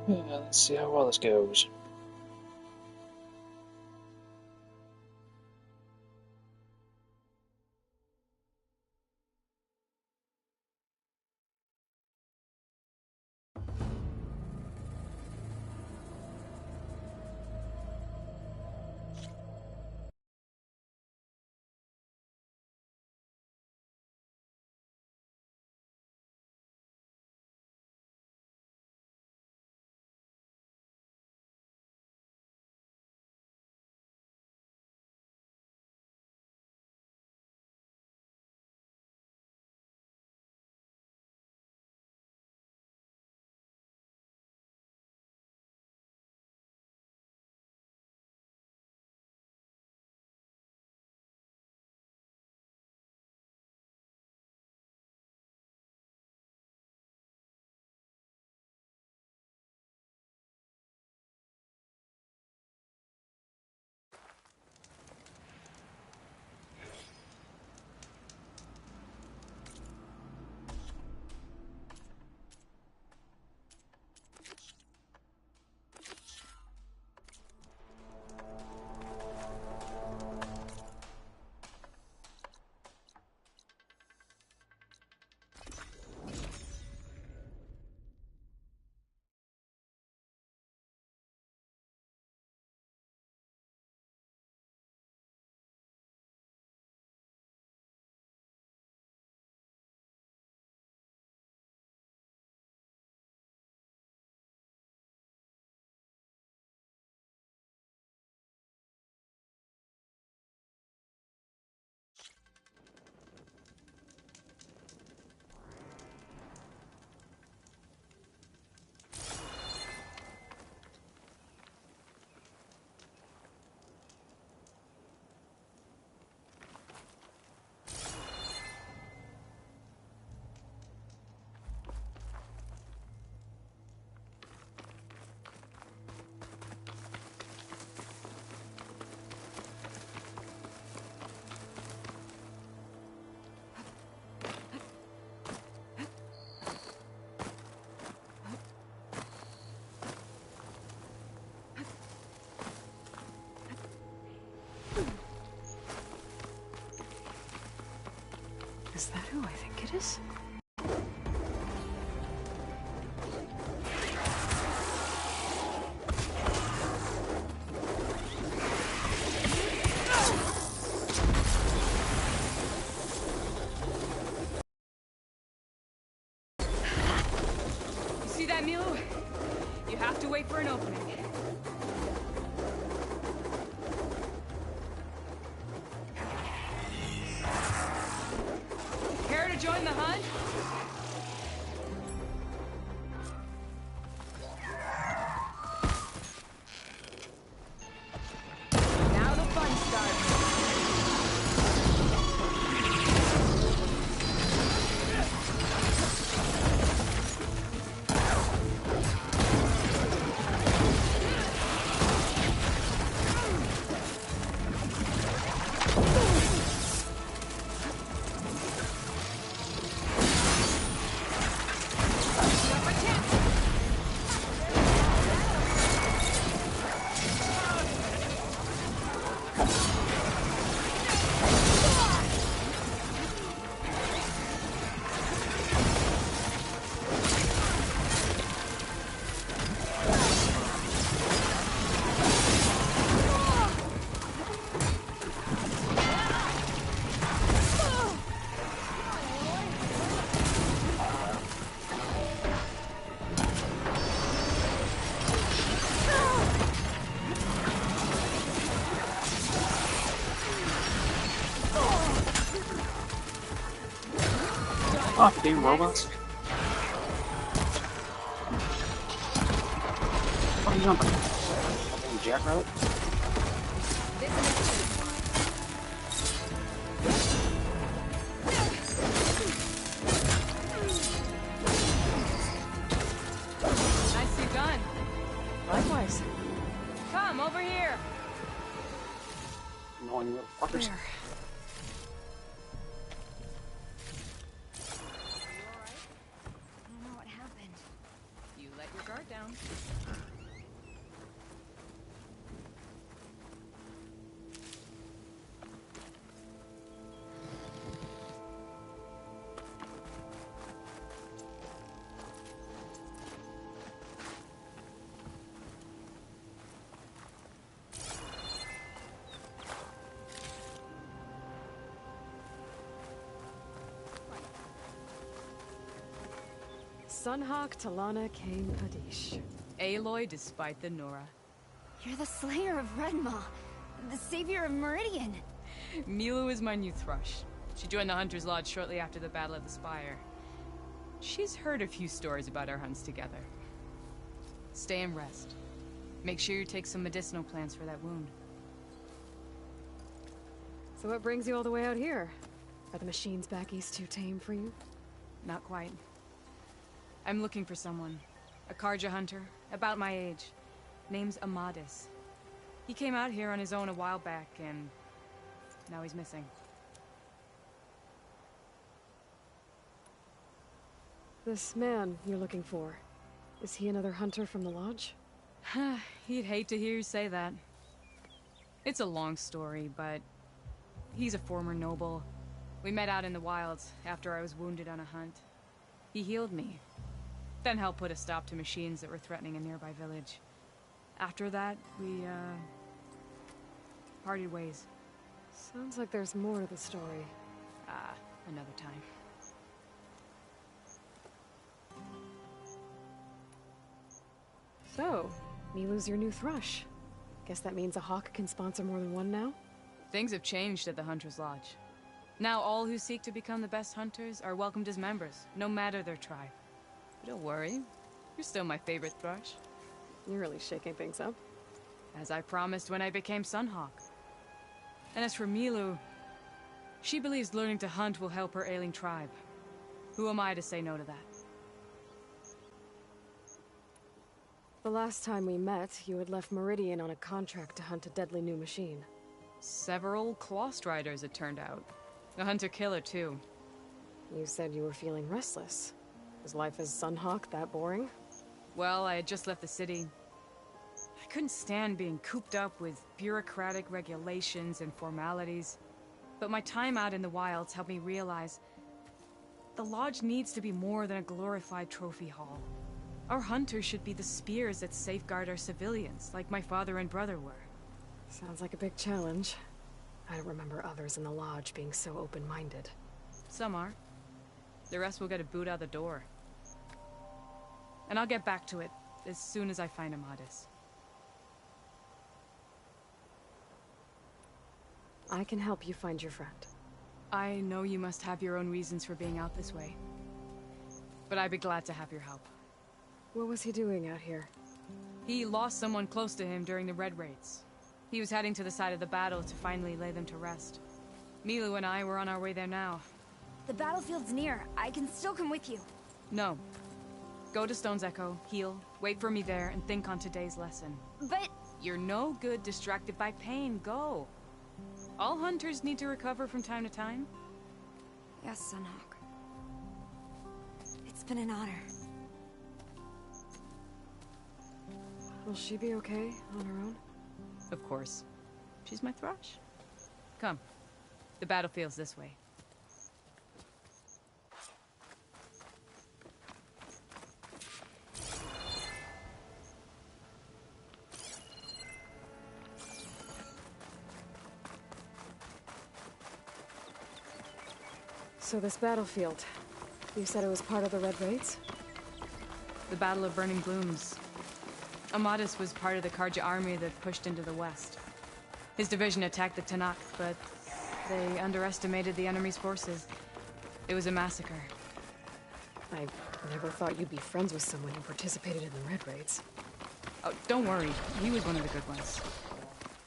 Yeah, let's see how well this goes. Is that who I think it is? You see that, Milu? You have to wait for an opening. Care to join the hunt? Now the fun starts. Oh, damn robots. What are you jumping? Fucking jackrabbit? Nicely done. Likewise. Come over here. Annoying little fuckers. There. You let your guard down. Sunhawk Talana Kane Padish. Aloy despite the Nora. You're the slayer of Redmaw, the savior of Meridian. Milu is my new thrush. She joined the Hunter's Lodge shortly after the Battle of the Spire. She's heard a few stories about our hunts together. Stay and rest. Make sure you take some medicinal plants for that wound. So what brings you all the way out here? Are the machines back east too tame for you? Not quite. I'm looking for someone. A Karja hunter, about my age. Name's Amadis. He came out here on his own a while back, and now he's missing. This man you're looking for, is he another hunter from the Lodge? He'd hate to hear you say that. It's a long story, but he's a former noble. We met out in the wilds after I was wounded on a hunt. He healed me, then helped put a stop to machines that were threatening a nearby village. After that, we, parted ways. Sounds like there's more to the story. Another time. So, Milu's your new thrush. Guess that means a hawk can sponsor more than one now? Things have changed at the Hunter's Lodge. Now all who seek to become the best hunters are welcomed as members, no matter their tribe. But don't worry, you're still my favorite thrush. You're really shaking things up. As I promised when I became Sunhawk. And as for Milu, she believes learning to hunt will help her ailing tribe. Who am I to say no to that? The last time we met, you had left Meridian on a contract to hunt a deadly new machine. Several Clawstriders, it turned out. A hunter-killer, too. You said you were feeling restless. Was life as Sunhawk that boring? Well, I had just left the city. I couldn't stand being cooped up with bureaucratic regulations and formalities. But my time out in the wilds helped me realize the Lodge needs to be more than a glorified trophy hall. Our hunters should be the spears that safeguard our civilians, like my father and brother were. Sounds like a big challenge. I don't remember others in the Lodge being so open-minded. Some are. The rest will get a boot out the door. And I'll get back to it as soon as I find Amadis. I can help you find your friend. I know you must have your own reasons for being out this way. But I'd be glad to have your help. What was he doing out here? He lost someone close to him during the Red Raids. He was heading to the side of the battle to finally lay them to rest. Milu and I were on our way there now. The battlefield's near. I can still come with you. No. Go to Stone's Echo, heal, wait for me there, and think on today's lesson. But... You're no good distracted by pain. Go. All hunters need to recover from time to time. Yes, Sunhawk. It's been an honor. Will she be okay on her own? Of course. She's my thrush. Come. The battlefield's this way. So this battlefield, you said it was part of the Red Raids? The Battle of Burning Blooms. Amadis was part of the Karja army that pushed into the west. His division attacked the Tanakh, but they underestimated the enemy's forces. It was a massacre. I never thought you'd be friends with someone who participated in the Red Raids. Oh, don't worry. He was one of the good ones.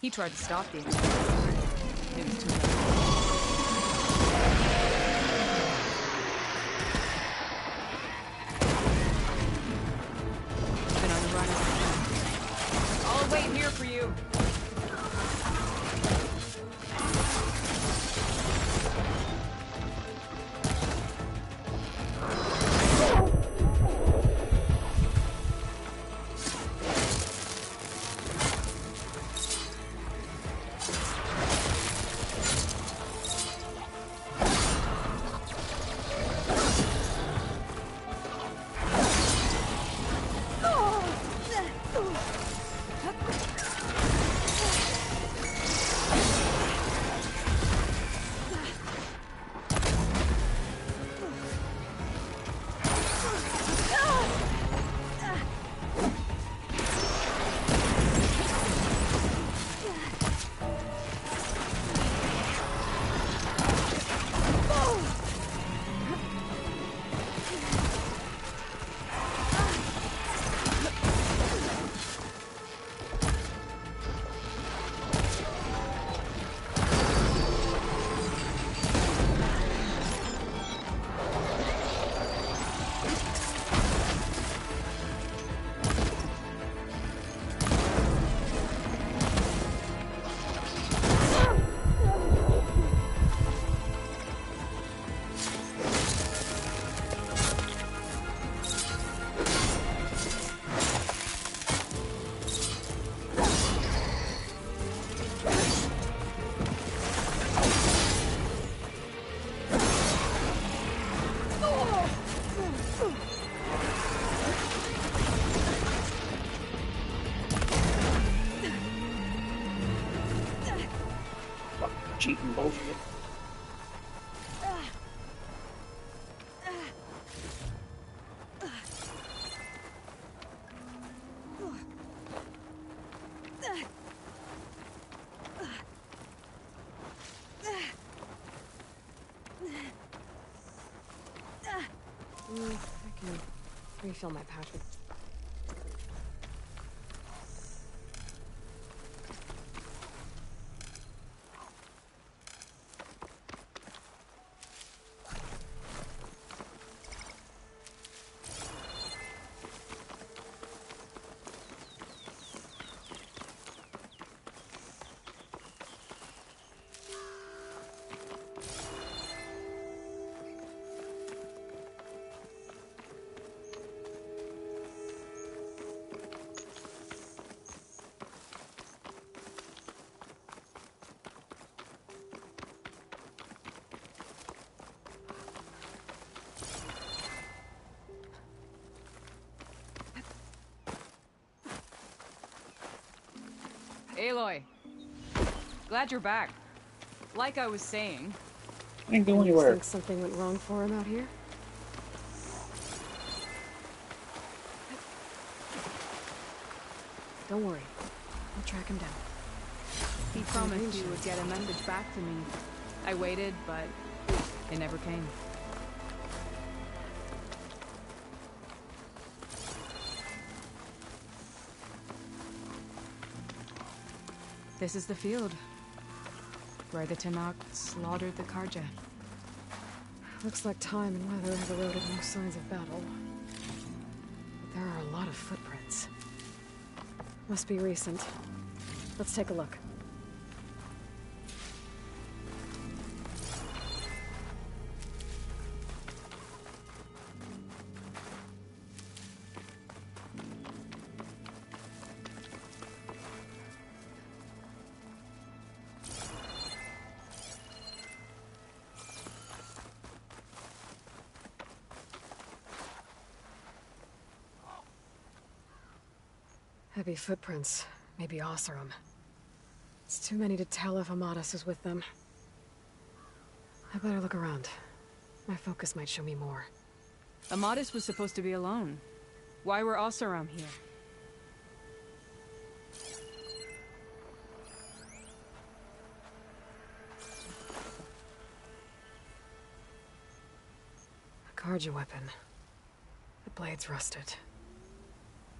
He tried to stop the attack. It was too late. Been on the run ever since. I'll wait here for you. cheating bullshit. I can refill my pouch with... Aloy, glad you're back. Like I was saying, I ain't go You anywhere. think something went wrong for him out here? Don't worry. I'll track him down. he promised he would get a message back to me. I waited, but it never came. This is the field where the Tenakth slaughtered the Karja. Looks like time and weather have eroded no signs of battle. But there are a lot of footprints. Must be recent. Let's take a look. Heavy footprints. Maybe Oseram. It's too many to tell if Amadas is with them. I better look around. My focus might show me more. Amadis was supposed to be alone. Why were Oseram here? A Karja weapon. The blade's rusted.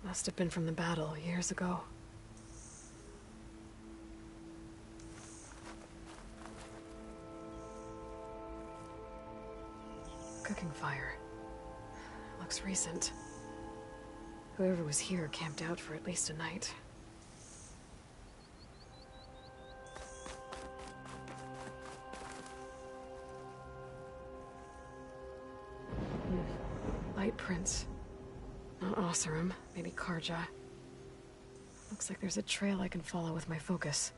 Must have been from the battle years ago. Cooking fire. Looks recent. Whoever was here camped out for at least a night. Light prints. Not Oseram, maybe Karja. Looks like there's a trail I can follow with my focus.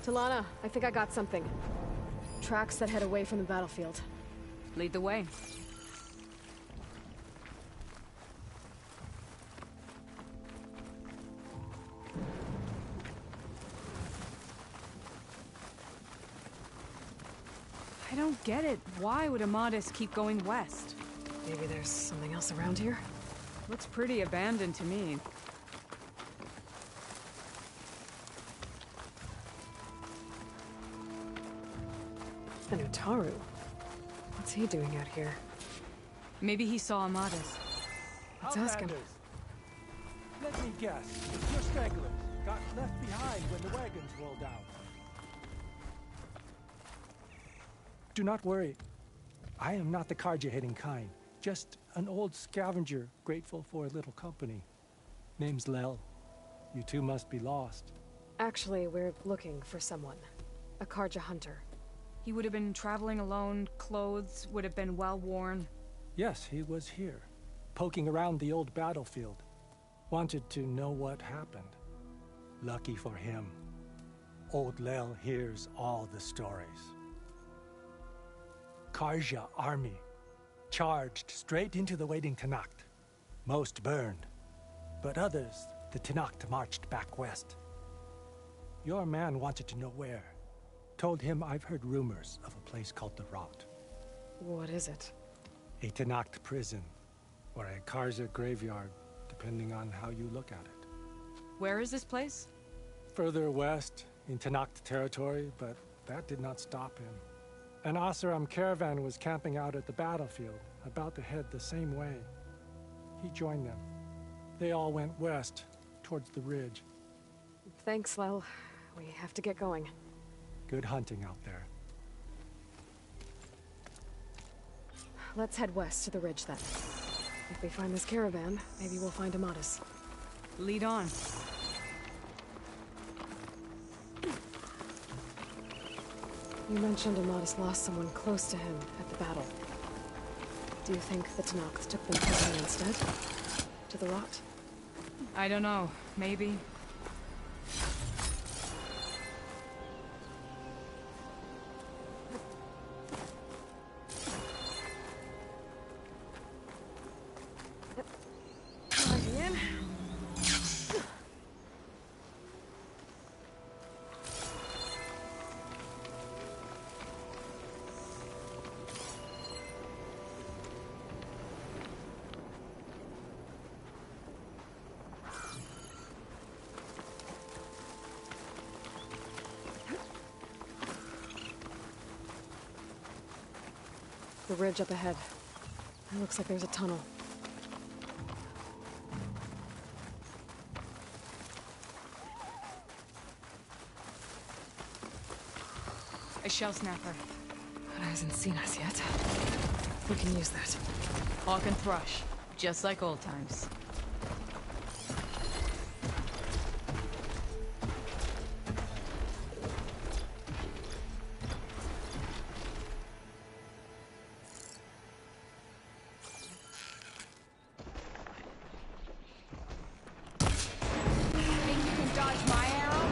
Talana, I think I got something. Tracks that head away from the battlefield. Lead the way. I don't get it. Why would Amadis keep going west? Maybe there's something else around here? Looks pretty abandoned to me. And Utaru. What's he doing out here? Maybe he saw Amadis. Let's ask him. Outlanders. Let me guess. Your stragglers got left behind when the wagons rolled out. Do not worry. I am not the Karja-hating kind. Just an old scavenger grateful for a little company. Name's Lel. You two must be lost. Actually, we're looking for someone. A Karja hunter. He would have been traveling alone, clothes would have been well worn. Yes, he was here, poking around the old battlefield. Wanted to know what happened. Lucky for him, old Lel hears all the stories. Carja army charged straight into the waiting Tenakth. Most burned, but others, the Tenakth marched back west. Your man wanted to know where. Told him I've heard rumors of a place called the Rot. What is it? A Tenakth prison, or a Carja graveyard, depending on how you look at it. Where is this place? Further west, in Tenakth territory, but that did not stop him. An Oseram caravan was camping out at the battlefield, about to head the same way. He joined them. They all went west, towards the ridge. Thanks, Lel. We have to get going. Good hunting out there. Let's head west to the ridge then. If we find this caravan, maybe we'll find Amatis. Lead on. You mentioned Amatis lost someone close to him at the battle. Do you think the Tenakth took them prisoner instead? To the Rot? I don't know. Maybe. The ridge up ahead. It looks like there's a tunnel. A shell snapper. But it hasn't seen us yet. We can use that. Hawk and thrush. Just like old times. Think you can dodge my arrow?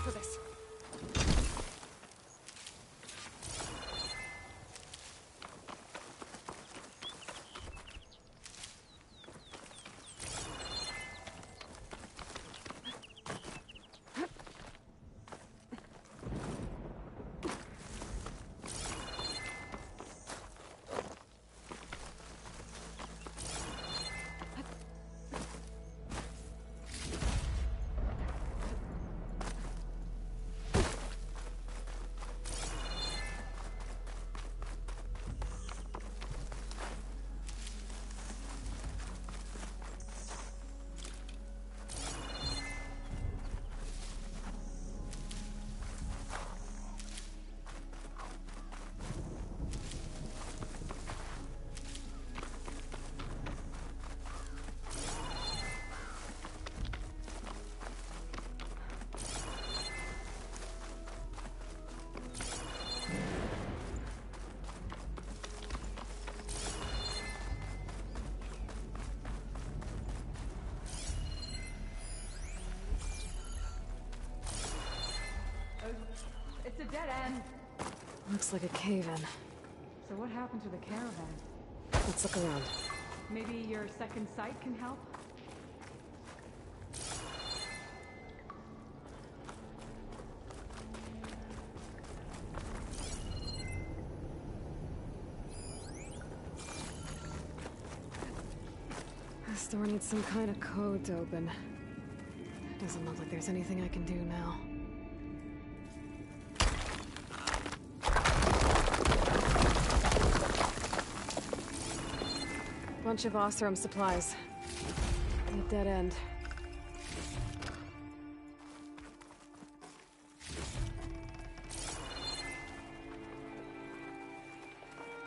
for this. It's a dead end. Looks like a cave-in. So what happened to the caravan? Let's look around. Maybe your second sight can help? This door needs some kind of code to open. Doesn't look like there's anything I can do now. Bunch of Oseram supplies. And a dead end.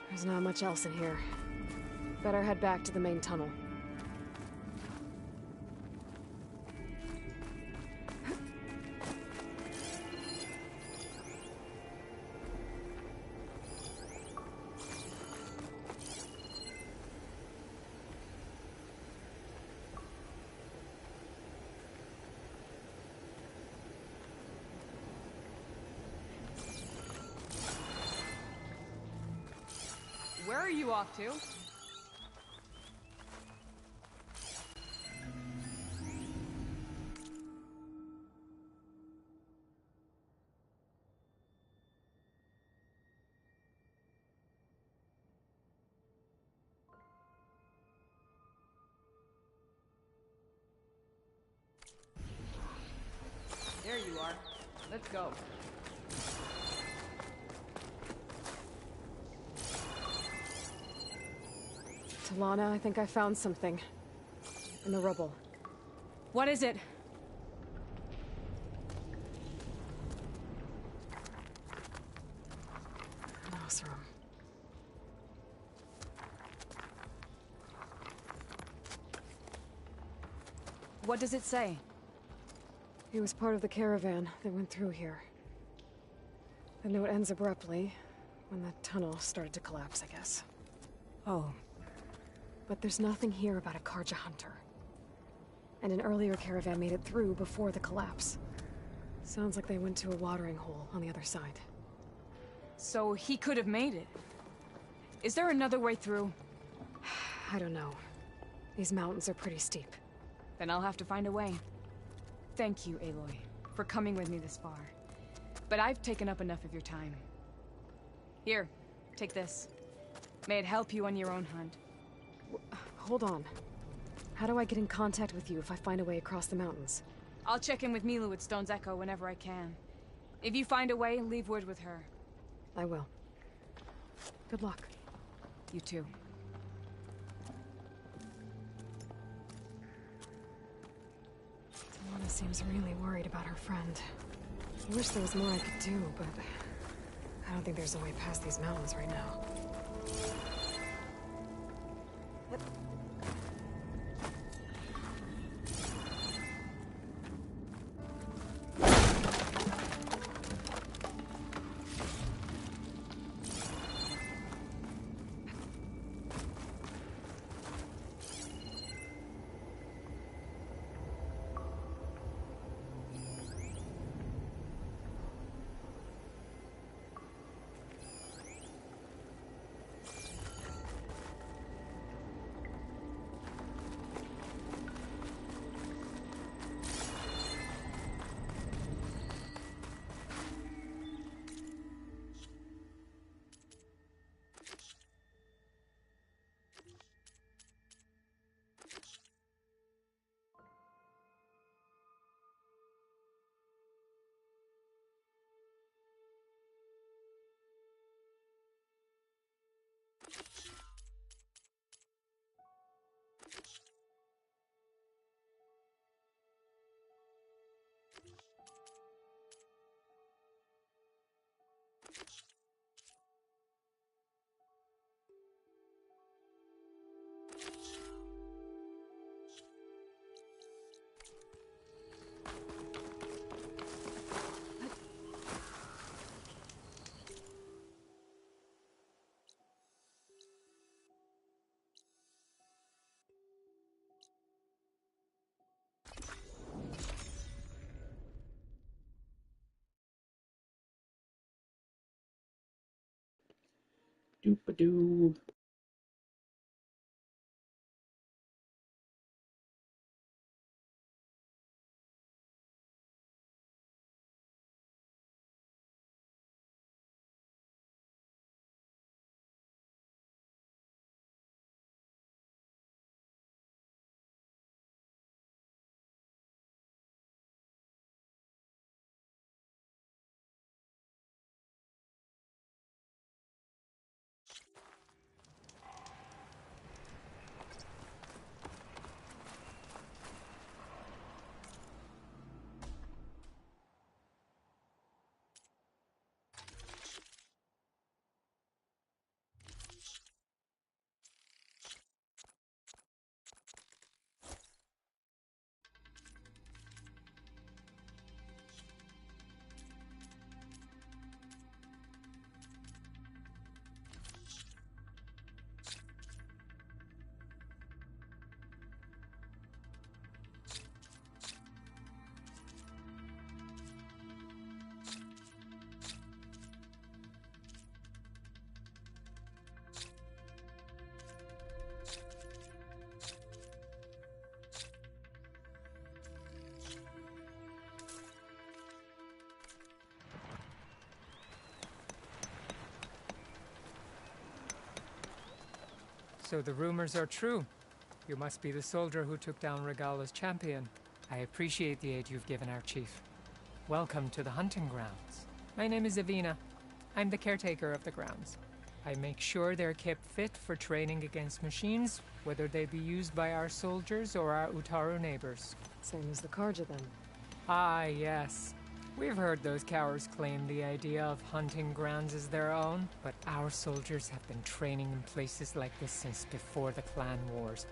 There's not much else in here. Better head back to the main tunnel. Where are you off to? There you are. Let's go. Talana, I think I found something. In the rubble. What is it? An Oseram. What does it say? He was part of the caravan that went through here. The note ends abruptly, when the tunnel started to collapse, I guess. Oh. But there's nothing here about a Karja hunter. And an earlier caravan made it through before the collapse. Sounds like they went to a watering hole on the other side. So he could have made it. Is there another way through? I don't know. These mountains are pretty steep. Then I'll have to find a way. Thank you, Aloy, for coming with me this far. But I've taken up enough of your time. Here, take this. May it help you on your own hunt. Hold on. How do I get in contact with you if I find a way across the mountains? I'll check in with Milu at Stone's Echo whenever I can. If you find a way, leave word with her. I will. Good luck. You too. Talana seems really worried about her friend. I wish there was more I could do, but I don't think there's a way past these mountains right now. Doop-a-doo. So the rumors are true. You must be the soldier who took down Regala's champion. I appreciate the aid you've given our chief. Welcome to the hunting grounds. My name is Avina. I'm the caretaker of the grounds. I make sure they're kept fit for training against machines, whether they be used by our soldiers or our Utaru neighbors. Same as the Karja, then. Ah, yes. We've heard those cowards claim the idea of hunting grounds as their own, but our soldiers have been training in places like this since before the clan wars.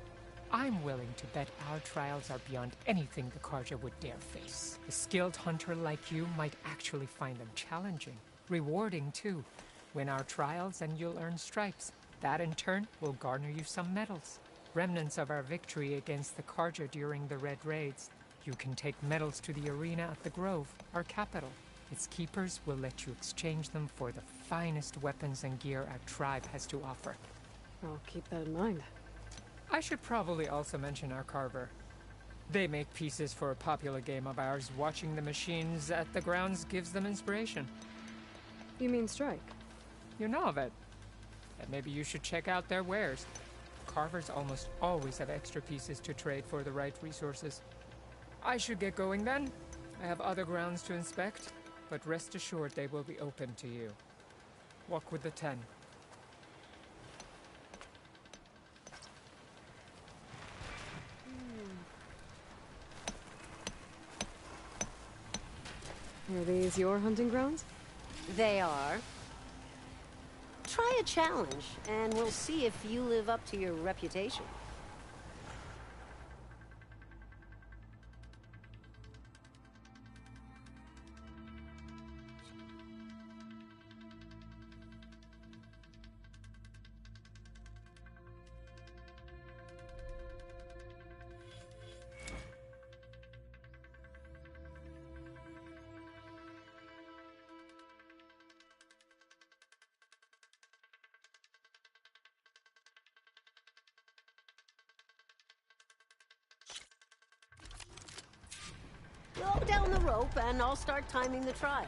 I'm willing to bet our trials are beyond anything the Karja would dare face. A skilled hunter like you might actually find them challenging. Rewarding, too. Win our trials and you'll earn stripes. That, in turn, will garner you some medals. Remnants of our victory against the Karja during the Red Raids. You can take medals to the arena at the Grove, our capital. Its keepers will let you exchange them for the finest weapons and gear our tribe has to offer. I'll keep that in mind. I should probably also mention our carver. They make pieces for a popular game of ours. Watching the machines at the grounds gives them inspiration. You mean strike? You know of it. And maybe you should check out their wares. Carvers almost always have extra pieces to trade for the right resources. I should get going then. I have other grounds to inspect, but rest assured they will be open to you. Walk with the 10. Are these your hunting grounds? They are. Try a challenge, and we'll see if you live up to your reputation. Go down the rope, and I'll start timing the trial.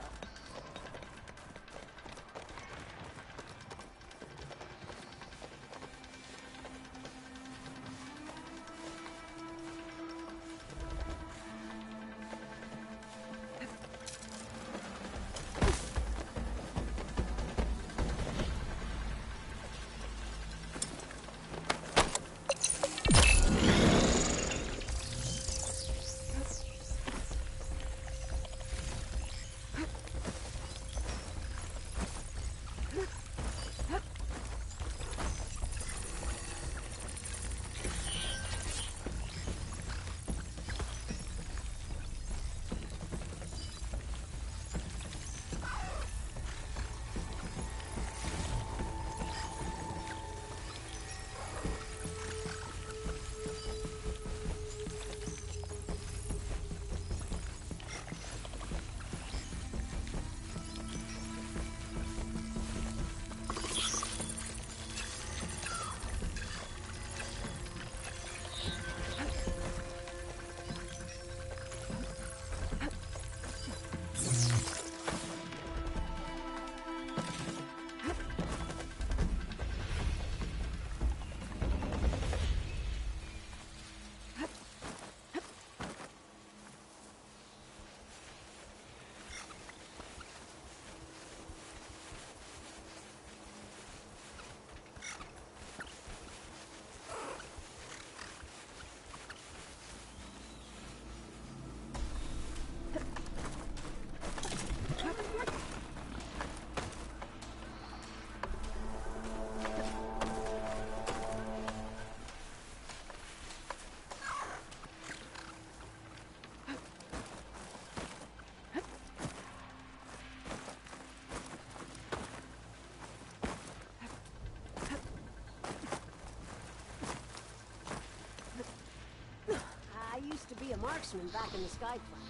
marksman back in the Sky Clan.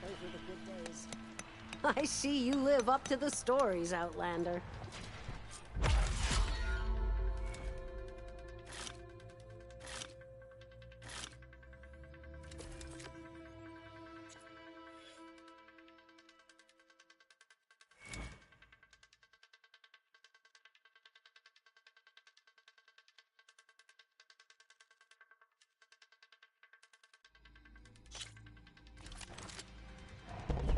Those were the good days. I see you live up to the stories, Outlander.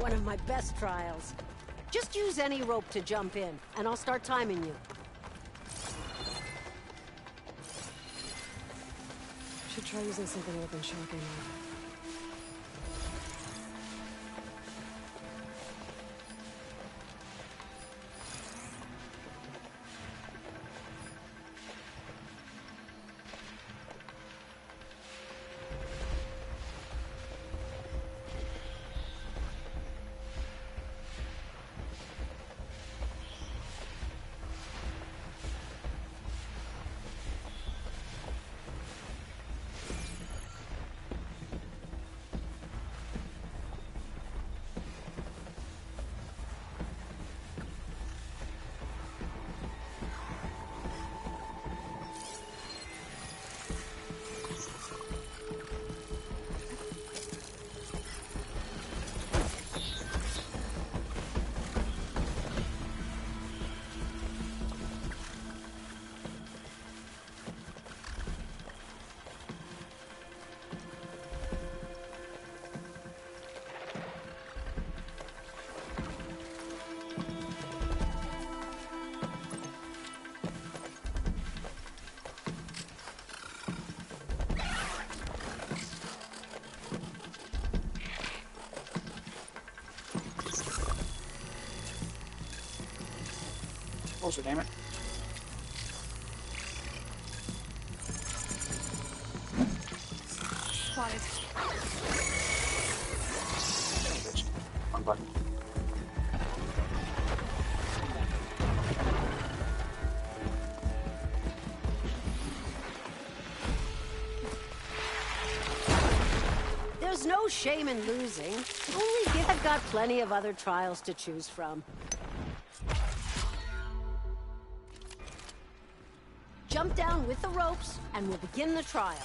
One of my best trials. Just use any rope to jump in, and I'll start timing you. Should try using something other than shocking now. Closer, damn it. Spotted. Wrong button. There's no shame in losing. Only give. I've got plenty of other trials to choose from. Jump down with the ropes, and we'll begin the trial.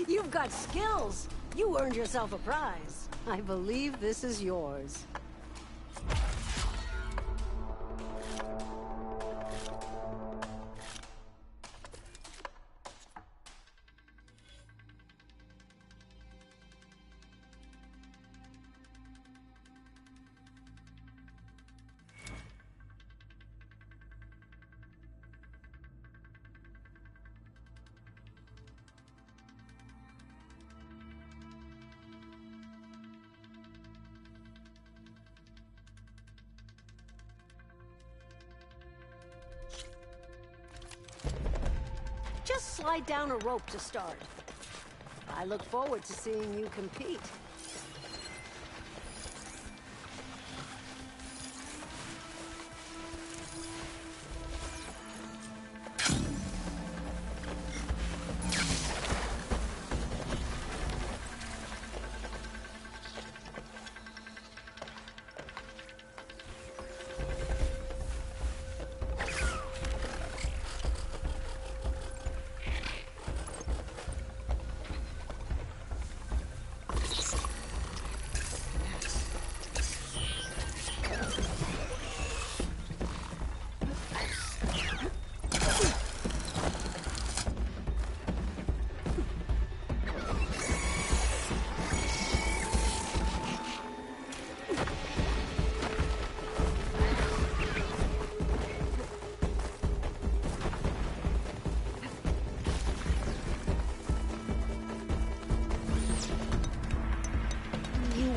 You've got skills. You earned yourself a prize. I believe this is yours. slide down a rope to start. I look forward to seeing you compete.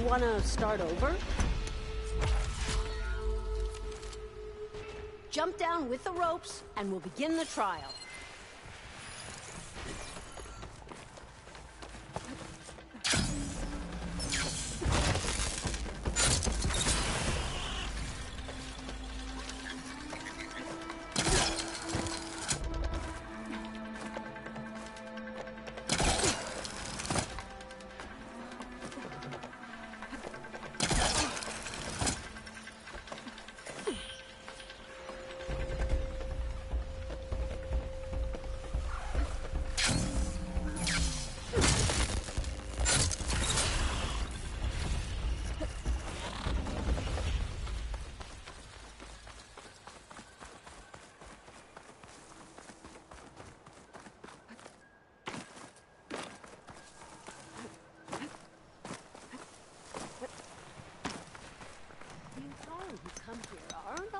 Want to start over? Jump down with the ropes, and we'll begin the trial.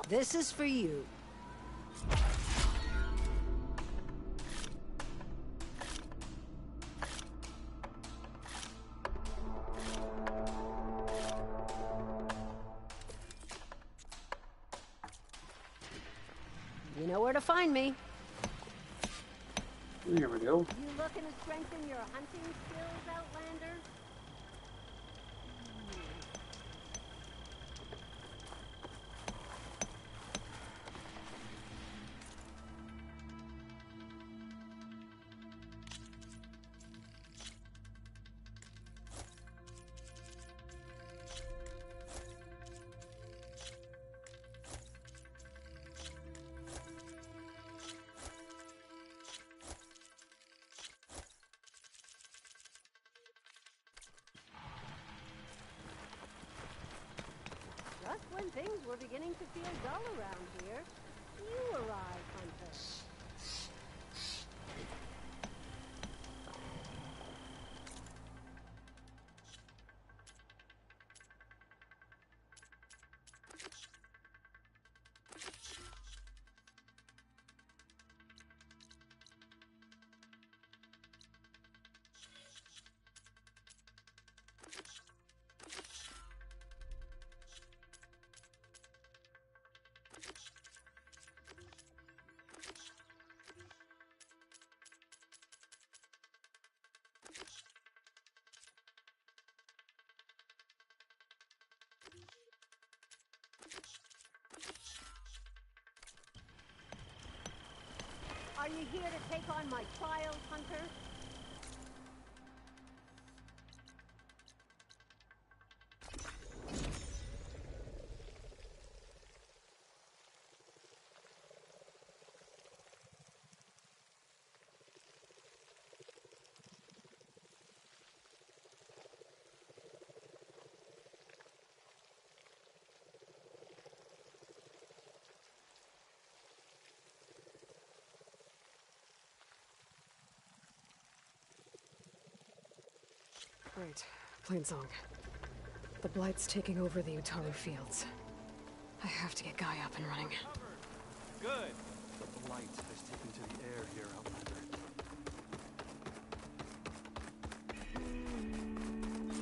This is for you. You know where to find me. Here we go. You looking to strengthen your hunting skills, Outlander? Just when things were beginning to feel dull around here, you arrived, Hunter. Are you here to take on my trials, Hunter? Right. Plainsong. The Blight's taking over the Utaru fields. I have to get Guy up and running. Good. The Blight has taken to the air here, Outlander.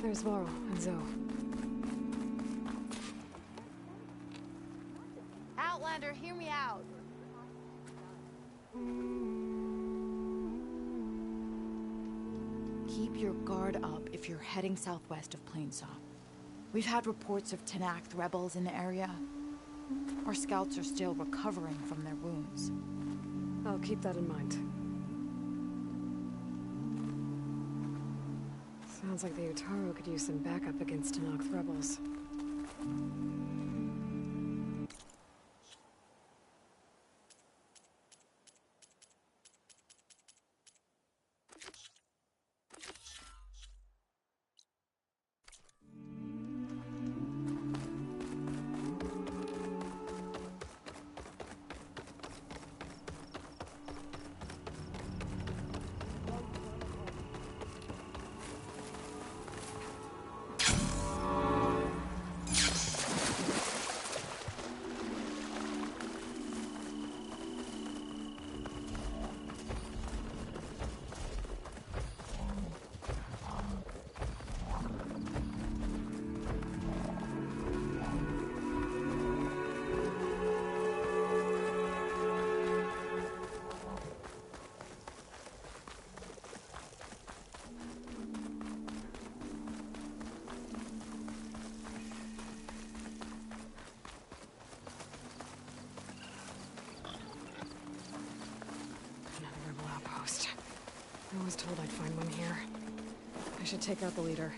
There's Varl and Zoe. Outlander, hear me out. keep your guard up if you're heading southwest of Plainshaw. We've had reports of Tenakth rebels in the area. Our scouts are still recovering from their wounds. I'll keep that in mind. Sounds like the Utaru could use some backup against Tenakth rebels. I was told I'd find one here. I should take out the leader.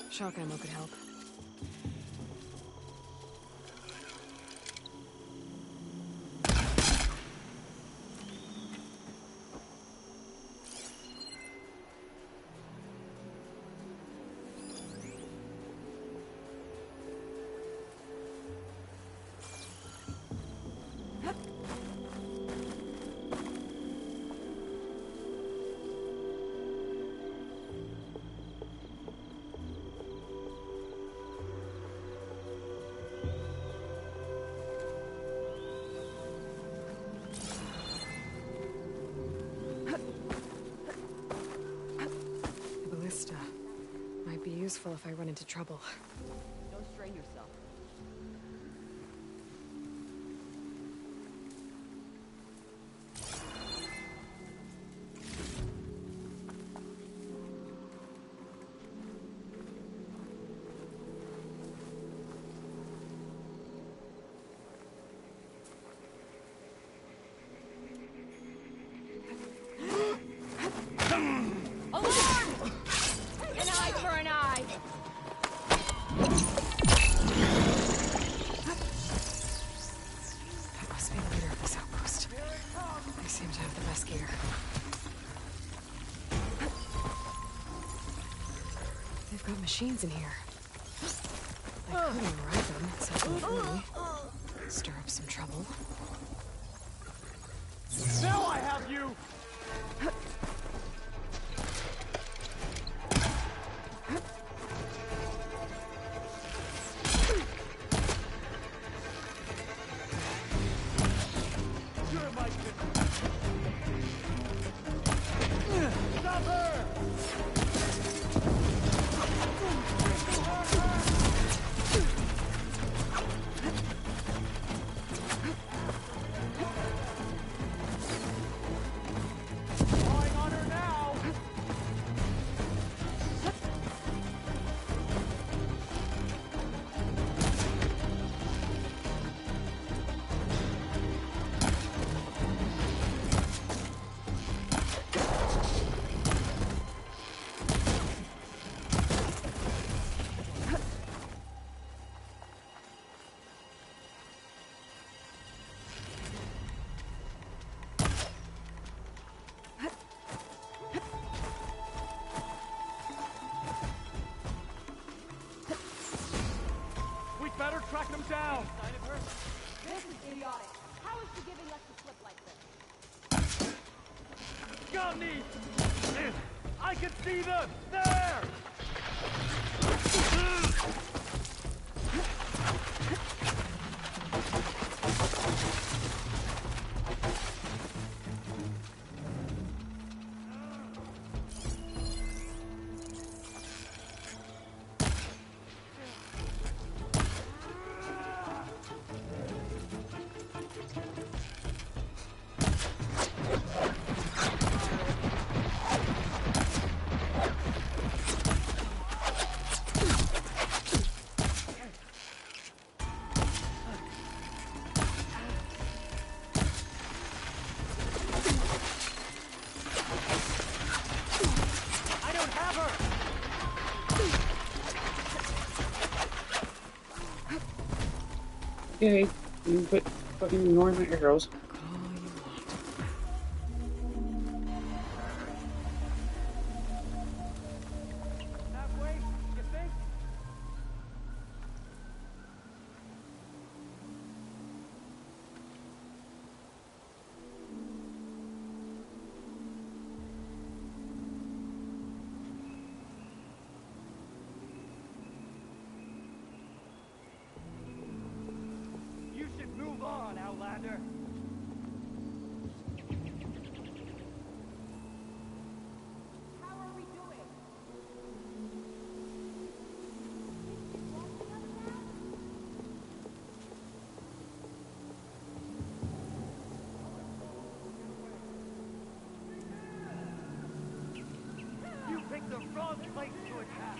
Shock ammo could help. Might be useful if I run into trouble. Don't strain yourself. Machines in here. I could override them and set them free. Stir up some trouble. Now I have you! You're my victim. Stop her! Oh, down! This is idiotic. How is she giving us a slip like this? Got me! I can see them! There! Okay, you quit fucking ignoring my arrows. Halfway, you think? You should move on, Outlander. How are we doing? You picked the wrong place to attack.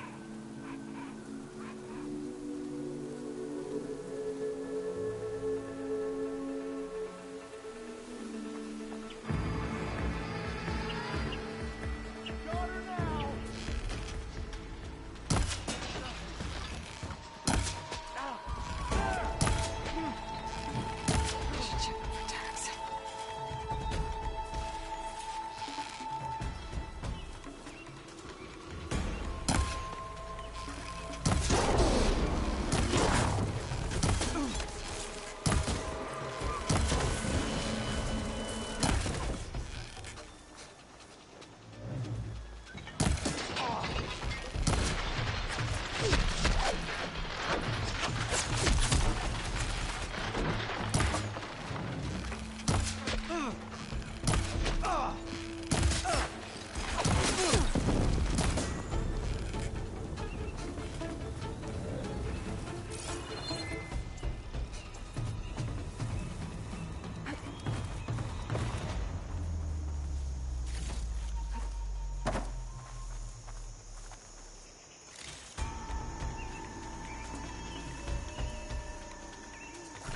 Got her now.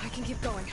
I can keep going.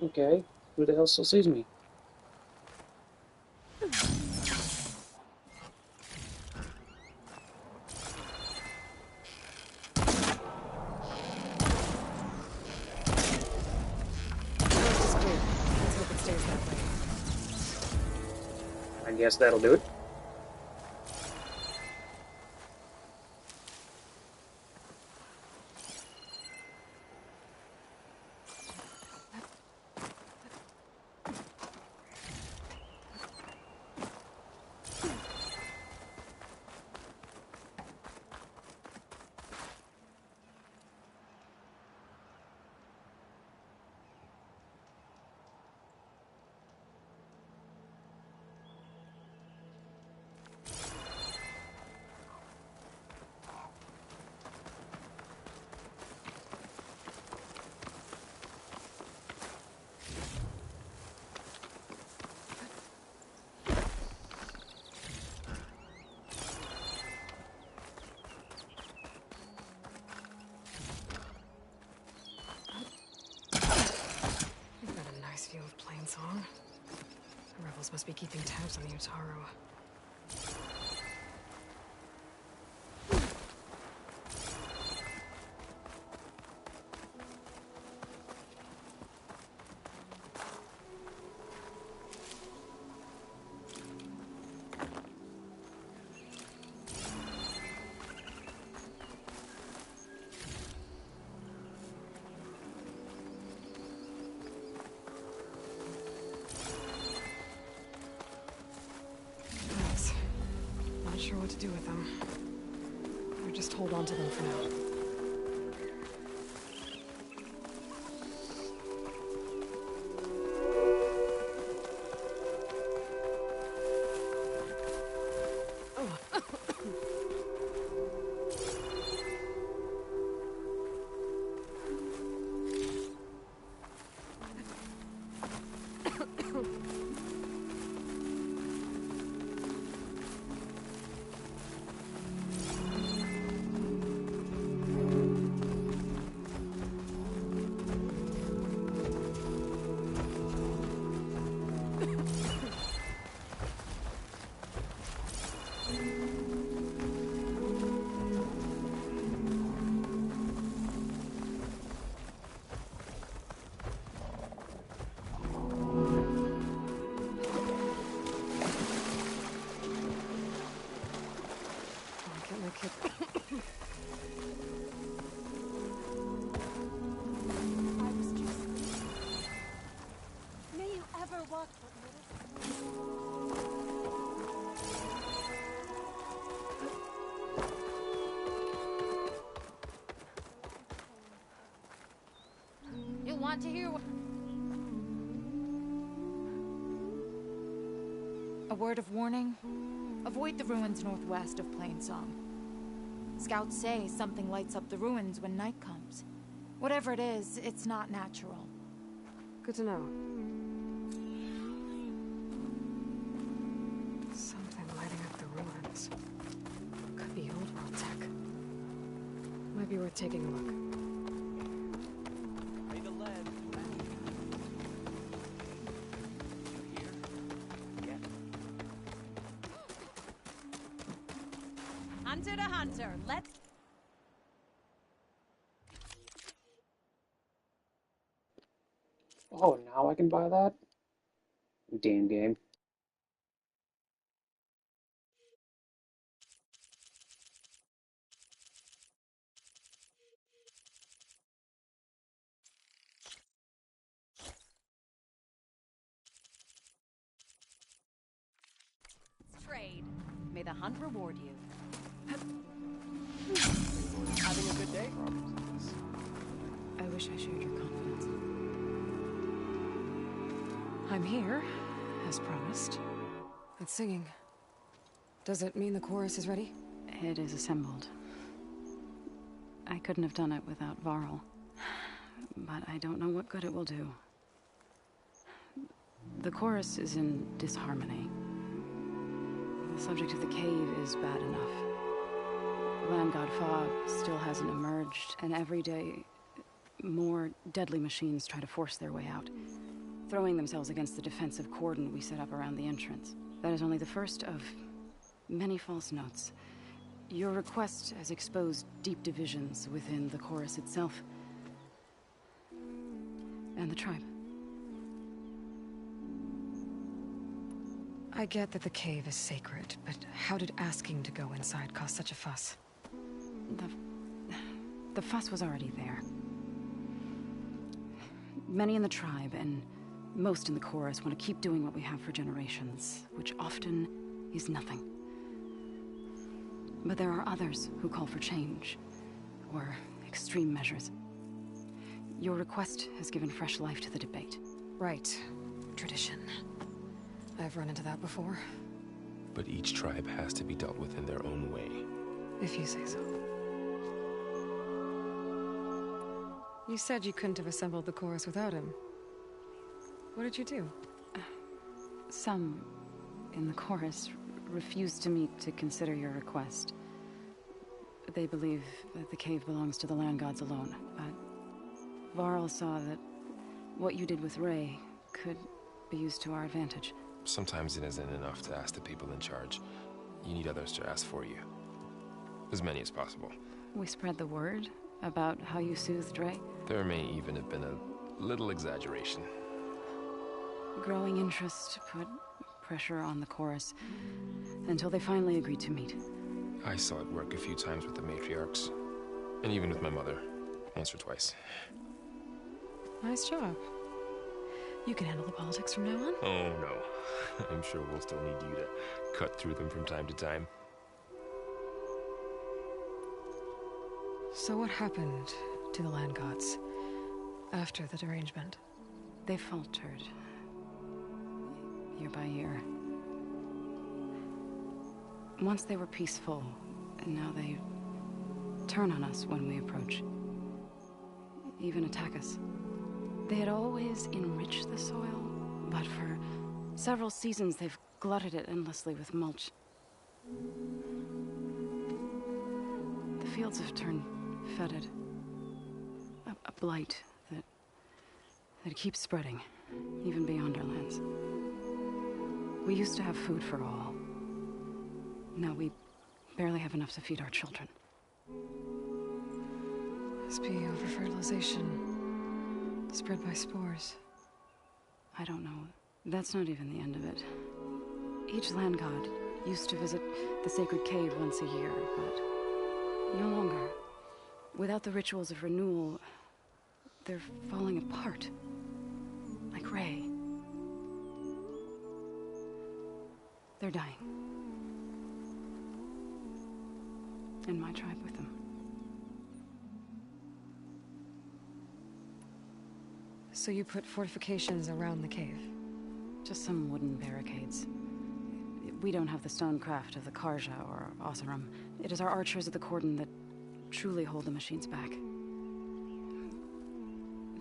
Okay, who the hell still sees me? Coast is clear. Let's hope it stays that way. I guess that'll do it. We've got a nice view of Plainsong. The rebels must be keeping tabs on the Utaru. Thanks. Not sure what to do with them. Or just hold on to them for now. Get my kid. I was just... May you ever walk with little... You'll want to hear what... A word of warning. Avoid the ruins northwest of Plainsong. Scouts say something lights up the ruins when night comes. Whatever it is, it's not natural. Good to know. Something lighting up the ruins. Could be old world tech. Might be worth taking a look. May the land Hunter to hunter, let's... Oh, now I can buy that? Damn game. trade. May the hunt reward you. having a good day? I wish I shared your confidence. I'm here, as promised. It's singing. Does it mean the chorus is ready? It is assembled. I couldn't have done it without Varl. But I don't know what good it will do. The chorus is in disharmony. The subject of the cave is bad enough. Land God Fog still hasn't emerged, and every day, more deadly machines try to force their way out. throwing themselves against the defensive cordon we set up around the entrance. That is only the first of many false notes. Your request has exposed deep divisions within the chorus itself and the tribe. I get that the cave is sacred, but how did asking to go inside cause such a fuss? The fuss was already there. Many in the tribe, and most in the chorus, want to keep doing what we have for generations, which often is nothing. But there are others who call for change, or extreme measures. Your request has given fresh life to the debate. Right. Tradition. I've run into that before. But each tribe has to be dealt with in their own way. If you say so. You said you couldn't have assembled the chorus without him. What did you do? Some in the chorus refused to meet to consider your request. They believe that the cave belongs to the land gods alone, but Varl saw that what you did with Ray could be used to our advantage. Sometimes it isn't enough to ask the people in charge. You need others to ask for you. As many as possible. We spread the word about how you soothed Ray. There may even have been a little exaggeration. Growing interest put pressure on the chorus until they finally agreed to meet. I saw it work a few times with the matriarchs, and even with my mother, once or twice. Nice job. You can handle the politics from now on? Oh, no. I'm sure we'll still need you to cut through them from time to time. So what happened to the land gods after the derangement? They faltered. Year by year. Once they were peaceful, and now they turn on us when we approach. Even attack us. They had always enriched the soil, but for several seasons they've glutted it endlessly with mulch. The fields have turned fetid. A blight that keeps spreading, even beyond our lands. We used to have food for all. Now we barely have enough to feed our children. Must be over-fertilization. Spread by spores. I don't know. That's not even the end of it. Each land god used to visit the sacred cave once a year, but no longer. Without the rituals of renewal, they're falling apart. Like Ray. They're dying. And my tribe with them. So you put fortifications around the cave? Just some wooden barricades. We don't have the stonecraft of the Karja or Oseram. It is our archers of the cordon that truly hold the machines back.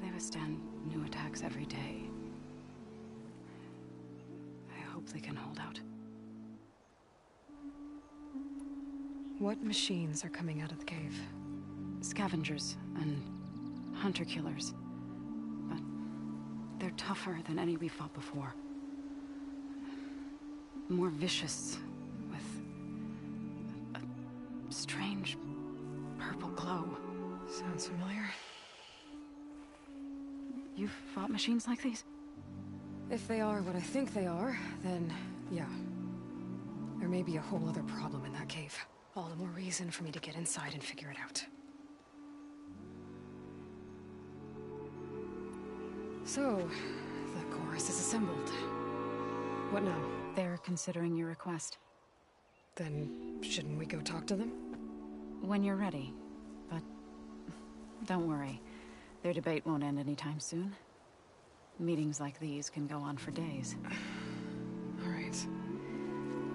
They withstand new attacks every day. I hope they can hold out. What machines are coming out of the cave? Scavengers and hunter-killers. But they're tougher than any we fought before. More vicious, with a strange purple glow. Sounds familiar. You've fought machines like these? If they are what I think they are, then yeah. There may be a whole other problem in that cave. All the more reason for me to get inside and figure it out. So, the chorus is assembled. What now? They're considering your request. Then, shouldn't we go talk to them? When you're ready. But don't worry. Their debate won't end anytime soon. Meetings like these can go on for days. All right.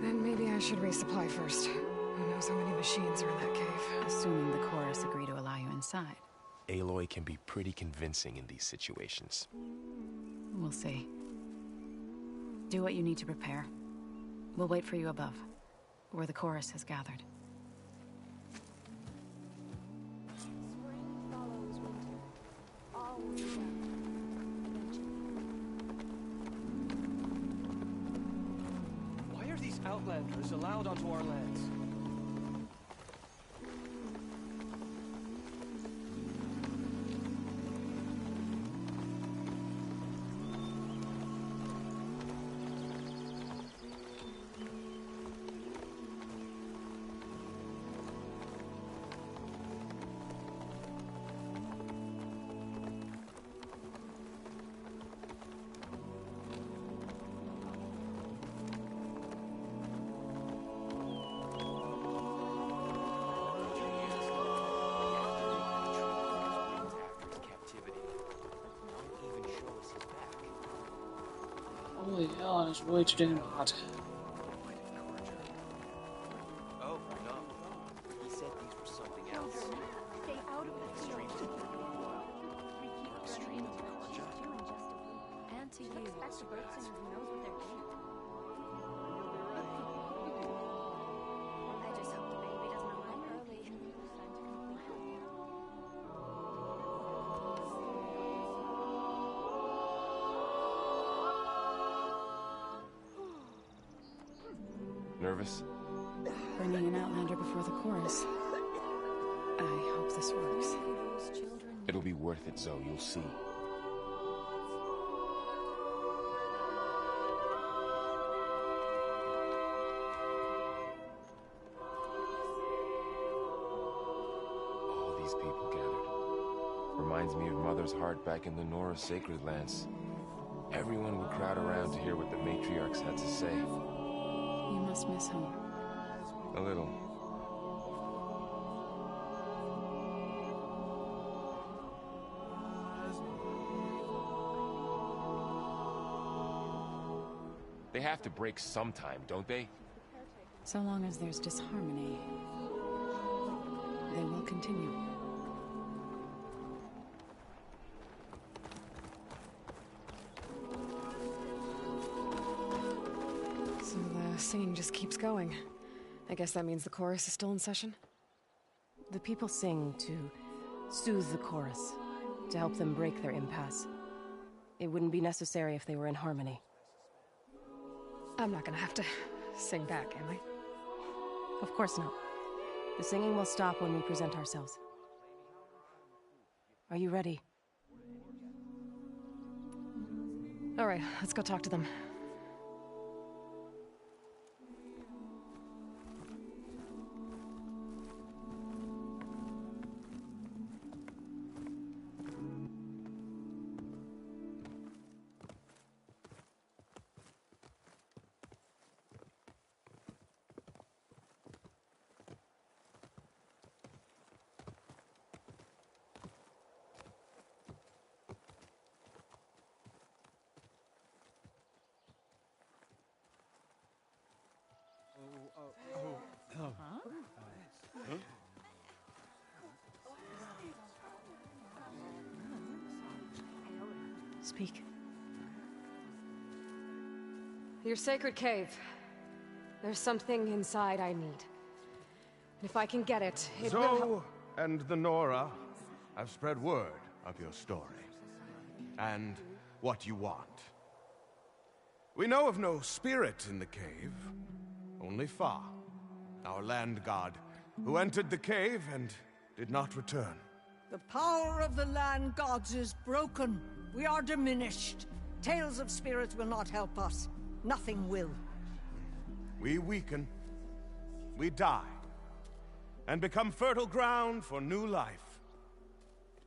Then maybe I should resupply first. Who knows how many machines are in that cave? Assuming the chorus agree to allow you inside. Aloy can be pretty convincing in these situations. We'll see. Do what you need to prepare. We'll wait for you above, where the chorus has gathered. Spring follows winter. All will be well. Eventually. Outlanders allowed onto our lands. Holy hell, it's really too damn hot. Oh, no. He said these were something else. Stay out of the field. And to you. Expect the bird singer who knows what they're doing. I just hope the baby doesn't arrive early. Nervous? Bringing an Outlander before the chorus. I hope this works. It'll be worth it, Zoe. You'll see. All these people gathered. Reminds me of Mother's heart back in the Nora Sacred Lands. Everyone would crowd around to hear what the matriarchs had to say. You must miss home. A little. They have to break sometime, don't they? So long as there's disharmony, they will continue. So the singing just keeps going. I guess that means the chorus is still in session? The people sing to soothe the chorus, to help them break their impasse. It wouldn't be necessary if they were in harmony. I'm not gonna have to sing back, am I? Of course not. The singing will stop when we present ourselves. Are you ready? All right, let's go talk to them. Speak. Your sacred cave. There's something inside I need. And if I can get it, it will help. Zoe and the Nora have spread word of your story. And what you want. We know of no spirit in the cave. Only Fa, our land god, who entered the cave and did not return. The power of the land gods is broken. We are diminished. Tales of spirits will not help us. Nothing will. We weaken. We die. And become fertile ground for new life.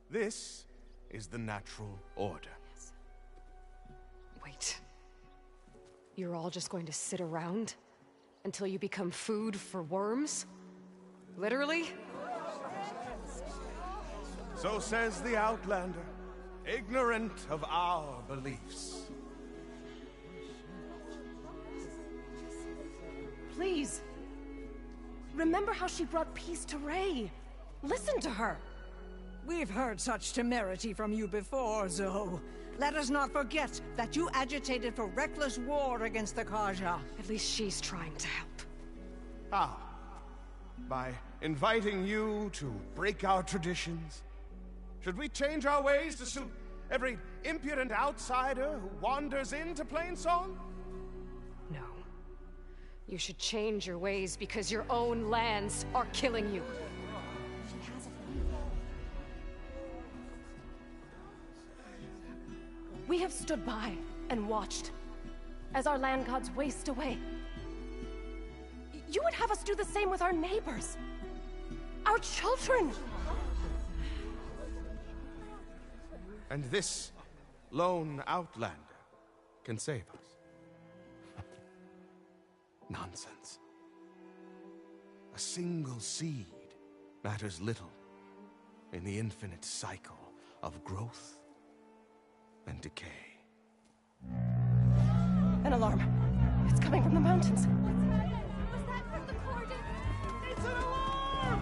This is the natural order. Wait. You're all just going to sit around until you become food for worms? Literally? So says the Outlander, ignorant of our beliefs. Please. Remember how she brought peace to Ray. Listen to her. We've heard such temerity from you before, Zoe. Let us not forget that you agitated for reckless war against the Kaja. At least she's trying to help. How? By inviting you to break our traditions? Should we change our ways to suit every impudent outsider who wanders into Plainsong? No. You should change your ways because your own lands are killing you. We have stood by and watched as our land gods waste away. You would have us do the same with our neighbors, our children. And this lone outlander can save us. Nonsense. A single seed matters little in the infinite cycle of growth and decay. An alarm. It's coming from the mountains. Was that from the Cordon? It's an alarm!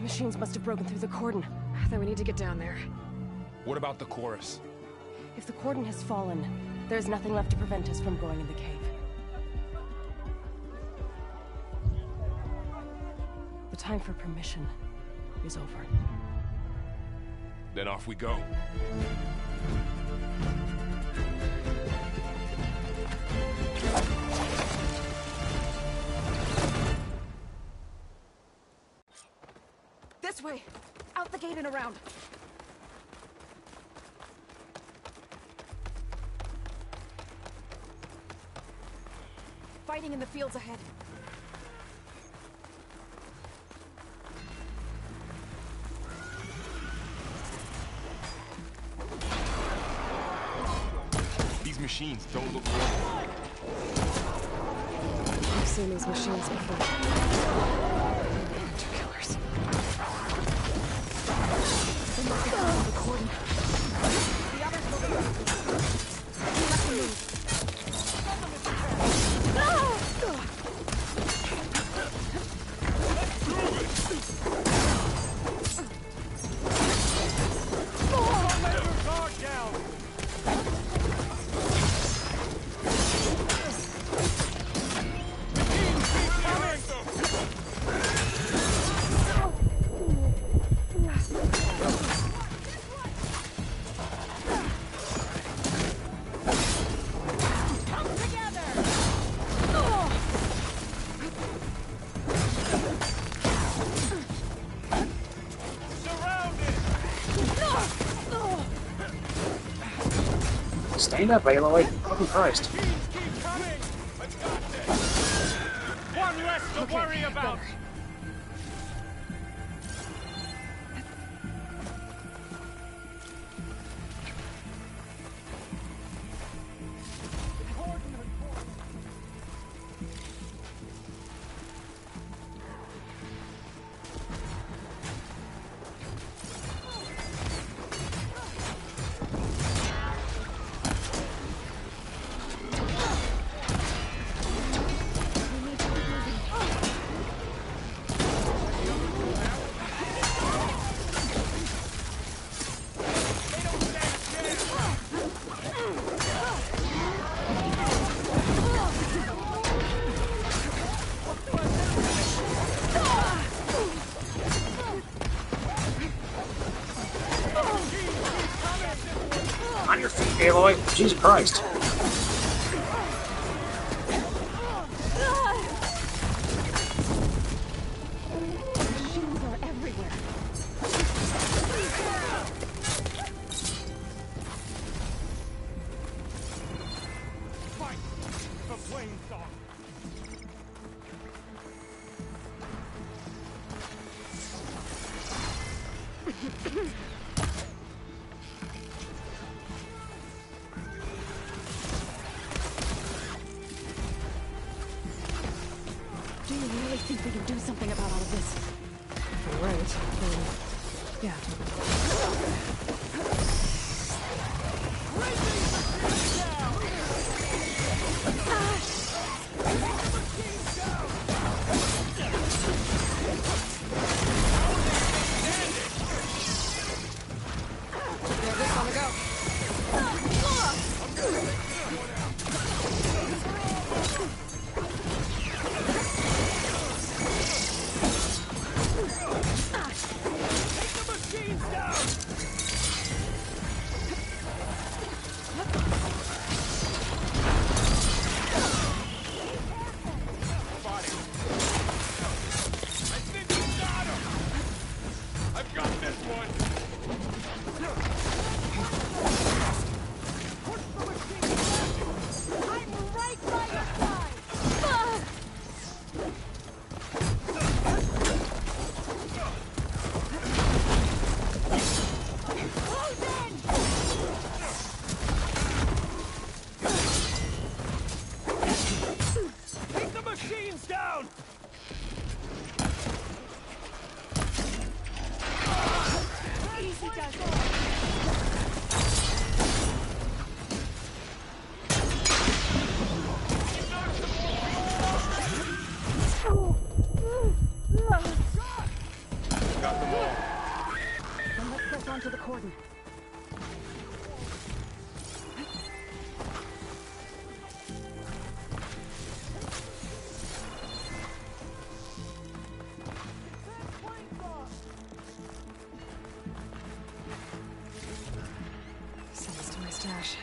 Machines must have broken through the cordon. Then we need to get down there. What about the chorus? If the cordon has fallen, there's nothing left to prevent us from going in the cave. The time for permission is over. Then off we go. This way! Out the gate and around! Fighting in the fields ahead. These machines don't look normal. I've seen these machines before. Two killers. They must be following the cordon. The others will be. Let them move. Stand up, Aloy. Fucking Christ. One less to worry about! On your feet, Aloy. Jesus Christ. Machines are everywhere. Fight for Plainsong! Do you really think we can do something about all of this? Right. Yeah. stash.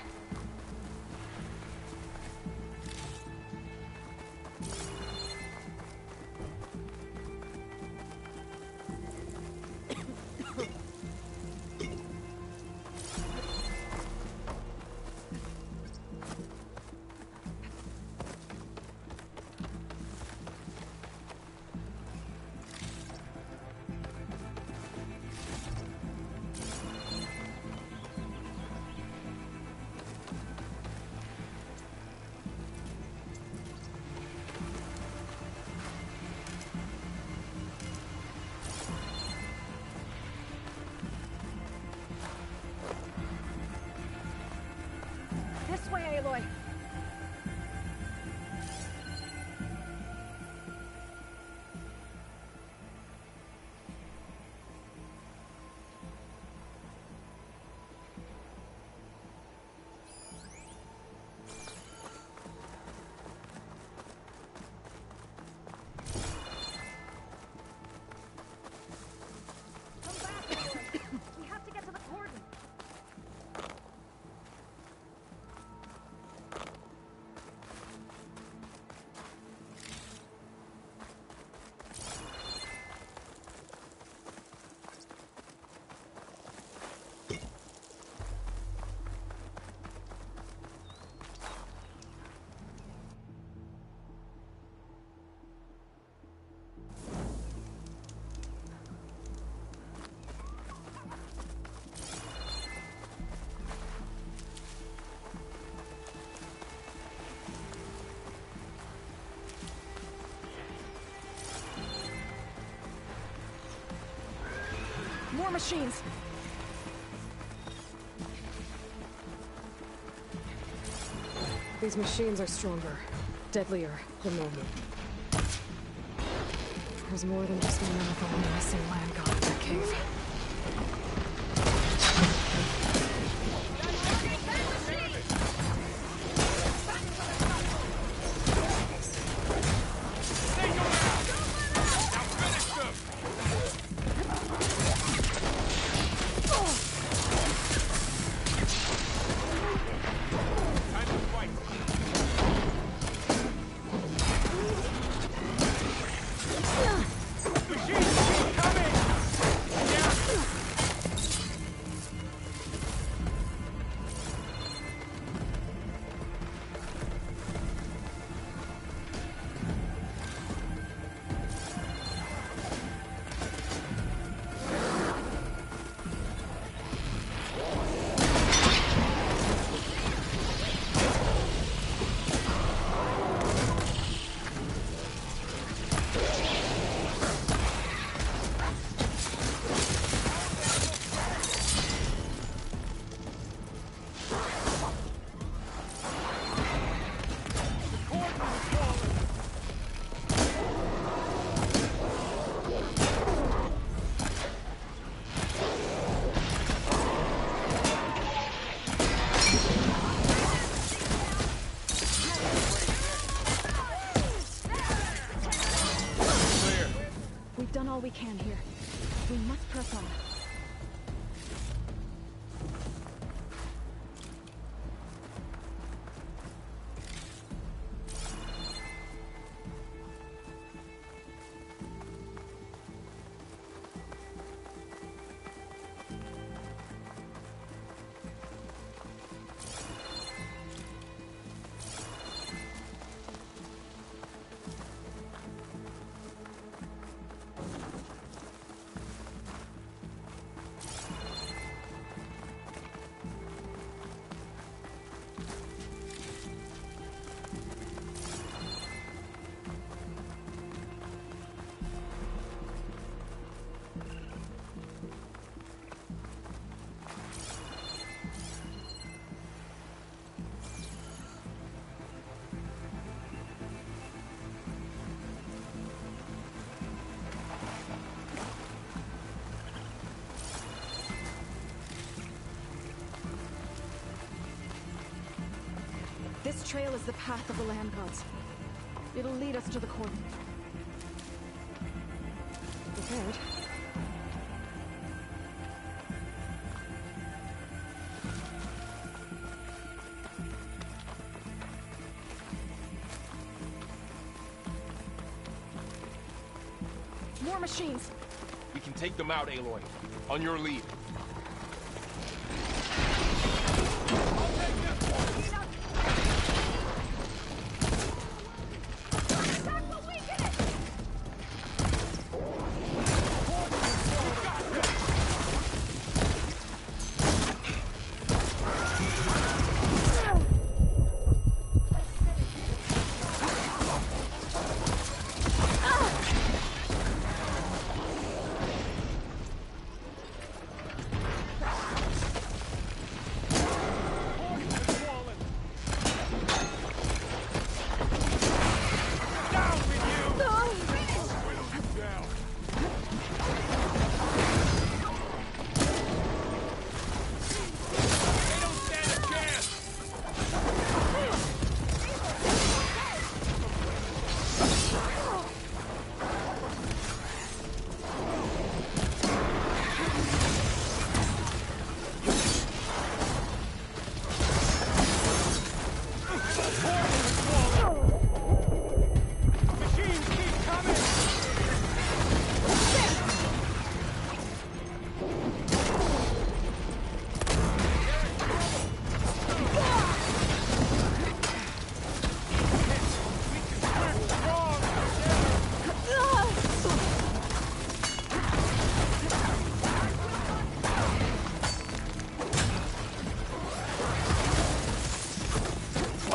This way, Aloy. We have to get to the cordon. More machines! These machines are stronger, deadlier than normal. There's more than just a marathon menacing land god in that cave. All we can here. We must press on. This trail is the path of the land gods. It'll lead us to the cordon. Prepared? More machines. We can take them out, Aloy. On your lead.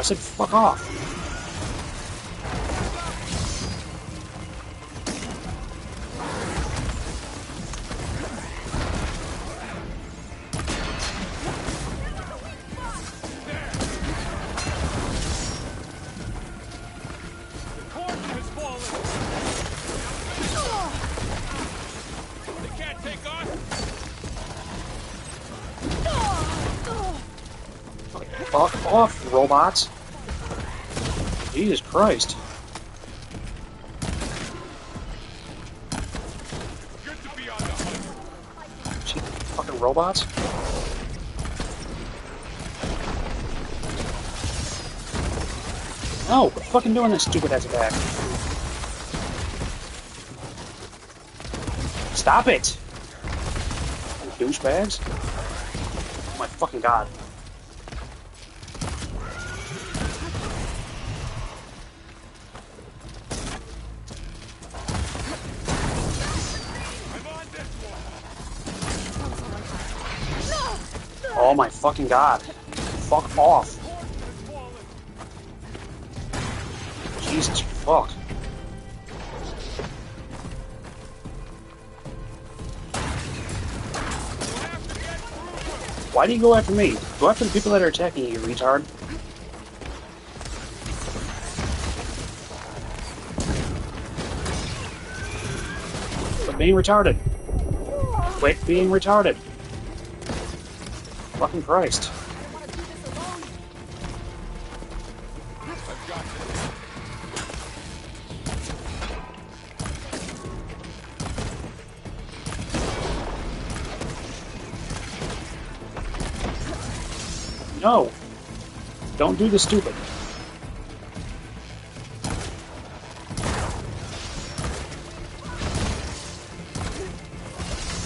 I said fuck off. Fuck off, robots. Jesus Christ. Shit, fucking robots? No, quit fucking doing this stupid ass attack. Stop it! Douchebags. Oh my fucking god. Oh my fucking god. Fuck off. Jesus fuck. Why do you go after me? Go after the people that are attacking you, retard. Quit being retarded. Quit being retarded. Fucking Christ. No. Don't do the stupid.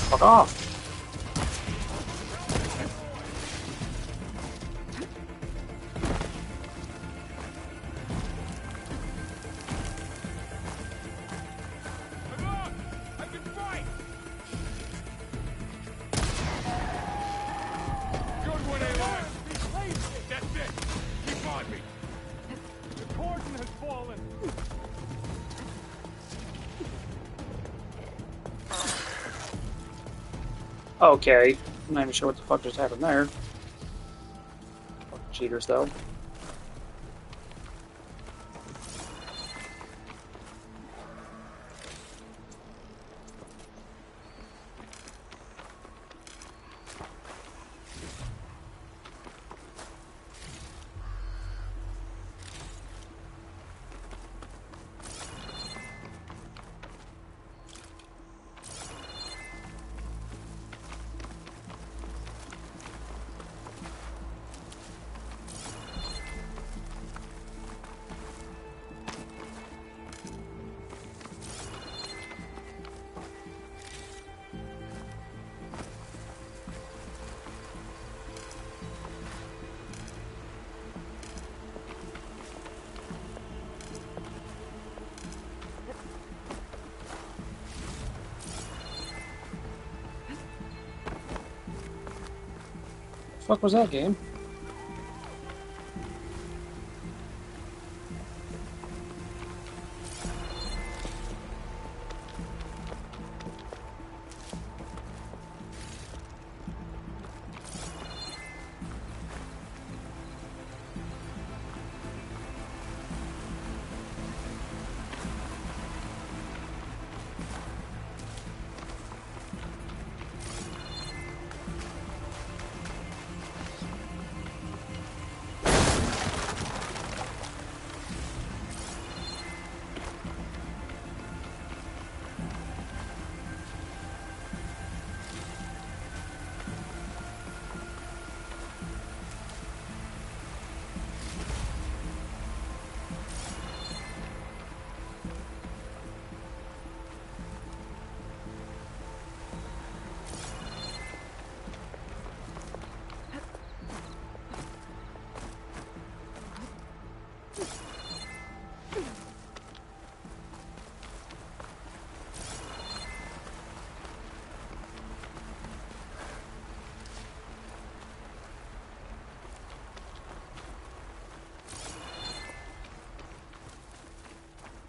Fuck off. Okay, I'm not even sure what the fuck just happened there. Fucking cheaters, though. fuck was that game?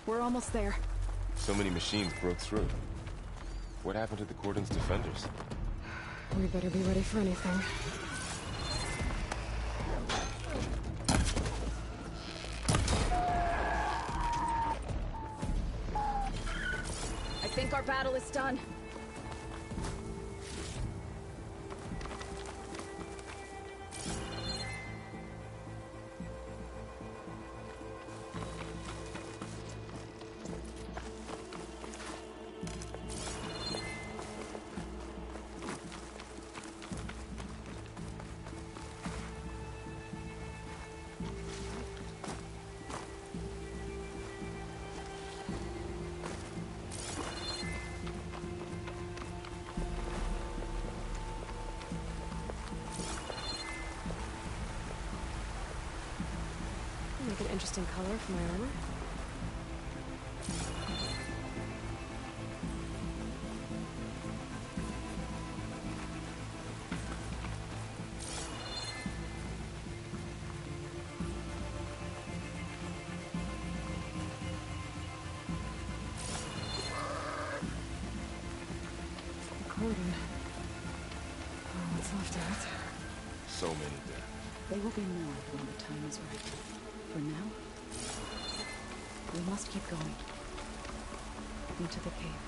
We're almost there. So many machines broke through. What happened to the Cordon's defenders? We better be ready for anything. I think our battle is done. Make an interesting color for my armor. Cordon. Oh, what's left of it? So many dead. They will be more when the time is right. For now, we must keep going. Into the cave.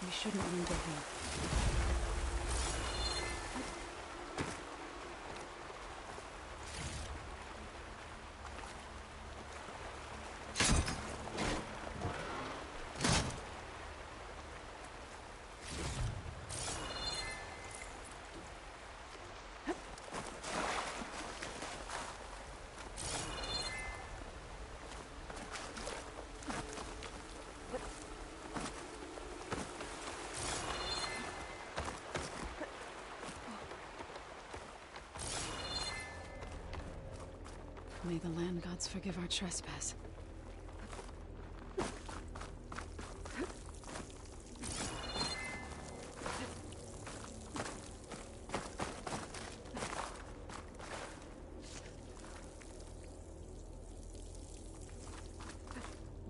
We shouldn't linger here. May the land gods forgive our trespass.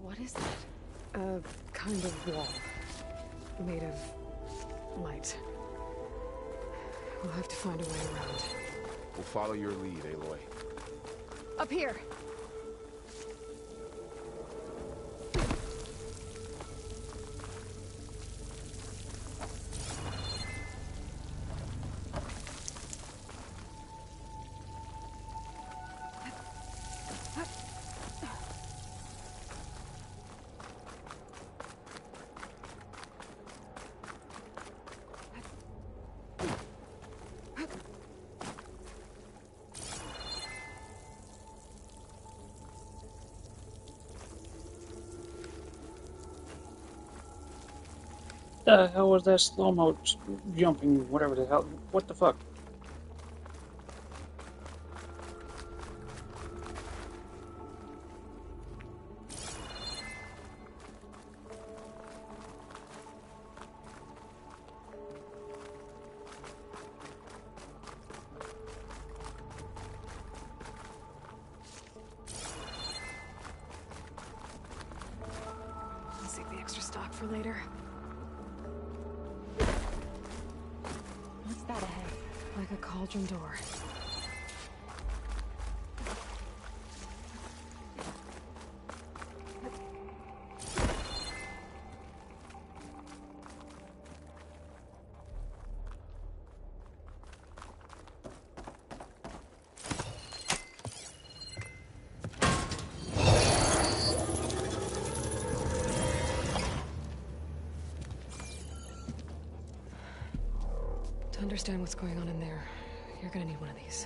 What is that? A kind of wall. Made of light. We'll have to find a way around. We'll follow your lead, Aloy. Up here! the hell was that slow-mo jumping, whatever the hell? What the fuck? I'll save the extra stock for later. What's that ahead? Like a cauldron door. To understand what's going on in there, you're gonna need one of these.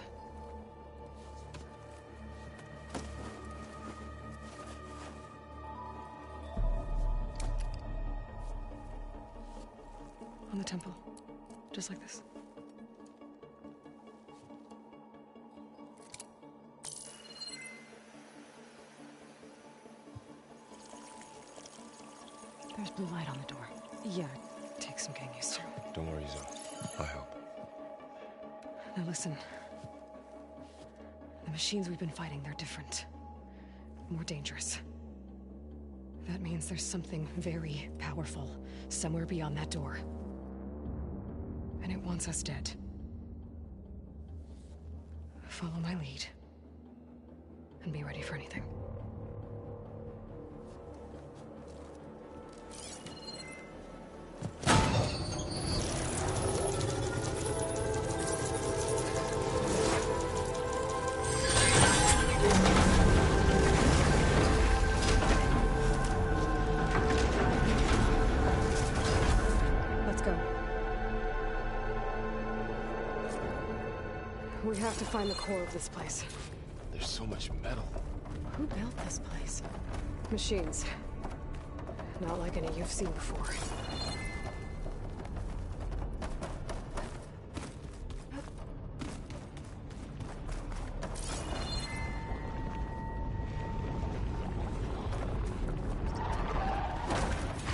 On the temple. Just like this. There's blue light on the door. Yeah, it takes some getting used to. Don't worry, Zoe. I'll help. Now listen. The machines we've been fighting, they're different. More dangerous. That means there's something very powerful somewhere beyond that door. And it wants us dead. Follow my lead. And be ready for anything. Let's go. We have to find the core of this place. There's so much metal. Who built this place? Machines. Not like any you've seen before.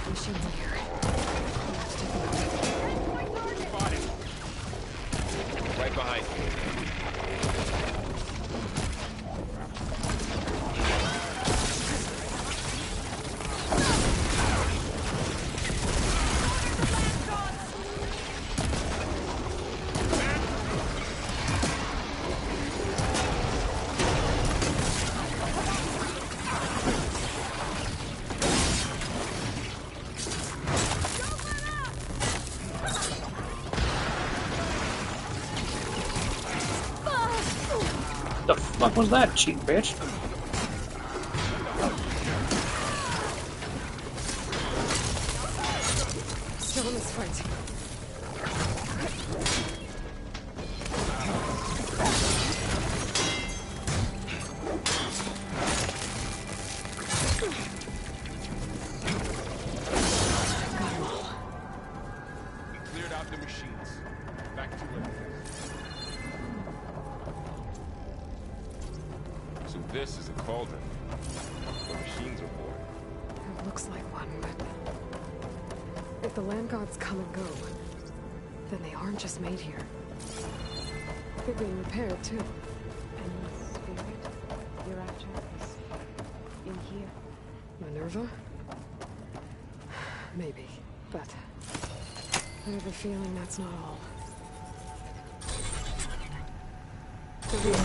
Machine here. Spotted. Right behind you. The fuck was that, cheap bitch? Still in this fight. We cleared out the machines. Back to it. So this is a cauldron. The machines are born. It looks like one, but if the land gods come and go, then they aren't just made here. They're being repaired too. And the spirit you're after is in here. Minerva? Maybe, but I have a feeling that's not all. The real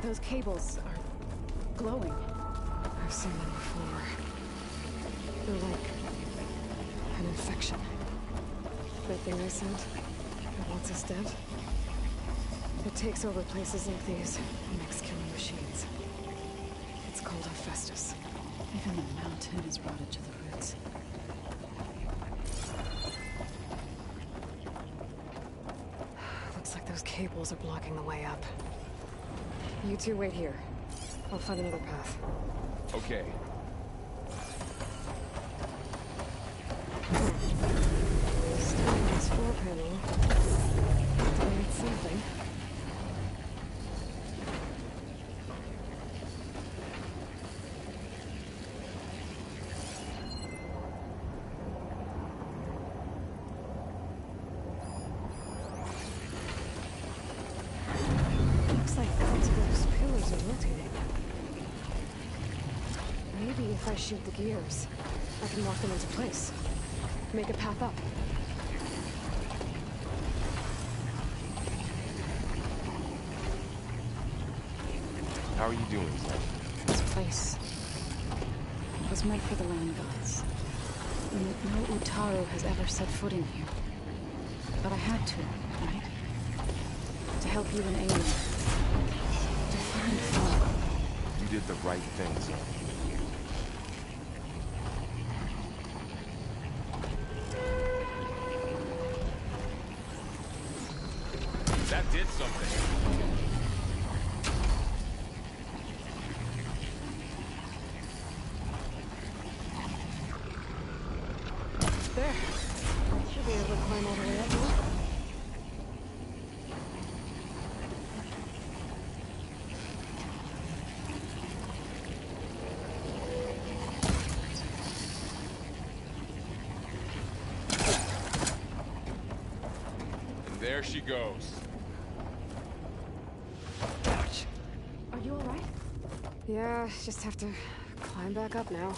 Those cables are glowing. I've seen them before. They're like an infection. That thing I sent, that wants us dead. It takes over places like these and makes killing machines. It's called Hephaestus. Even the mountain is rotted to the roots. Looks like those cables are blocking the way up. You two wait here. I'll find another path. Okay. Starting this floor panel. It's something. Looks like those pillars are rotating. Maybe if I shoot the gears, I can lock them into place. Make a path up. How are you doing, son? This place was meant for the land gods. No Utaru has ever set foot in here. But I had to, right? To help you and Aloy. To find Thor. You did the right thing, son. That did something. There. Should be able to climb all the way up now. And there she goes. Ouch. Are you alright? Yeah, just have to climb back up now.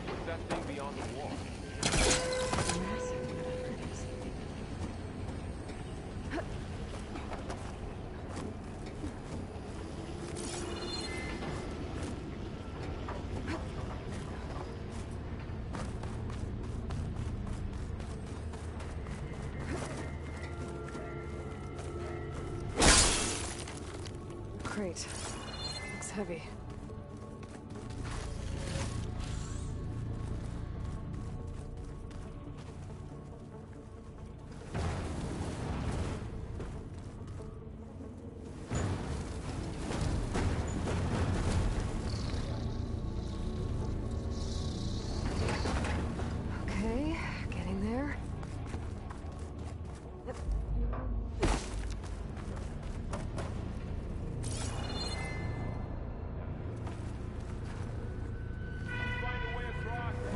What's that thing beyond the wall? Great. Looks heavy. Okay, getting there.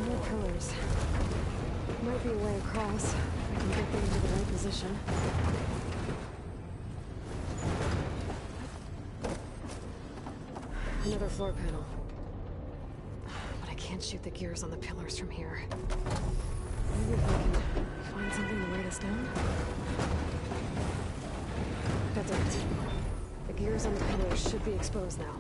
More pillars. Might be a way across. I can get them into the right position. Another floor panel. But I can't shoot the gears on the pillars from here. Maybe if I can find something to weight us down? That's it. The gears on the pillars should be exposed now.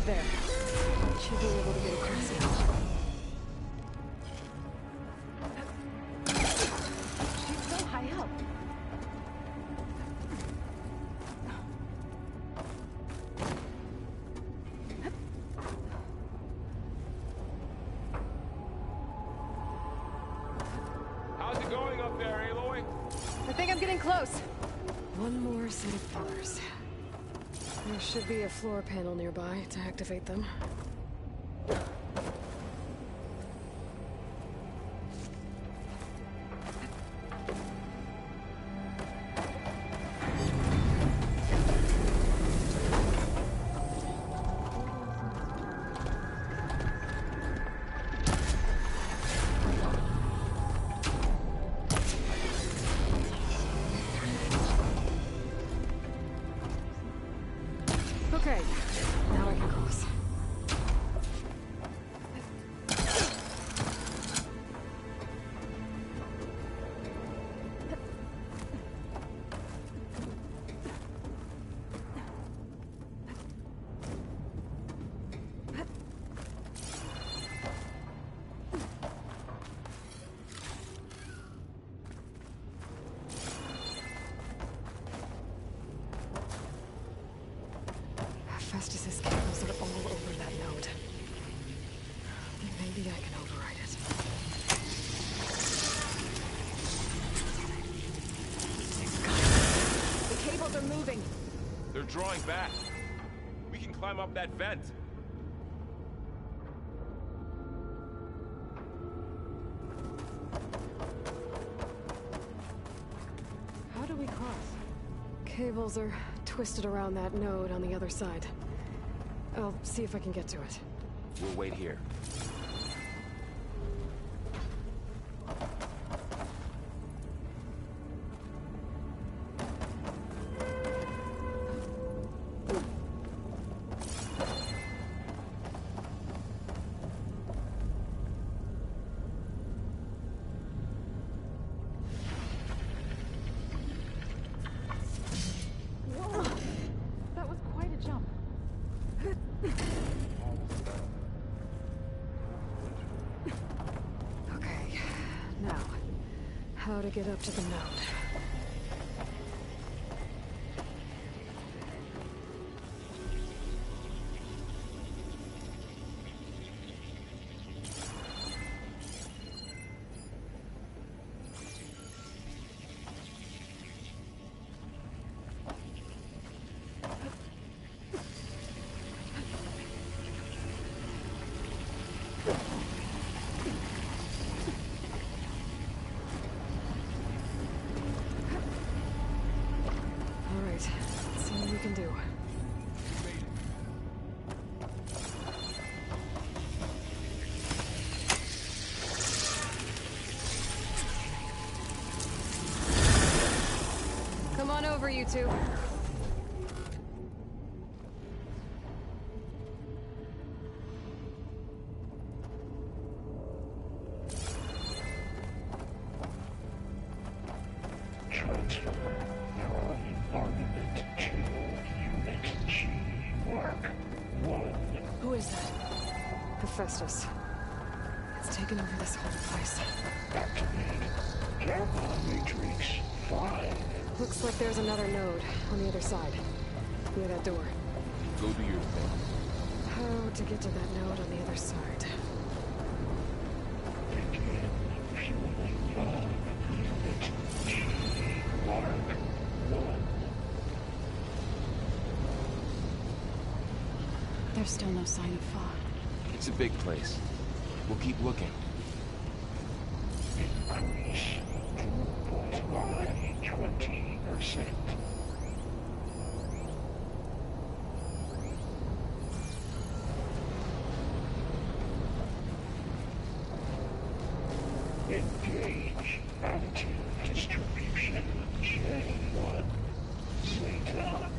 There. Should be able to get across now. She's so high up. How's it going up there, Aloy? I think I'm getting close. One more set of pillars. There should be a floor panel nearby to activate them. Okay, now I can cross. drawing back. We can climb up that vent. How do we cross? Cables are twisted around that node on the other side. I'll see if I can get to it. We'll wait here. How to get up to the node. Come on over, you two. Transfer from armament to Unit G. Mark 1. Who is that? Hephaestus. It's taken over this whole place. Activate Gamma Matrix 5. Looks like there's another node on the other side. Near that door. Go do your thing. How to get to that node on the other side? Begin fueling from Unit G. Mark 1. There's still no sign of fog. It's a big place. We'll keep looking. Increase throughput by 20%. Engage additive distribution J1 Zeta.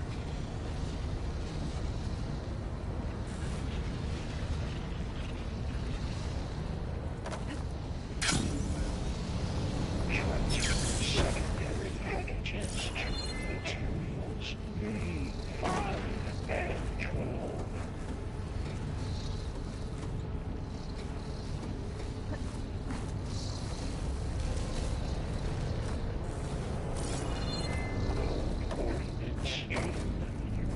Transfer secondary packages to materials V5 and 12. Coordinates in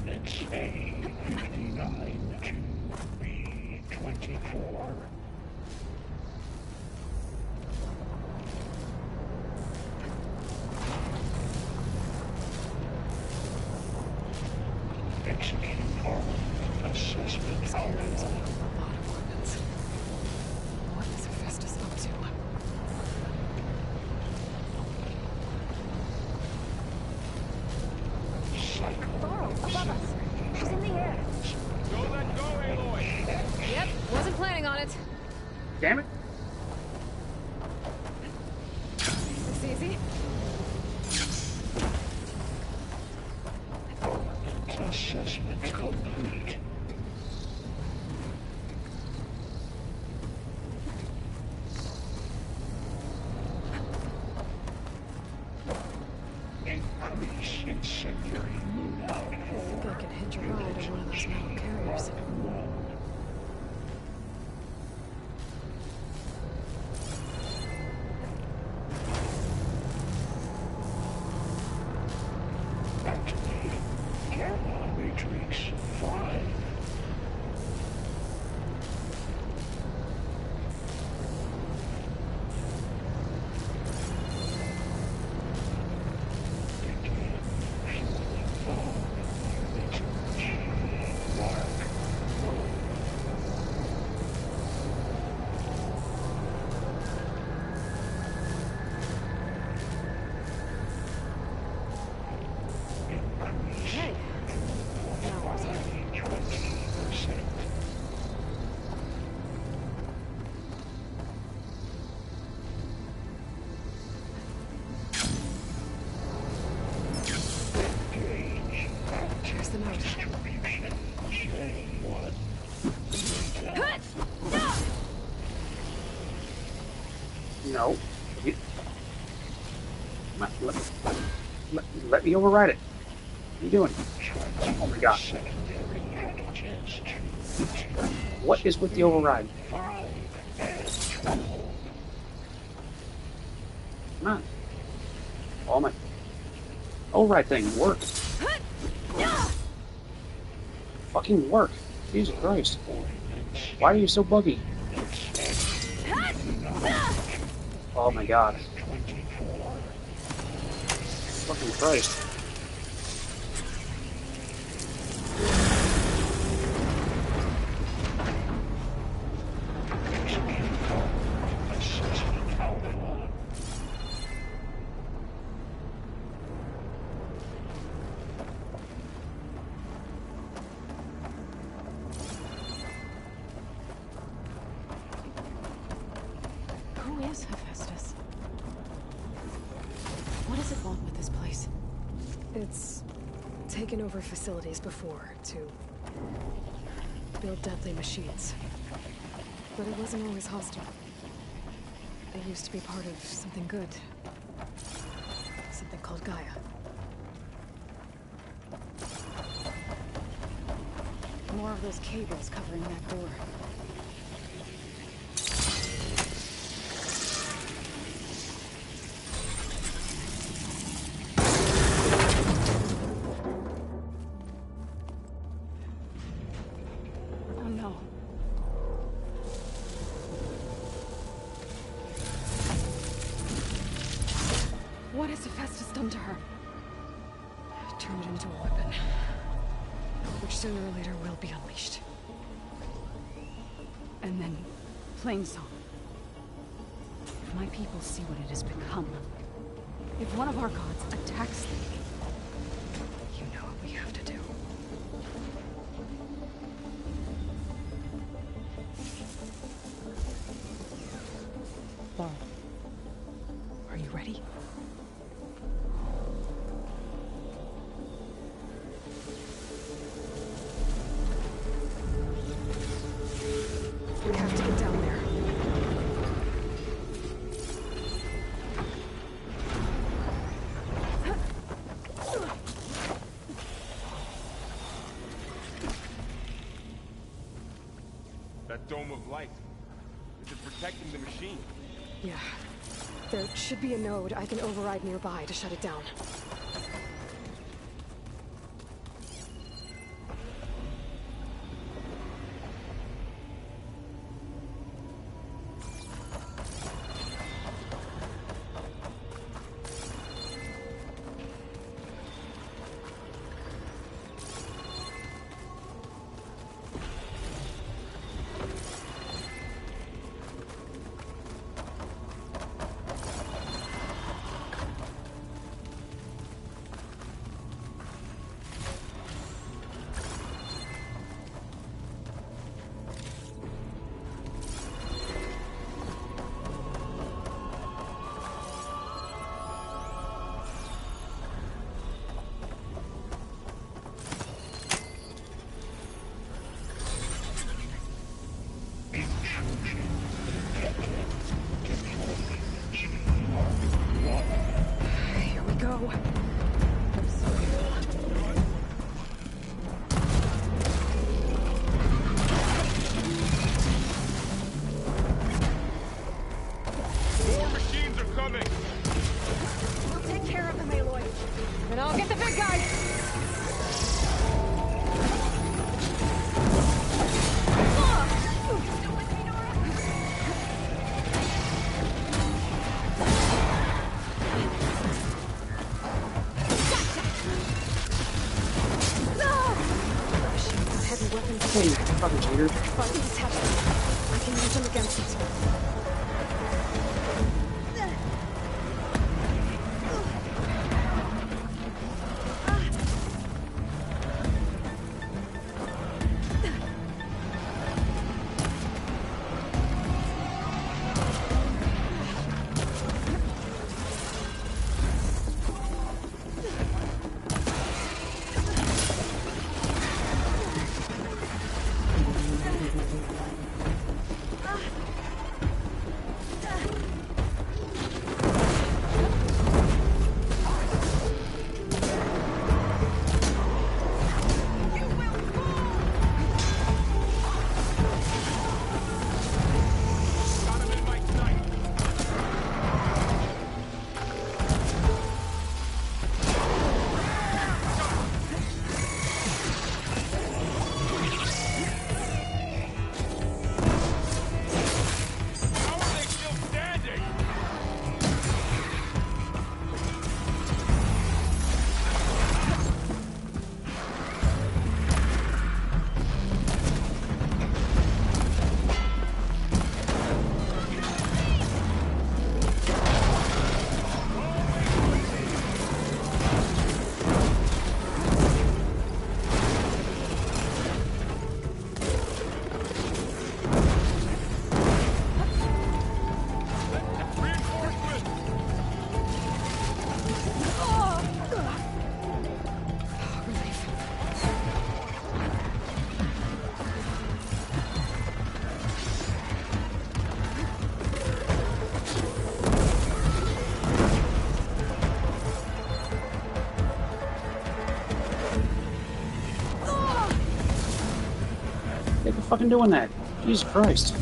Units A59 to B24. Execute armament assessment algorithm. What is Hephaestus up to? Thorl, above us. She's in the air. Don't let go, Aloy! Yep, wasn't planning on it. Damn it. This easy? Assessment complete. Increase incendiary moon I think I can hitch a ride on one of those metal carriers. No. Let me override it. What are you doing? Oh my god. What is with the override? Come on. Oh my. Override thing, work. Fucking work. Jesus Christ. Why are you so buggy? Oh my god. Fucking Christ. Who is Hephaestus? What does it want with this place? It's taken over facilities before to build deadly machines. But it wasn't always hostile. It used to be part of something good. Something called Gaia. More of those cables covering that door. Oh no. What has Hephaestus done to her? Turned it into a weapon. Which sooner or later will be unleashed. And then, Plainsong. If my people see what it has become, if one of our gods attacks them, you know what we have to do. Wow. Are you ready? We have to get down there. That dome of light. Is it protecting the machine? Yeah. There should be a node I can override nearby to shut it down. Here we go. More machines are coming! We'll take care of them, Aloy. And I'll get the big guy! Hey, you fucking cheater. Buttons have I can use them against it. fucking doing that? Jesus Christ.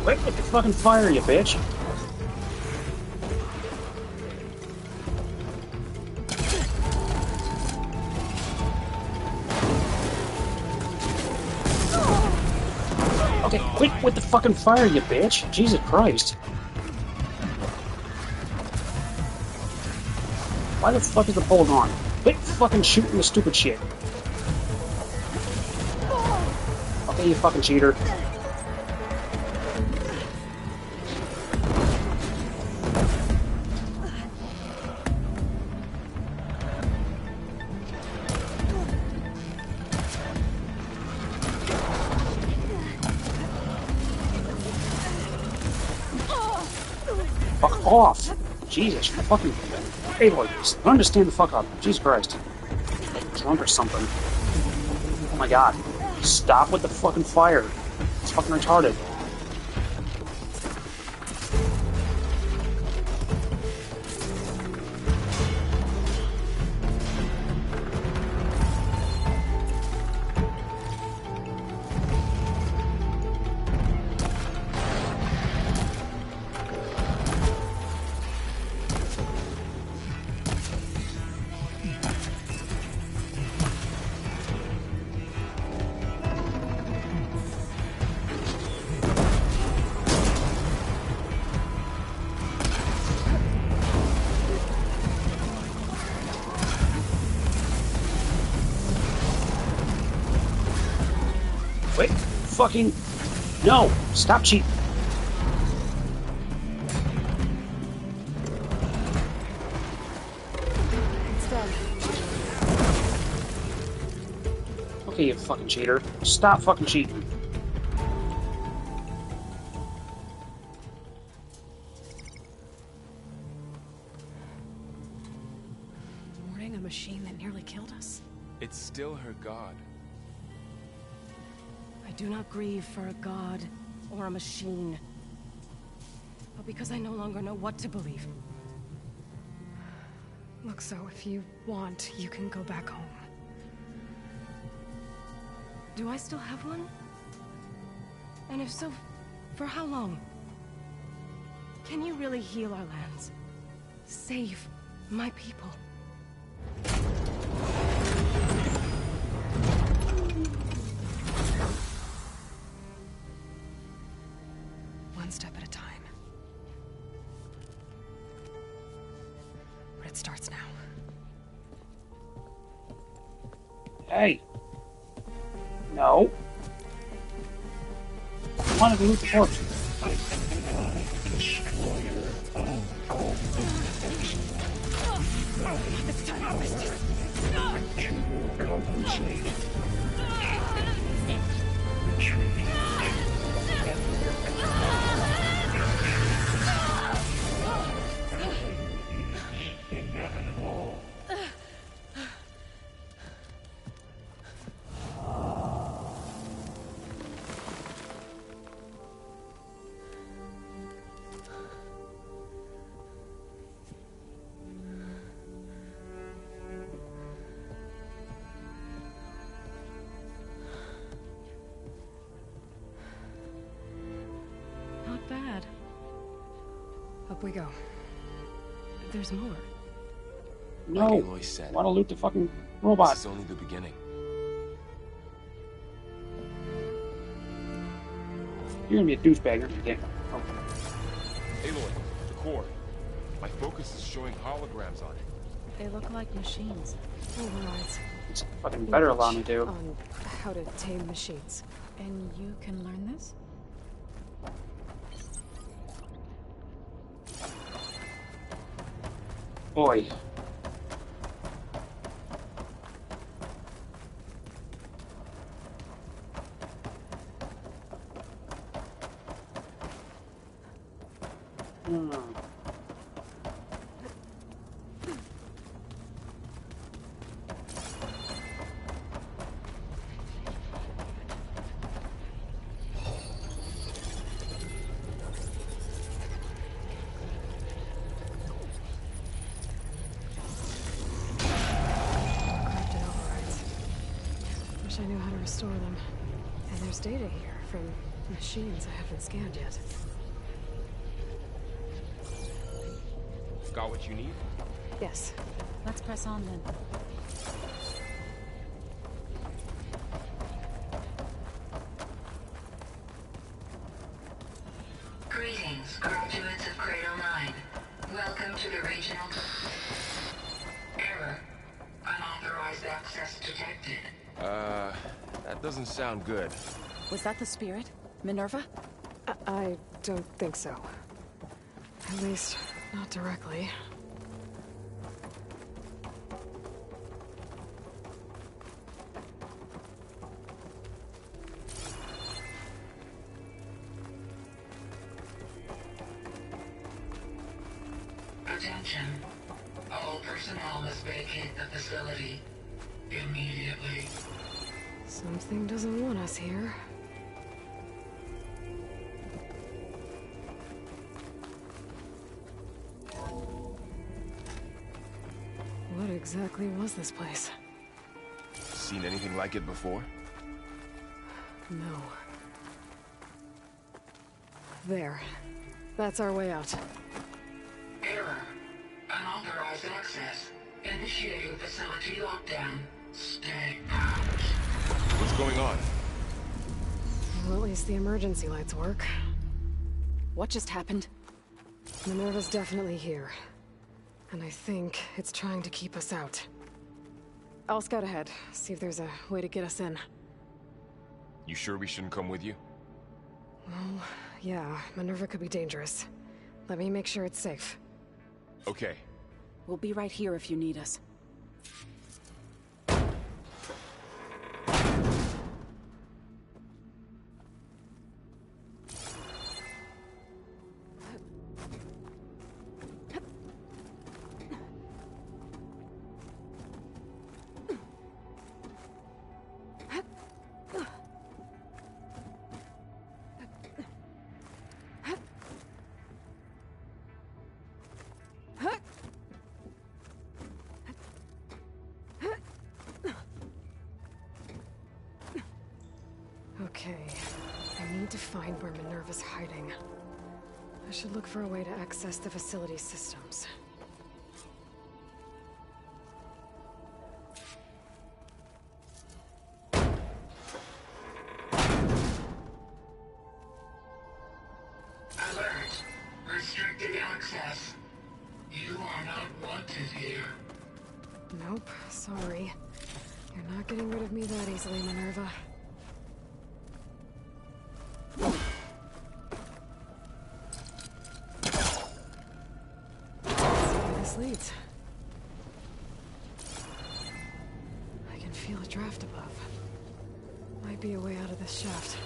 Wait with the fucking fire, you bitch. Okay, quit with the fucking fire, you bitch. Jesus Christ. Why the fuck is the pole on? Quit fucking shooting the stupid shit. Okay, you fucking cheater. Fuck off! Jesus, fucking... Hey, boy, learn to stand the fuck up. Jesus Christ. Like drunk or something. Oh my god. Stop with the fucking fire. It's fucking retarded. Wait, fucking... No! Stop cheating! It's done. Okay, you fucking cheater. Stop fucking cheating. Mourning a machine that nearly killed us? It's still her god. I do not grieve for a god or a machine, but because I no longer know what to believe. Look, so if you want, you can go back home. Do I still have one? And if so, for how long? Can you really heal our lands? Save my people? One step at a time. But it starts now. Hey! No. I want to loot the corpse. This time I missed it. You will compensate. Inevitable. Up we go. There's more. No. Like Aloy said, Want to loot the fucking robot? this is only the beginning. You're gonna be a douchebag. You're gonna get. Oh. Aloy, the core. My focus is showing holograms on it. They look like machines. Overrides. It's fucking better allow me to. On how to tame machines. And you can learn this? Boy. Corrupted overrides. Wish I knew how to restore them. And there's data here from machines I haven't scanned yet. Got what you need? Yes. Let's press on then. Greetings, graduates of Cradle 9. Welcome to the regional... Error. Unauthorized access detected. That doesn't sound good. Was that the spirit? Minerva? I don't think so. At least, not directly. Attention. All personnel must vacate the facility immediately. Something doesn't want us here. What exactly was this place? Seen anything like it before? No. There. That's our way out. Error. Unauthorized access. Initiating facility lockdown. Stay out. What's going on? Well, at least the emergency lights work. What just happened? Minerva's definitely here. And I think it's trying to keep us out. I'll scout ahead, see if there's a way to get us in. You sure we shouldn't come with you? Well, yeah, Minerva could be dangerous. Let me make sure it's safe. Okay. We'll be right here if you need us. Okay, I need to find where Minerva's hiding. I should look for a way to access the facility systems. Alert. Restricted access. You are not wanted here. Nope, sorry. You're not getting rid of me that easily, Minerva. This leads. I can feel a draft above. Might be a way out of this shaft.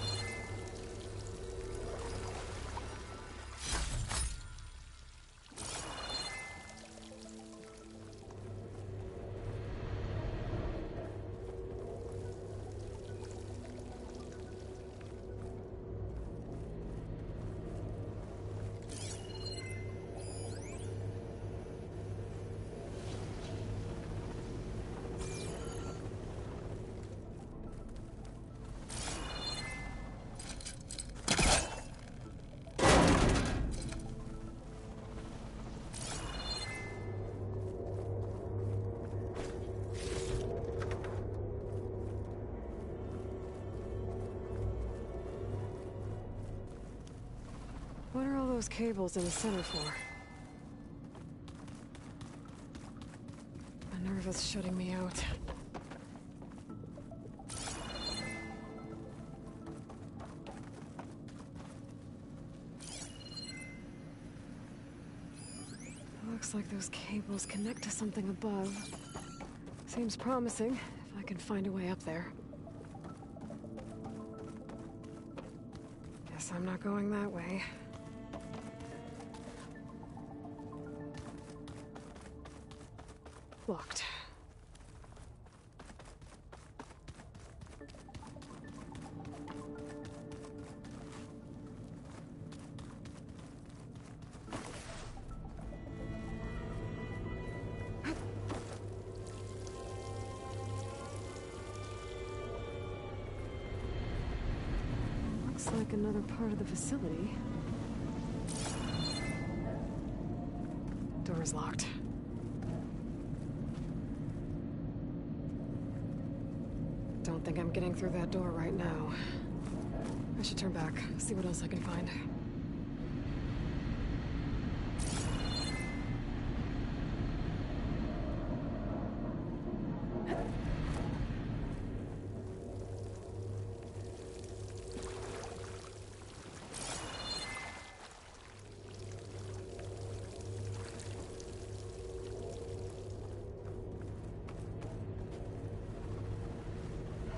What are all those cables in the center for? Minerva's shutting me out. Looks like those cables connect to something above. Seems promising, if I can find a way up there. Guess I'm not going that way. Locked. Looks like another part of the facility. Door is locked. Don't think I'm getting through that door right now. I should turn back, see what else I can find.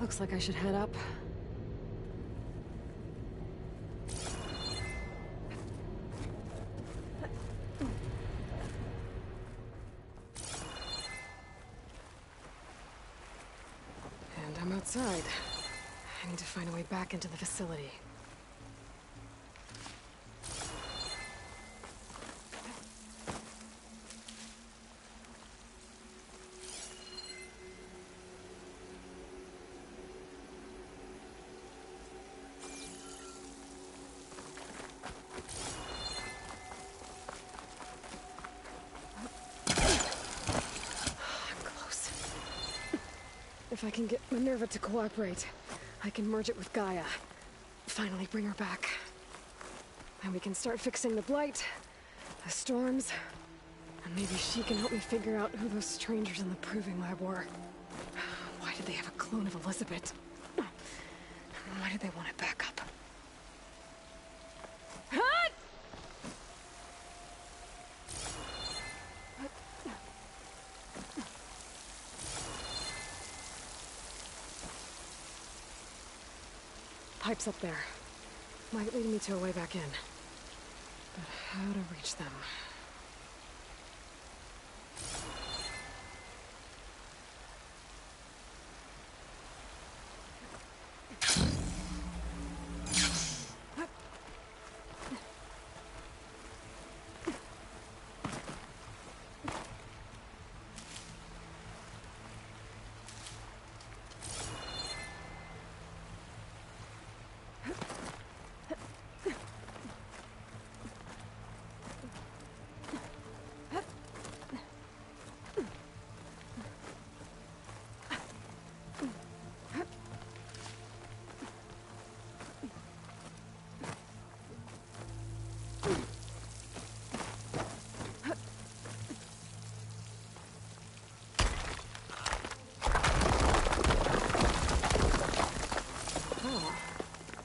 Looks like I should head up. And I'm outside. I need to find a way back into the facility. If I can get Minerva to cooperate, I can merge it with Gaia. Finally bring her back. And we can start fixing the Blight, the storms, and maybe she can help me figure out who those strangers in the Proving Lab were. Why did they have a clone of Elizabeth? Why did they want it back up? Pipes up there. Might lead me to a way back in. But how to reach them?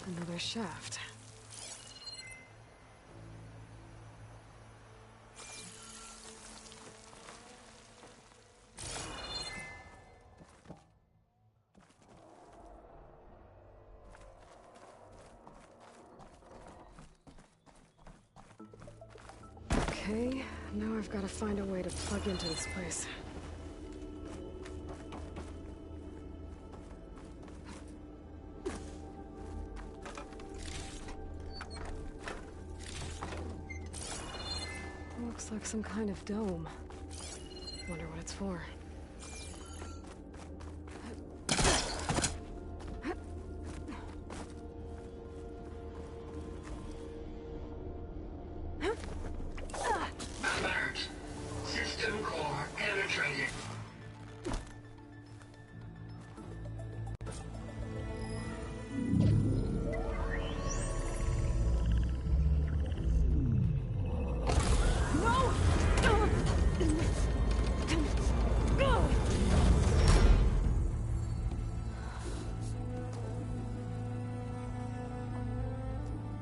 Another shaft. Okay, now I've got to find a way to plug into this place. Looks like some kind of dome. Wonder what it's for. Alert. System core penetrated.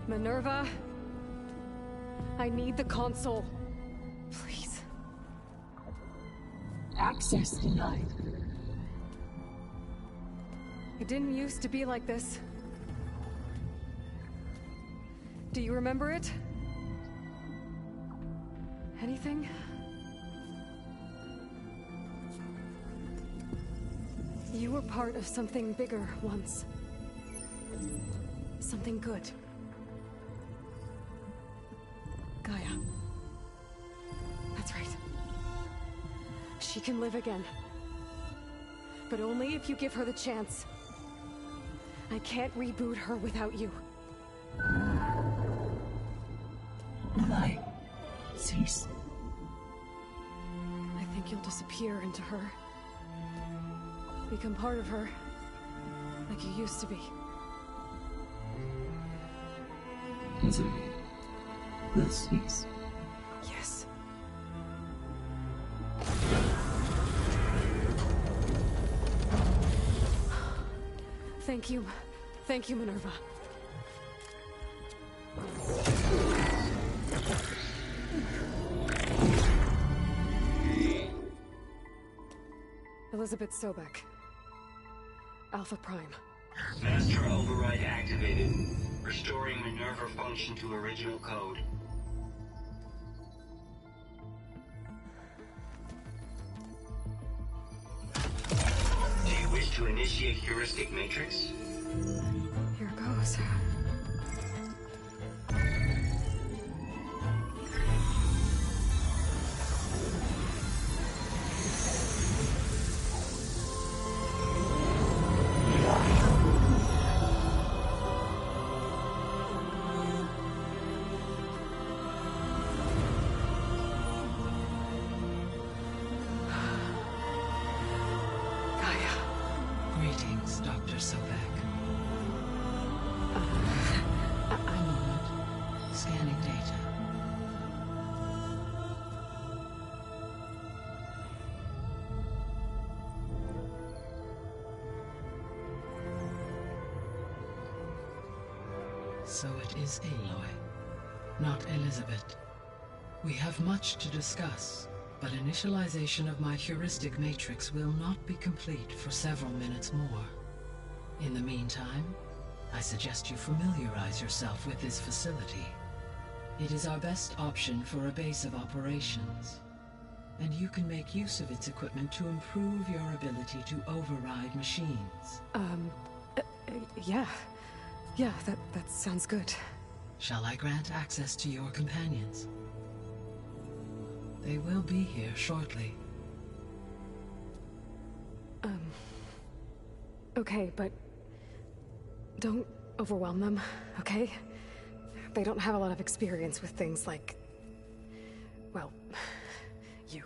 Minerva, I need the console. Please. Access denied. It didn't used to be like this. Do you remember it? Anything? You were part of something bigger once. Something good. Gaia. That's right. She can live again. But only if you give her the chance. I can't reboot her without you. Light. Cease. I think you'll disappear into her. Become part of her. Like you used to be. Desiree. Will cease. Yes. Thank you. Thank you, Minerva. Elizabeth Sobek. Alpha Prime. Master override activated. Restoring Minerva function to original code. Do you wish to initiate heuristic matrix? Here goes. Greetings, Dr. Sobek. A moment. Scanning data. So it is Aloy, not Elizabeth. We have much to discuss. But initialization of my heuristic matrix will not be complete for several minutes more. In the meantime, I suggest you familiarize yourself with this facility. It is our best option for a base of operations, and you can make use of its equipment to improve your ability to override machines. Yeah. Yeah, that sounds good. Shall I grant access to your companions? They will be here shortly. Okay, but don't overwhelm them, okay? They don't have a lot of experience with things like, well, you.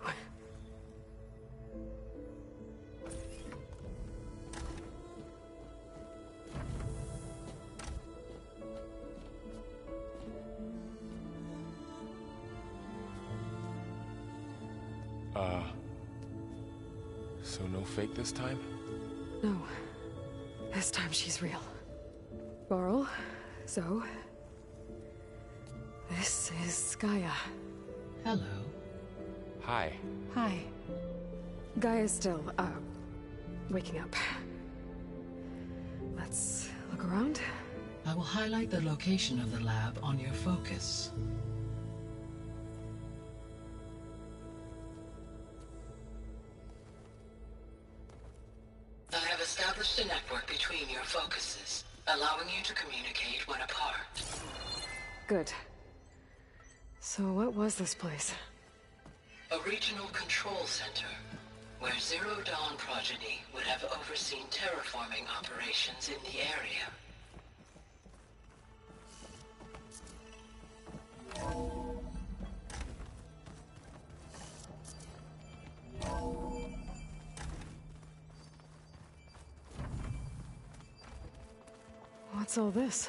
So no fake this time? No. This time she's real. Varl, Zoe. This is Gaia. Hello. Hi. Hi. Gaia's still, waking up. Let's look around. I will highlight the location of the lab on your focus. I have established a network between your focuses, allowing you to communicate when apart. Good. So what was this place? A regional control center, where Zero Dawn progeny would have overseen terraforming operations in the area. What's all this?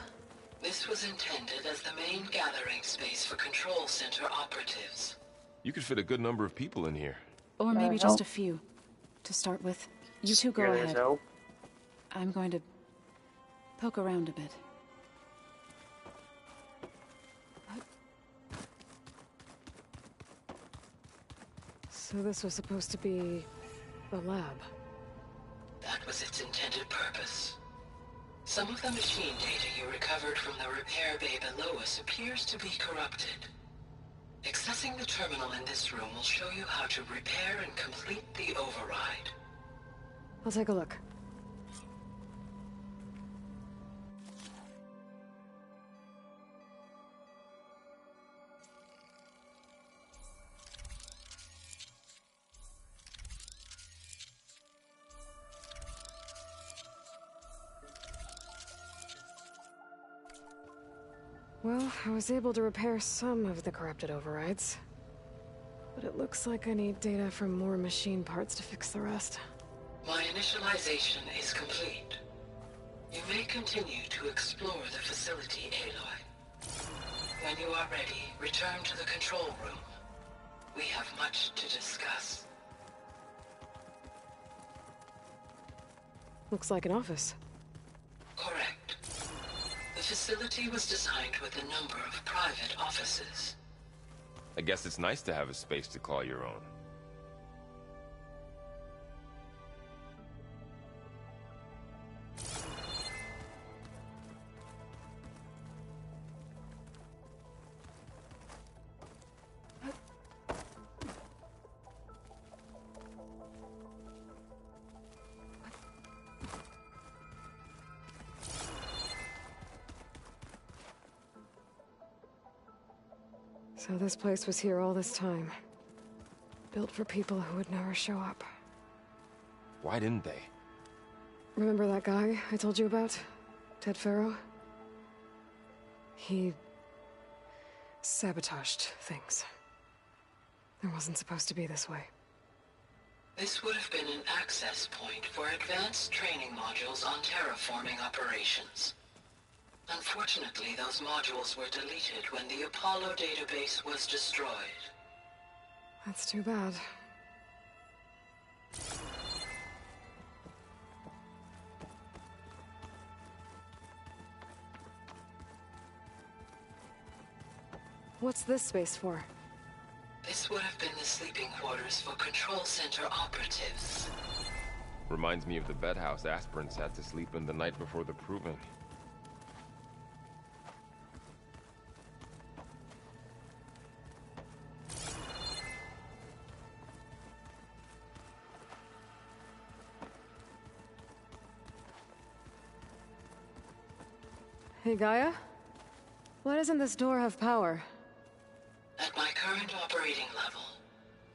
This was intended as the main gathering space for control center operatives. You could fit a good number of people in here. Or maybe just a few. To start with. You two go ahead. I'm going to poke around a bit. So this was supposed to be a lab. That was its intended purpose. Some of the machine data you recovered from the repair bay below us appears to be corrupted. Accessing the terminal in this room will show you how to repair and complete the override. I'll take a look. Well, I was able to repair some of the corrupted overrides. But it looks like I need data from more machine parts to fix the rest. My initialization is complete. You may continue to explore the facility, Aloy. When you are ready, return to the control room. We have much to discuss. Looks like an office. Correct. The facility was designed with a number of private offices. I guess it's nice to have a space to call your own. So this place was here all this time. Built for people who would never show up. Why didn't they? Remember that guy I told you about? Ted Faro? He sabotaged things. It wasn't supposed to be this way. This would have been an access point for advanced training modules on terraforming operations. Unfortunately, those modules were deleted when the Apollo database was destroyed. That's too bad. What's this space for? This would have been the sleeping quarters for Control Center operatives. Reminds me of the bedhouse aspirants had to sleep in the night before the proving. Hey, Gaia? Why doesn't this door have power? At my current operating level,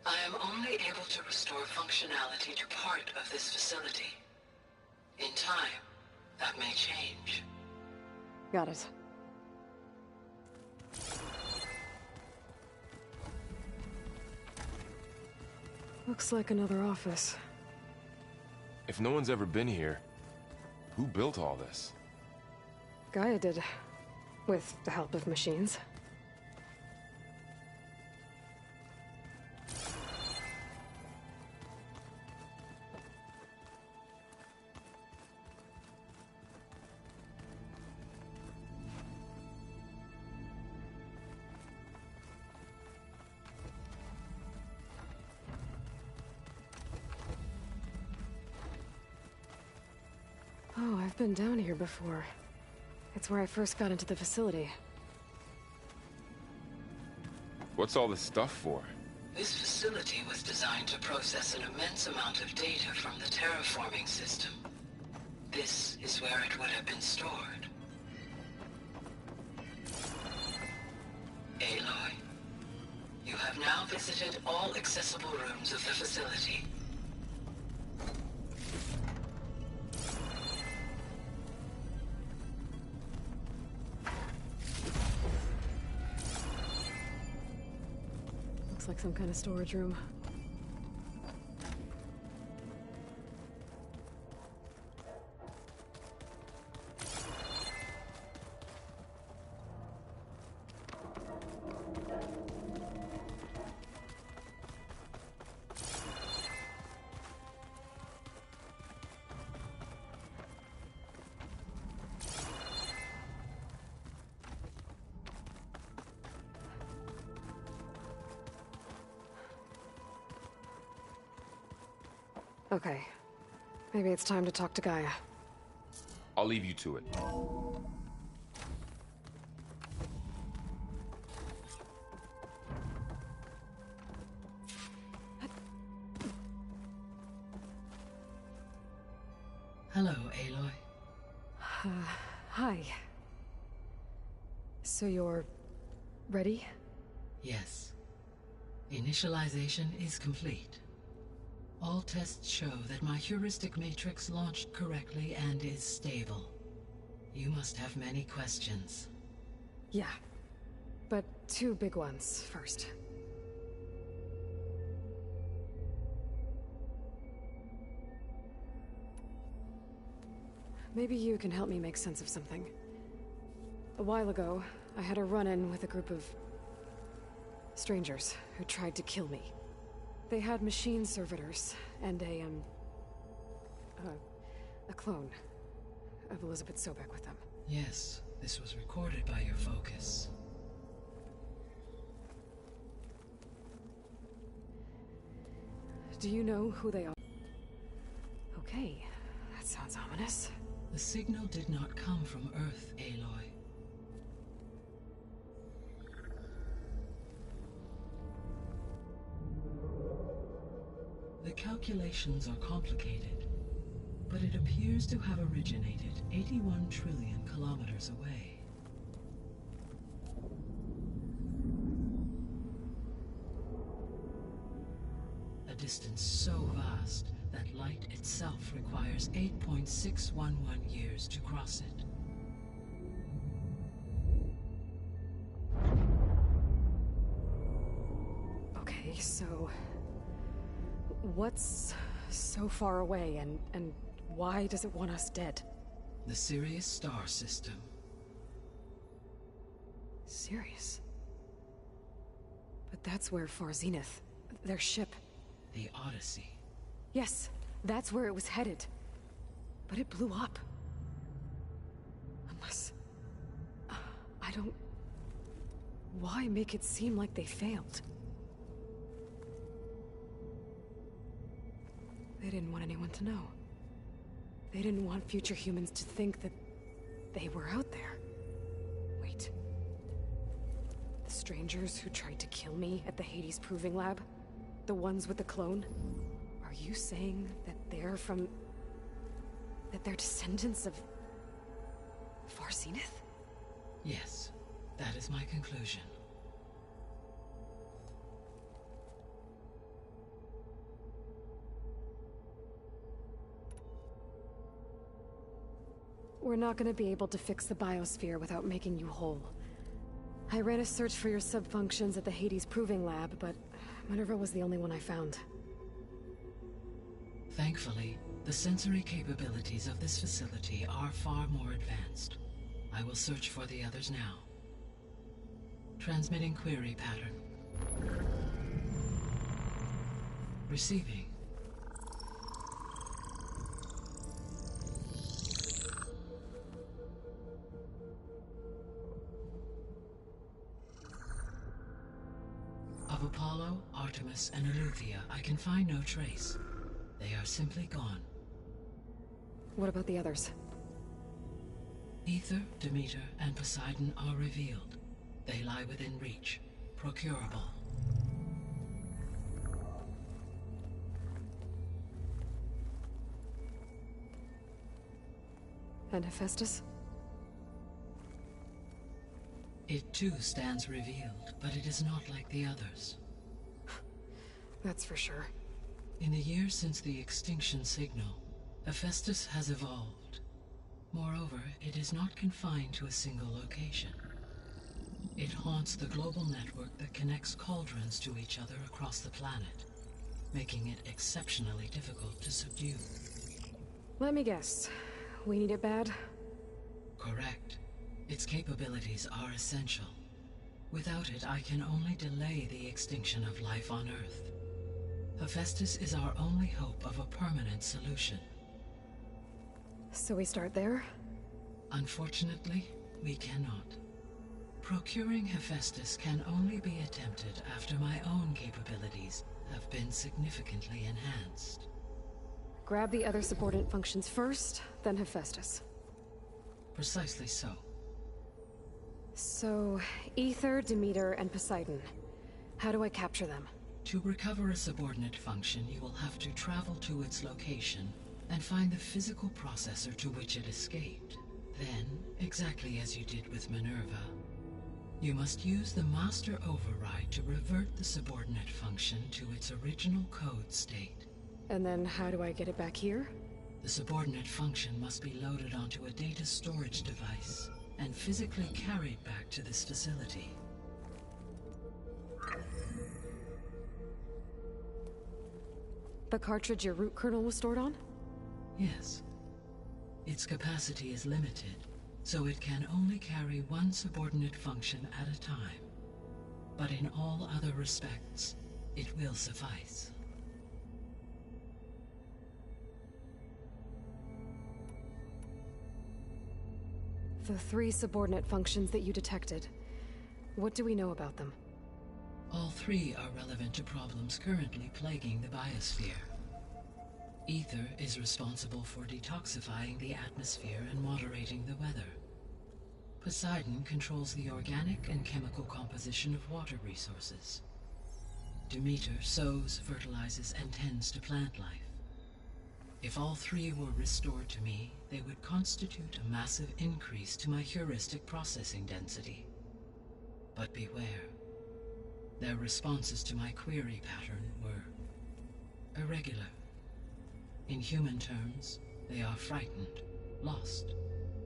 I am only able to restore functionality to part of this facility. In time, that may change. Got it. Looks like another office. If no one's ever been here, who built all this? Gaia did. With the help of machines. Oh, I've been down here before. It's where I first got into the facility. What's all this stuff for? This facility was designed to process an immense amount of data from the terraforming system. This is where it would have been stored. Aloy, you have now visited all accessible rooms of the facility. Looks like some kind of storage room. Okay. Maybe it's time to talk to Gaia. I'll leave you to it. Hello, Aloy. Hi. So you're... ready? Yes. Initialization is complete. All tests show that my heuristic matrix launched correctly and is stable. You must have many questions. Yeah. But 2 big ones first. Maybe you can help me make sense of something. A while ago, I had a run-in with a group of... strangers who tried to kill me. They had machine servitors and a clone of Elizabeth Sobek with them. Yes, this was recorded by your focus. Do you know who they are? Okay, that sounds ominous. The signal did not come from Earth, Aloy. The calculations are complicated, but it appears to have originated 81 trillion kilometers away. A distance so vast that light itself requires 8.611 years to cross it. Okay, so... what's so far away, and why does it want us dead? The Sirius star system. Sirius? But that's where Far Zenith, their ship... The Odyssey. Yes, that's where it was headed. But it blew up. Unless... I don't... Why make it seem like they failed? They didn't want anyone to know. They didn't want future humans to think that they were out there. Wait. The strangers who tried to kill me at the Hades Proving Lab? The ones with the clone? Are you saying that they're from... that they're descendants of... Far Zenith? Yes, that is my conclusion. We're not gonna be able to fix the biosphere without making you whole. I ran a search for your subfunctions at the Hades Proving Lab, but Minerva was the only one I found. Thankfully, the sensory capabilities of this facility are far more advanced. I will search for the others now. Transmitting query pattern. Receiving. Of Apollo, Artemis, and Eleuthia, I can find no trace. They are simply gone. What about the others? Aether, Demeter, and Poseidon are revealed. They lie within reach. Procurable. And Hephaestus? It too stands revealed, but it is not like the others. That's for sure. In the years since the extinction signal, Hephaestus has evolved. Moreover, it is not confined to a single location. It haunts the global network that connects cauldrons to each other across the planet, making it exceptionally difficult to subdue. Let me guess. We need it bad? Correct. Its capabilities are essential. Without it, I can only delay the extinction of life on Earth. Hephaestus is our only hope of a permanent solution. So we start there? Unfortunately, we cannot. Procuring Hephaestus can only be attempted after my own capabilities have been significantly enhanced. grab the other subordinate functions first, then Hephaestus. Precisely so. So, Aether, Demeter, and Poseidon. How do I capture them? To recover a subordinate function, you will have to travel to its location and find the physical processor to which it escaped. Then, exactly as you did with Minerva, you must use the Master Override to revert the subordinate function to its original code state. And then how do I get it back here? The subordinate function must be loaded onto a data storage device and physically carried back to this facility. The cartridge your root kernel was stored on? Yes. Its capacity is limited, so it can only carry one subordinate function at a time. But in all other respects, it will suffice. The 3 subordinate functions that you detected. What do we know about them? All 3 are relevant to problems currently plaguing the biosphere. Aether is responsible for detoxifying the atmosphere and moderating the weather. Poseidon controls the organic and chemical composition of water resources. Demeter sows, fertilizes, and tends to plant life. If all 3 were restored to me, they would constitute a massive increase to my heuristic processing density. But beware. Their responses to my query pattern were irregular. In human terms, they are frightened, lost,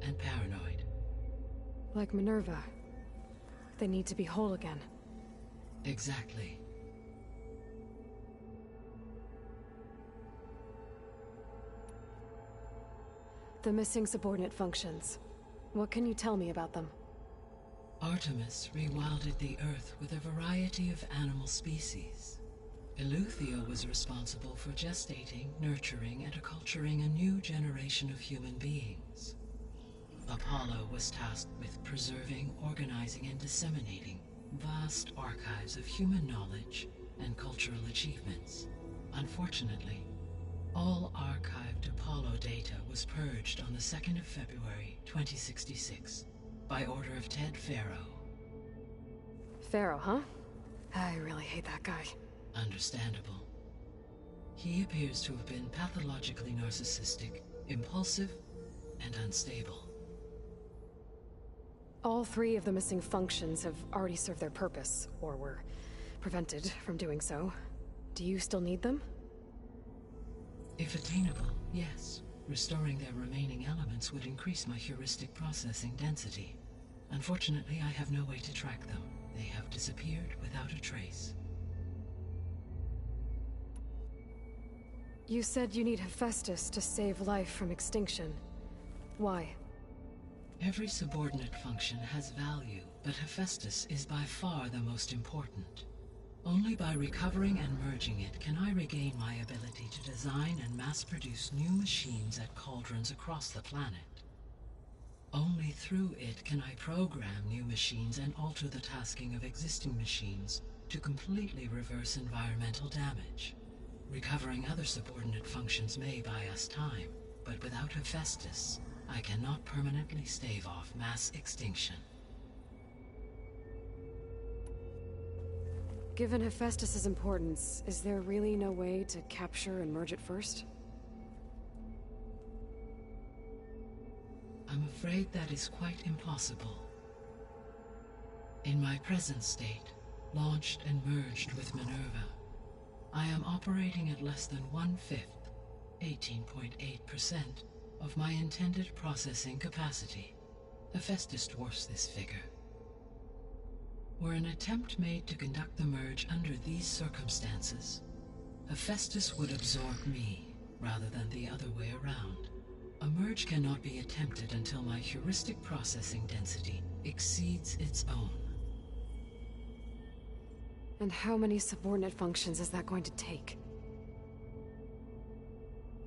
and paranoid. Like Minerva. They need to be whole again. Exactly. The missing subordinate functions. What can you tell me about them? Artemis rewilded the Earth with a variety of animal species. Eleuthia was responsible for gestating, nurturing, and acculturating a new generation of human beings. Apollo was tasked with preserving, organizing, and disseminating vast archives of human knowledge and cultural achievements. Unfortunately, all archived Apollo data was purged on the 2nd of February, 2066, by order of Ted Faro. Faro, huh? I really hate that guy. Understandable. He appears to have been pathologically narcissistic, impulsive, and unstable. All 3 of the missing functions have already served their purpose, or were prevented from doing so. Do you still need them? If attainable, yes. Restoring their remaining elements would increase my heuristic processing density. Unfortunately, I have no way to track them. They have disappeared without a trace. You said you need Hephaestus to save life from extinction. Why? Every subordinate function has value, but Hephaestus is by far the most important. Only by recovering and merging it can I regain my ability to design and mass-produce new machines at cauldrons across the planet. Only through it can I program new machines and alter the tasking of existing machines to completely reverse environmental damage. Recovering other subordinate functions may buy us time, but without Hephaestus, I cannot permanently stave off mass extinction. Given Hephaestus's importance, is there really no way to capture and merge it first? I'm afraid that is quite impossible. In my present state, launched and merged with Minerva, I am operating at less than 1/5, 18.8%, of my intended processing capacity. Hephaestus dwarfs this figure. Were an attempt made to conduct the merge under these circumstances, Hephaestus would absorb me, rather than the other way around. A merge cannot be attempted until my heuristic processing density exceeds its own. And how many subordinate functions is that going to take?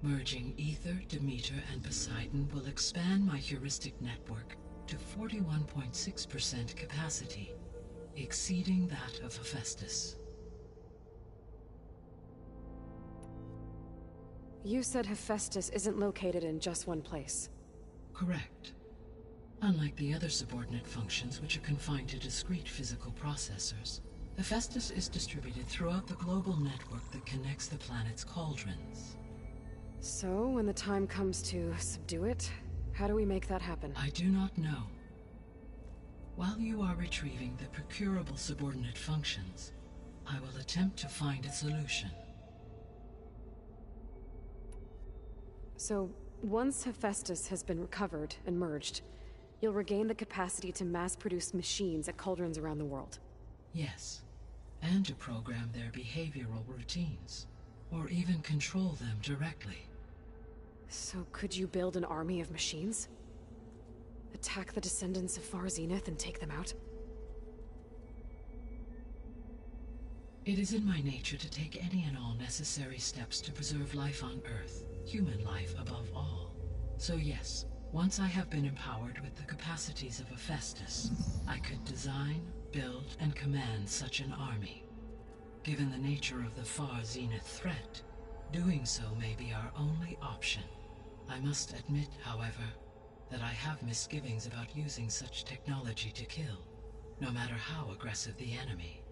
Merging Aether, Demeter, and Poseidon will expand my heuristic network to 41.6% capacity, exceeding that of Hephaestus. You said Hephaestus isn't located in just one place. Correct. Unlike the other subordinate functions, which are confined to discrete physical processors, Hephaestus is distributed throughout the global network that connects the planet's cauldrons. So, when the time comes to subdue it, how do we make that happen? I do not know. While you are retrieving the procurable subordinate functions, I will attempt to find a solution. So, once Hephaestus has been recovered and merged, you'll regain the capacity to mass-produce machines at cauldrons around the world. Yes, and to program their behavioral routines, or even control them directly. So could you build an army of machines? Attack the descendants of Far Zenith and take them out? It is in my nature to take any and all necessary steps to preserve life on Earth, human life above all. So yes, once I have been empowered with the capacities of Hephaestus, I could design, build, and command such an army. Given the nature of the Far Zenith threat, doing so may be our only option. I must admit, however, that I have misgivings about using such technology to kill, no matter how aggressive the enemy.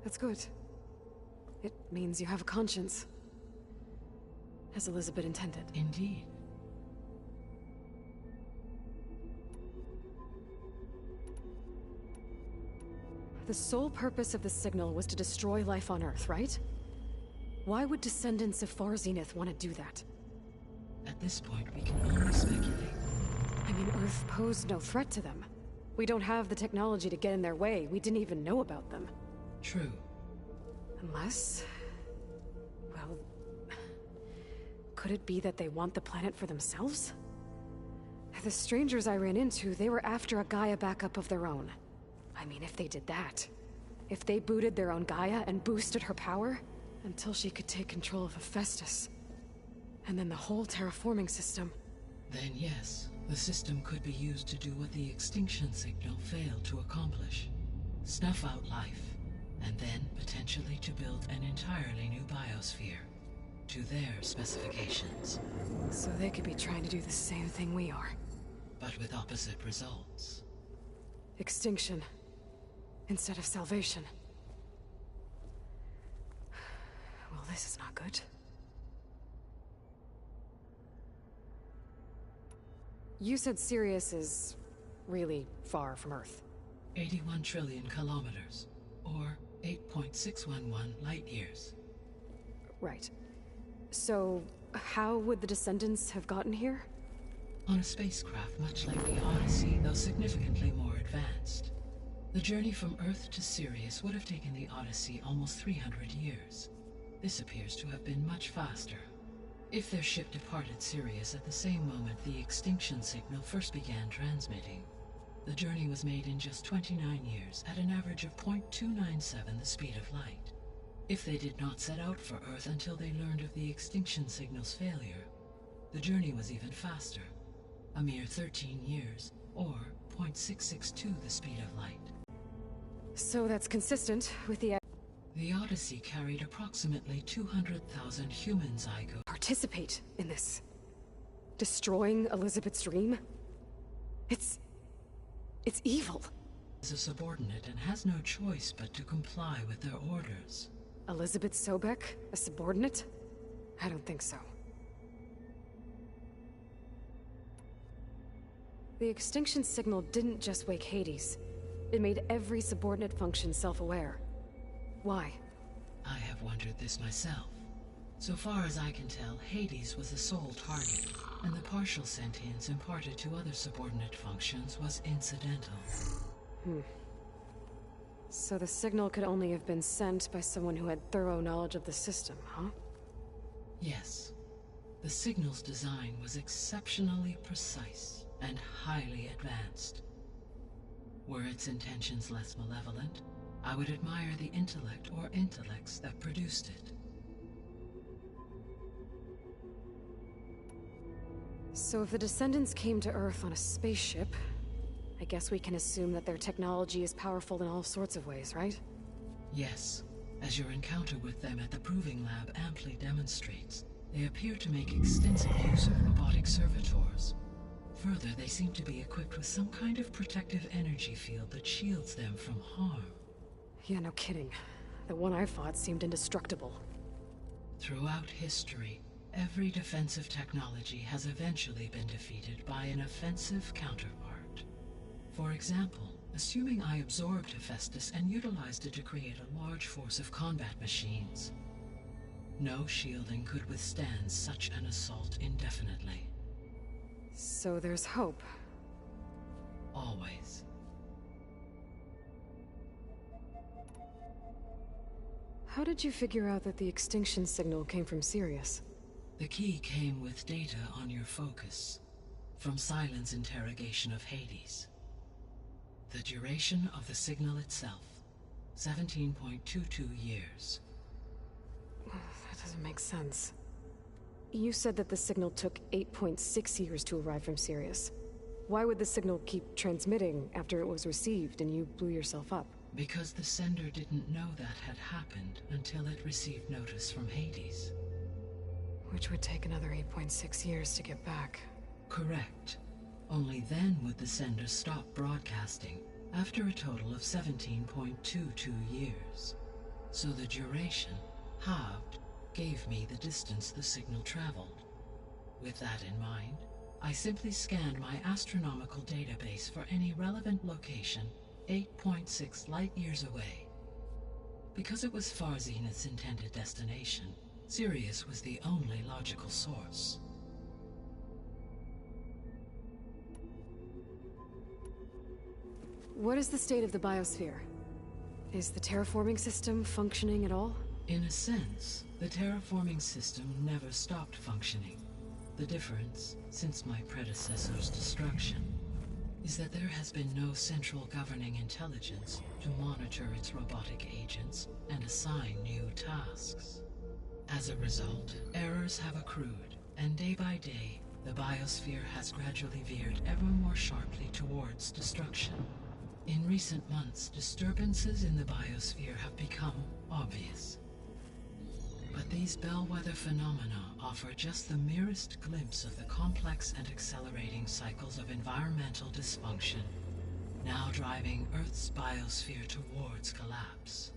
That's good. It means you have a conscience. As Elizabeth intended. Indeed. The sole purpose of the signal was to destroy life on Earth, right? Why would descendants of Far Zenith want to do that? At this point, we can only speculate. I mean, Earth posed no threat to them. We don't have the technology to get in their way. We didn't even know about them. True. Unless... well... could it be that they want the planet for themselves? The strangers I ran into, they were after a Gaia backup of their own. I mean, if they did that... if they booted their own Gaia and boosted her power... until she could take control of Hephaestus. And then the whole terraforming system. Then yes, the system could be used to do what the extinction signal failed to accomplish. Snuff out life, and then potentially to build an entirely new biosphere. To their specifications. So they could be trying to do the same thing we are. But with opposite results. Extinction. Instead of salvation. Well, this is not good. You said Sirius is really far from Earth. 81 trillion kilometers, or 8.611 light years. Right. So, how would the descendants have gotten here? On a spacecraft much like the Odyssey, though significantly more advanced. The journey from Earth to Sirius would have taken the Odyssey almost 300 years. This appears to have been much faster. If their ship departed Sirius at the same moment the extinction signal first began transmitting, the journey was made in just 29 years at an average of 0.297 the speed of light. If they did not set out for Earth until they learned of the extinction signal's failure, the journey was even faster, a mere 13 years, or 0.662 the speed of light. So that's consistent with the... The Odyssey carried approximately 200,000 human zygotes. Participate in this. Destroying Elizabeth's dream? It's evil. Is a subordinate and has no choice but to comply with their orders. Elizabeth Sobek, a subordinate? I don't think so. The extinction signal didn't just wake Hades. It made every subordinate function self-aware. Why? I have wondered this myself. So far as I can tell, Hades was the sole target, and the partial sentience imparted to other subordinate functions was incidental. So the signal could only have been sent by someone who had thorough knowledge of the system, huh? Yes. The signal's design was exceptionally precise and highly advanced. Were its intentions less malevolent, I would admire the intellect or intellects that produced it. So if the descendants came to Earth on a spaceship, I guess we can assume that their technology is powerful in all sorts of ways, right? Yes. As your encounter with them at the Proving Lab amply demonstrates, they appear to make extensive use of robotic servitors. Further, they seem to be equipped with some kind of protective energy field that shields them from harm. Yeah, no kidding. The one I fought seemed indestructible. Throughout history, every defensive technology has eventually been defeated by an offensive counterpart. For example, assuming I absorbed Hephaestus and utilized it to create a large force of combat machines. No shielding could withstand such an assault indefinitely. So there's hope. Always. How did you figure out that the extinction signal came from Sirius? The key came with data on your focus, from Silent's interrogation of Hades. The duration of the signal itself, 17.22 years. That doesn't make sense. You said that the signal took 8.6 years to arrive from Sirius. Why would the signal keep transmitting after it was received and you blew yourself up? Because the sender didn't know that had happened until it received notice from Hades. Which would take another 8.6 years to get back. Correct. Only then would the sender stop broadcasting, after a total of 17.22 years. So the duration, halved, gave me the distance the signal traveled. With that in mind, I simply scanned my astronomical database for any relevant location 8.6 light-years away. Because it was Far Zenith's intended destination, Sirius was the only logical source. What is the state of the biosphere? Is the terraforming system functioning at all? In a sense, the terraforming system never stopped functioning. The difference, since my predecessor's destruction, is that there has been no central governing intelligence to monitor its robotic agents and assign new tasks. As a result, errors have accrued, and day by day, the biosphere has gradually veered ever more sharply towards destruction. In recent months, disturbances in the biosphere have become obvious. But these bellwether phenomena offer just the merest glimpse of the complex and accelerating cycles of environmental dysfunction, now driving Earth's biosphere towards collapse.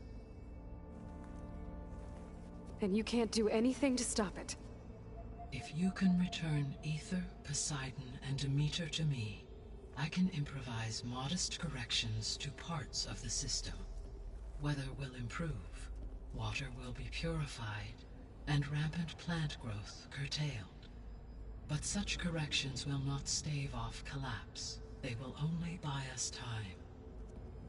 And you can't do anything to stop it? If you can return Aether, Poseidon, and Demeter to me, I can improvise modest corrections to parts of the system. Weather will improve, water will be purified, and rampant plant growth curtailed. But such corrections will not stave off collapse. They will only buy us time.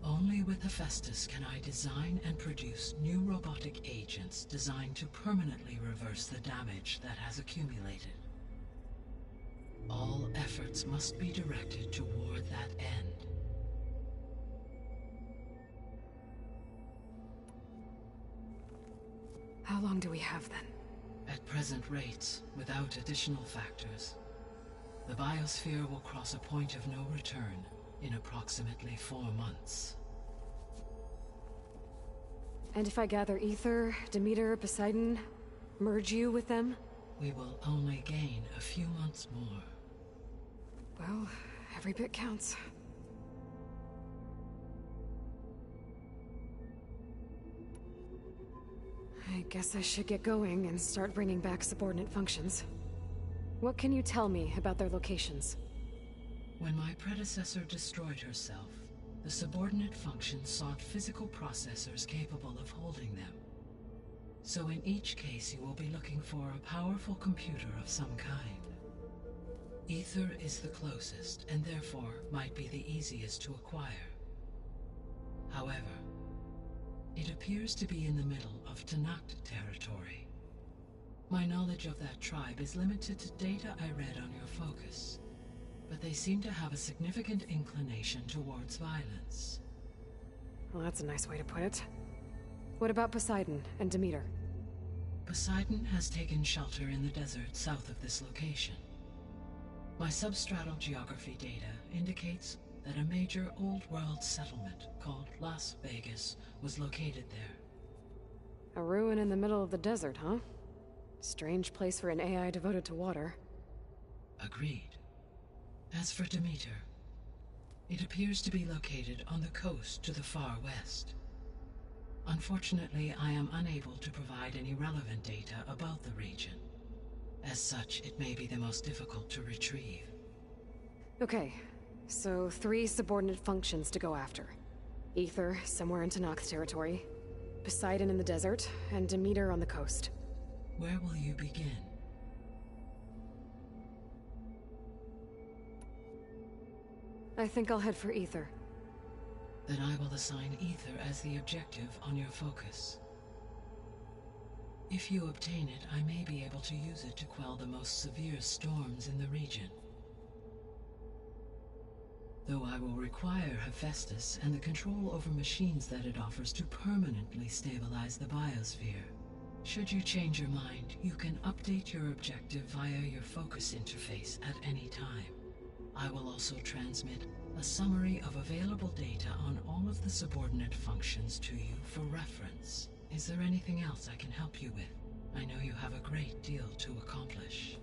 Only with Hephaestus can I design and produce new robotic agents designed to permanently reverse the damage that has accumulated. All efforts must be directed toward that end. How long do we have then? At present rates, without additional factors, the biosphere will cross a point of no return in approximately 4 months. And if I gather Aether, Demeter, Poseidon, merge you with them? We will only gain a few months more. Well, every bit counts. I guess I should get going and start bringing back subordinate functions. What can you tell me about their locations? When my predecessor destroyed herself, the subordinate functions sought physical processors capable of holding them. So in each case you will be looking for a powerful computer of some kind. Aether is the closest, and therefore might be the easiest to acquire. However, it appears to be in the middle of Tenakth territory. My knowledge of that tribe is limited to data I read on your focus, but they seem to have a significant inclination towards violence. Well, that's a nice way to put it. What about Poseidon and Demeter? Poseidon has taken shelter in the desert south of this location. My substratal geography data indicates that a major old-world settlement called Las Vegas was located there. A ruin in the middle of the desert, huh? Strange place for an AI devoted to water. Agreed. As for Demeter, it appears to be located on the coast to the far west. Unfortunately, I am unable to provide any relevant data about the region. As such, it may be the most difficult to retrieve. Okay, so 3 subordinate functions to go after. Aether, somewhere in Tenakth territory. Poseidon in the desert, and Demeter on the coast. Where will you begin? I think I'll head for Aether. Then I will assign Aether as the objective on your focus. If you obtain it, I may be able to use it to quell the most severe storms in the region. Though I will require Hephaestus and the control over machines that it offers to permanently stabilize the biosphere. Should you change your mind, you can update your objective via your focus interface at any time. I will also transmit a summary of available data on all of the subordinate functions to you for reference. Is there anything else I can help you with? I know you have a great deal to accomplish.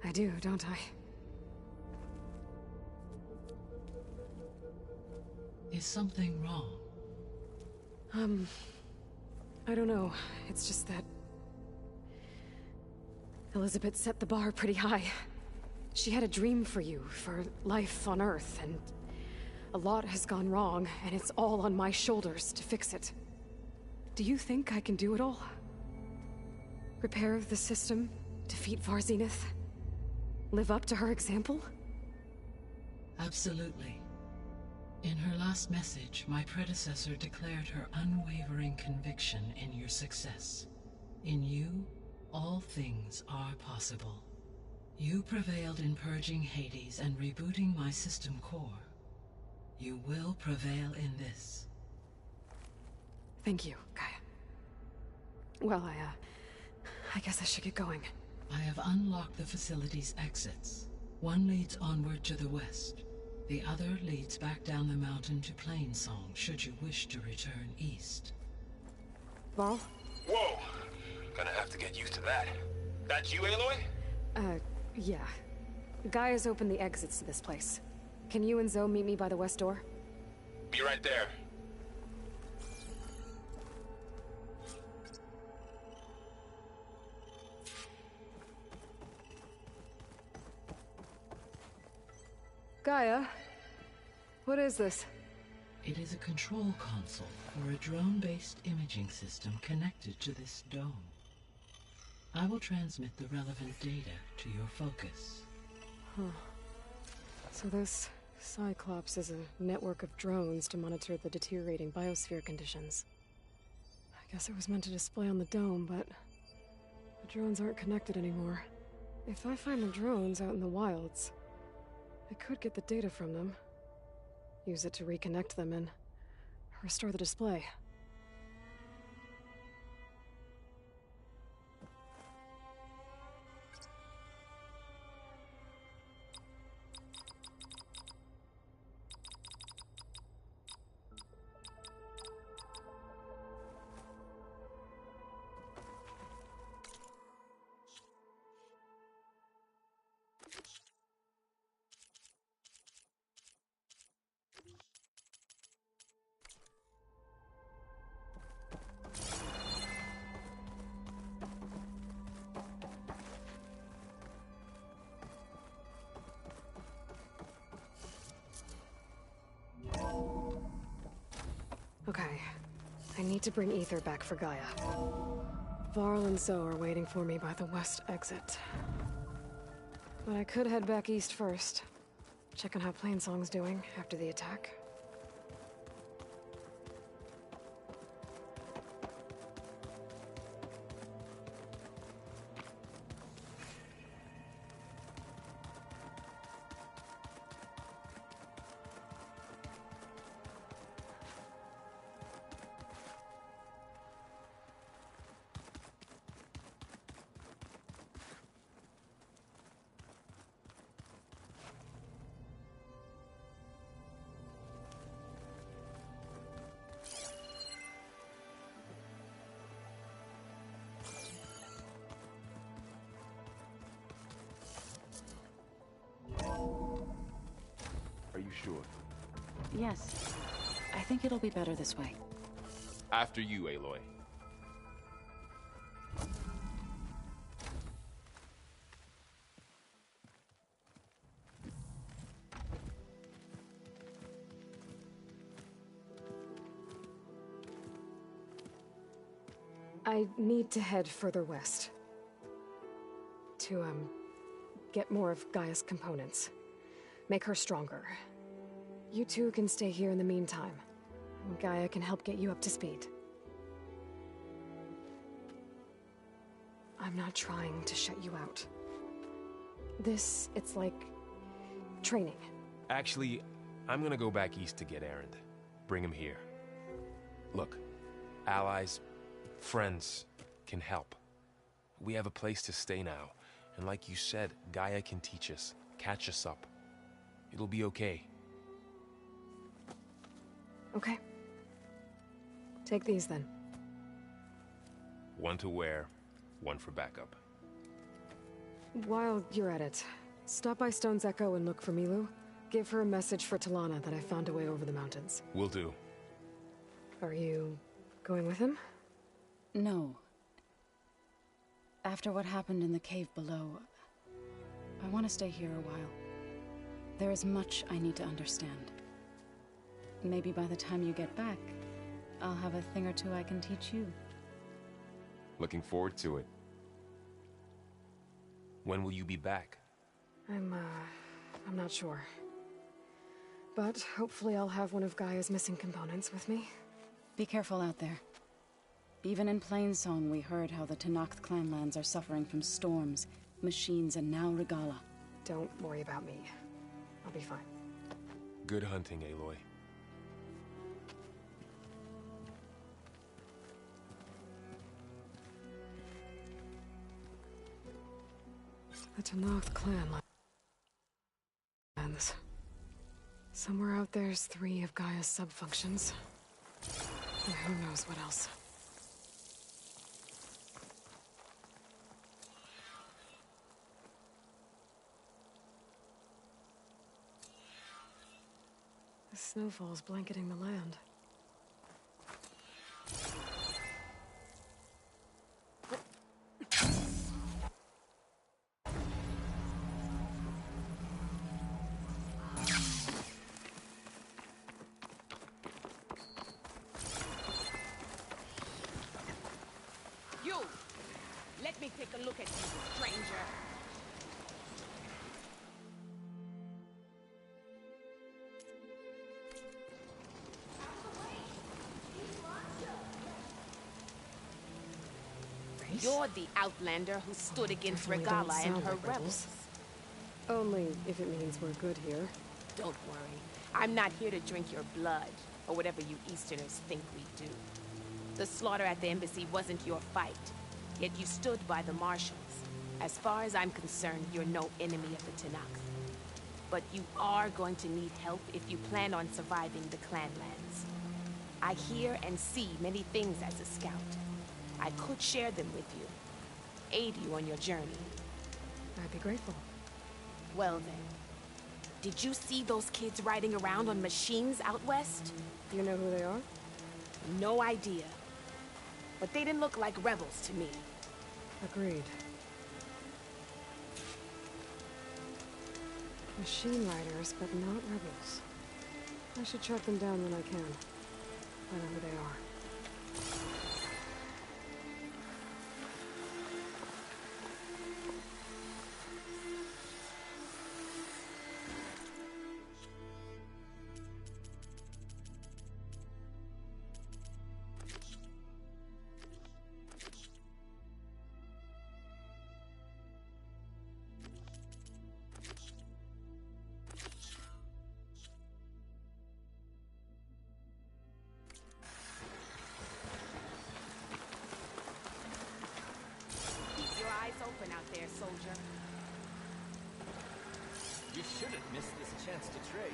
I do, don't I? Is something wrong? I don't know. It's just that Elizabeth set the bar pretty high. She had a dream for you, for life on Earth, and a lot has gone wrong, and it's all on my shoulders to fix it. Do you think I can do it all? Repair the system, defeat Varzenith, live up to her example? Absolutely. In her last message, my predecessor declared her unwavering conviction in your success. In you, all things are possible. You prevailed in purging Hades and rebooting my system core. You will prevail in this. Thank you, Gaia. Well, I guess I should get going. I have unlocked the facility's exits. One leads onward to the west. The other leads back down the mountain to Plainsong, should you wish to return east. Varl? Whoa! Gonna have to get used to that. That's you, Aloy? Yeah. Gaia's opened the exits to this place. Can you and Zoe meet me by the west door? Be right there. Gaia? What is this? It is a control console for a drone-based imaging system connected to this dome. I will transmit the relevant data to your focus. Huh. So this Cyclops is a network of drones to monitor the deteriorating biosphere conditions. I guess it was meant to display on the dome, but the drones aren't connected anymore. If I find the drones out in the wilds, I could get the data from them, use it to reconnect them and restore the display. Okay. I need to bring Aether back for Gaia. Varl and Zoe are waiting for me by the west exit. But I could head back east first. Check on how Plainsong's doing after the attack. Yes. I think it'll be better this way. After you, Aloy. I need to head further west. To, get more of Gaia's components. Make her stronger. You two can stay here in the meantime. Gaia can help get you up to speed. I'm not trying to shut you out. It's like... training. Actually, I'm gonna go back east to get Erend. Bring him here. Look, allies, friends can help. We have a place to stay now, and like you said, Gaia can teach us, catch us up. It'll be okay. Okay. Take these then. One to wear, one for backup. While you're at it, stop by Stone's Echo and look for Milu. Give her a message for Talana that I found a way over the mountains. Will do. Are you going with him? No. After what happened in the cave below, I want to stay here a while. There is much I need to understand. Maybe by the time you get back, I'll have a thing or two I can teach you. Looking forward to it. When will you be back? I'm not sure. But hopefully I'll have one of Gaia's missing components with me. Be careful out there. Even in Plainsong, we heard how the Tenakth clanlands are suffering from storms, machines, and now Regalla. Don't worry about me. I'll be fine. Good hunting, Aloy. The Tenakth clanlands. Somewhere out there's 3 of Gaia's sub-functions. And who knows what else. The snowfall's blanketing the land. You! Let me take a look at you, stranger. You're the outlander who stood against Definitely Regalla don't and sound her like rebels. Only if it means we're good here. Don't worry. I'm not here to drink your blood, or whatever you Easterners think we do. The slaughter at the embassy wasn't your fight, yet you stood by the marshals. As far as I'm concerned, you're no enemy of the Tenakth. But you are going to need help if you plan on surviving the clanlands. I hear and see many things as a scout. I could share them with you, aid you on your journey. I'd be grateful. Well then, did you see those kids riding around on machines out west? Do you know who they are? No idea. But they didn't look like rebels to me. Agreed. Machine riders, but not rebels. I should track them down when I can. I know who they are. Keep your eyes open out there, soldier. You shouldn't miss this chance to trade.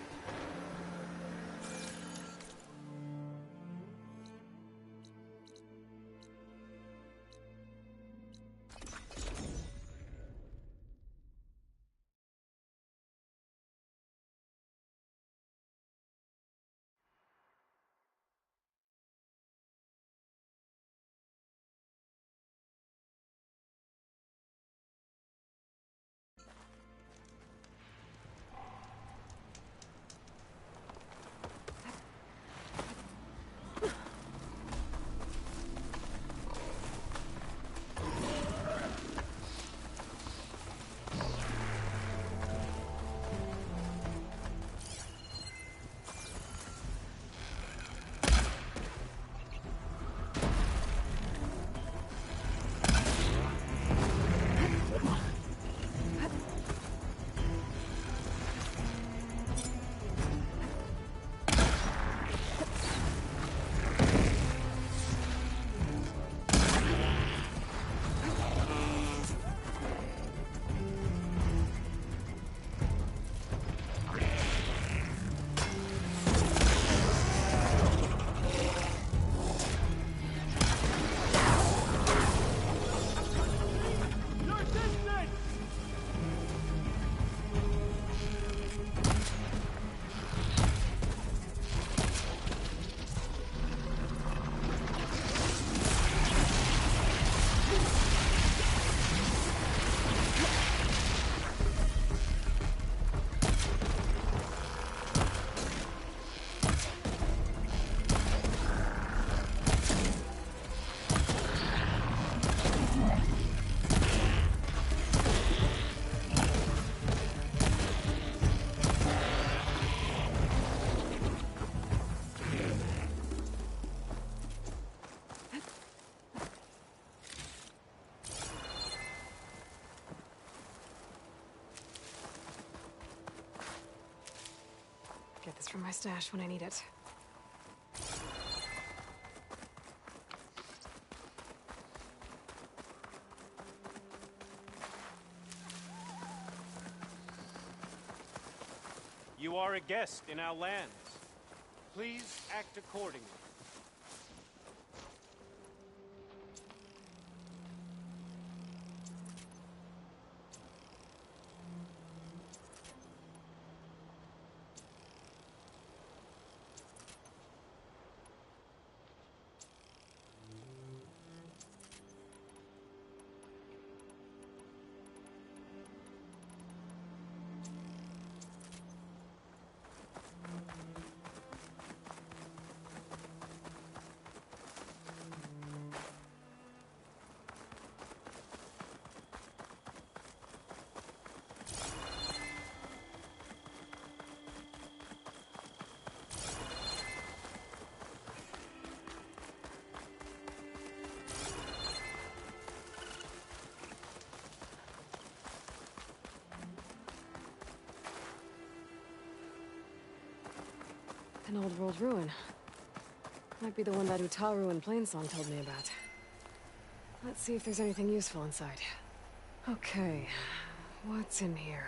Get this from my stash when I need it. You are a guest in our lands. Please act accordingly. An old world ruin. Might be the one that Utaru in Plainsong told me about. Let's see if there's anything useful inside. Okay, what's in here?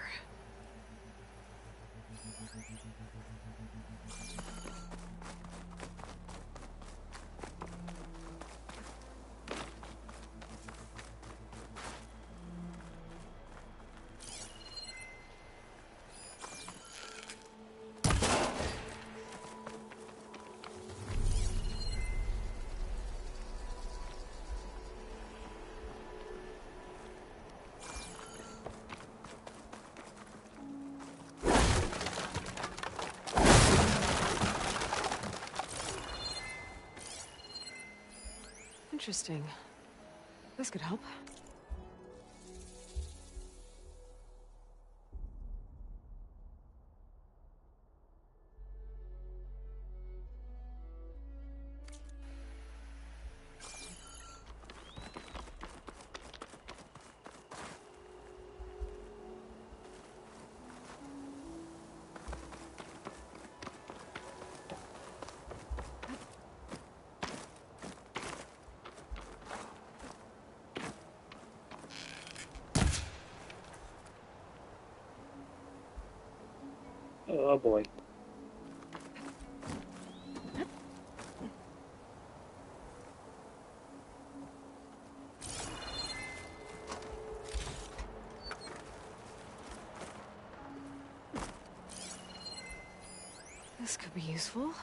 Interesting. This could help. Oh boy. This could be useful.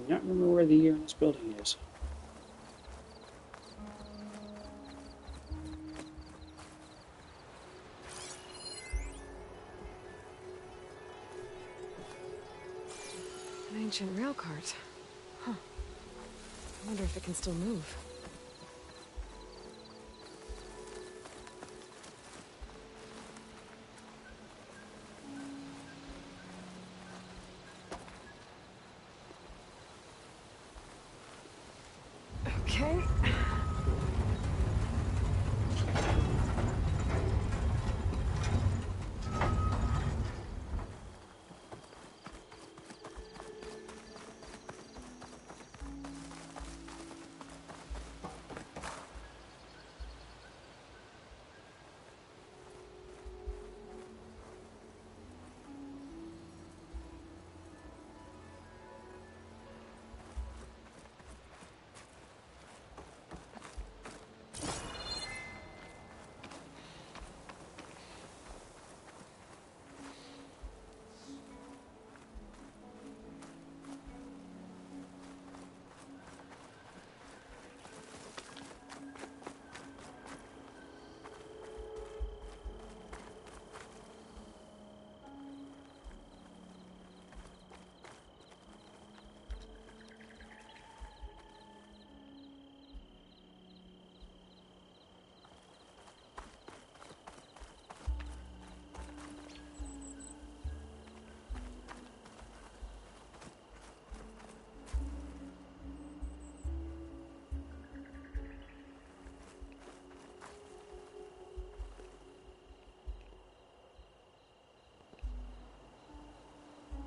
not remember where the year in this building is. An ancient rail cart. Huh. I wonder if it can still move. Okay.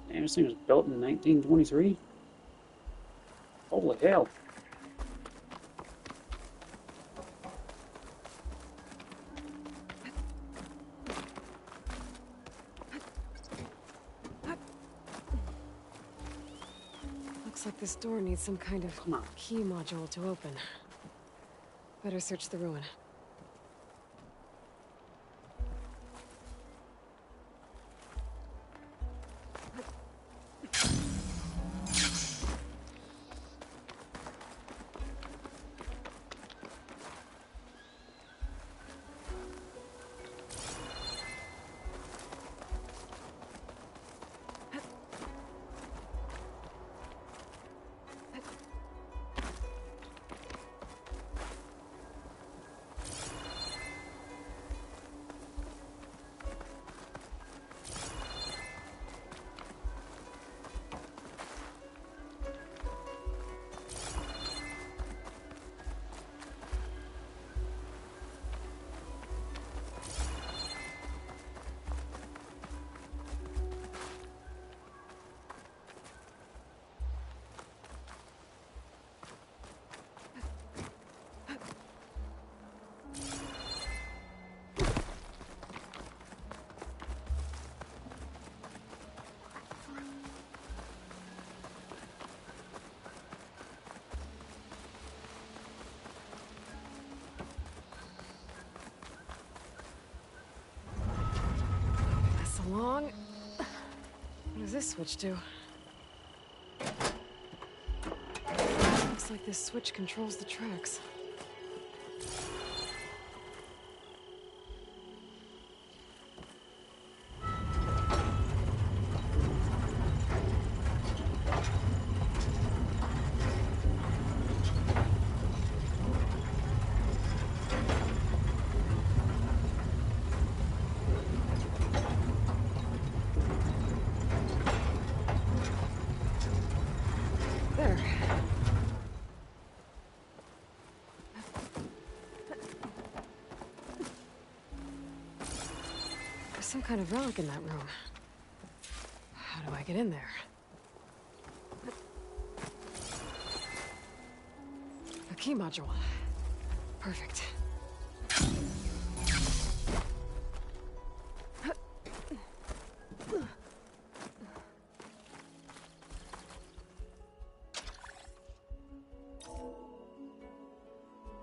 Damn, this thing was built in 1923? Holy hell. Looks like this door needs some kind of key module to open. Better search the ruin. Long. What does this switch do? Looks like this switch controls the tracks. Some kind of relic in that room. How do I get in there? A key module. Perfect.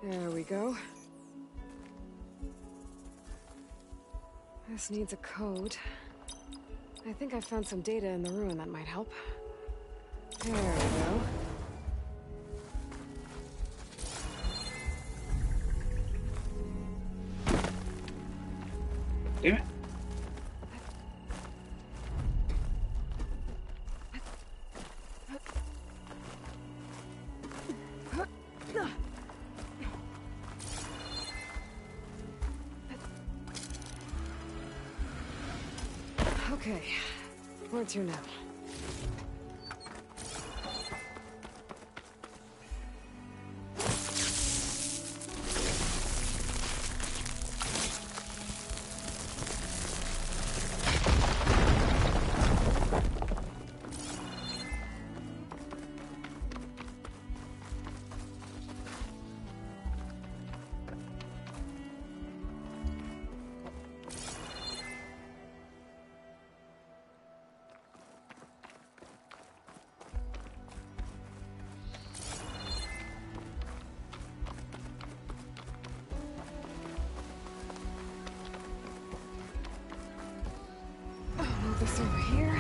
There we go. This needs a code. I think I found some data in the ruin that might help. There we go. Damn it. Okay, where to now? Move this over here.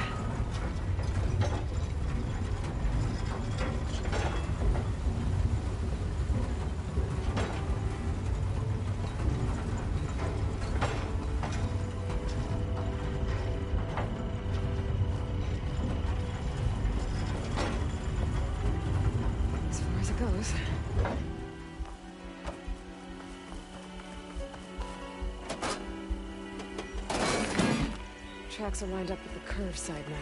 As far as it goes. Tracks are lined up with the curve side now.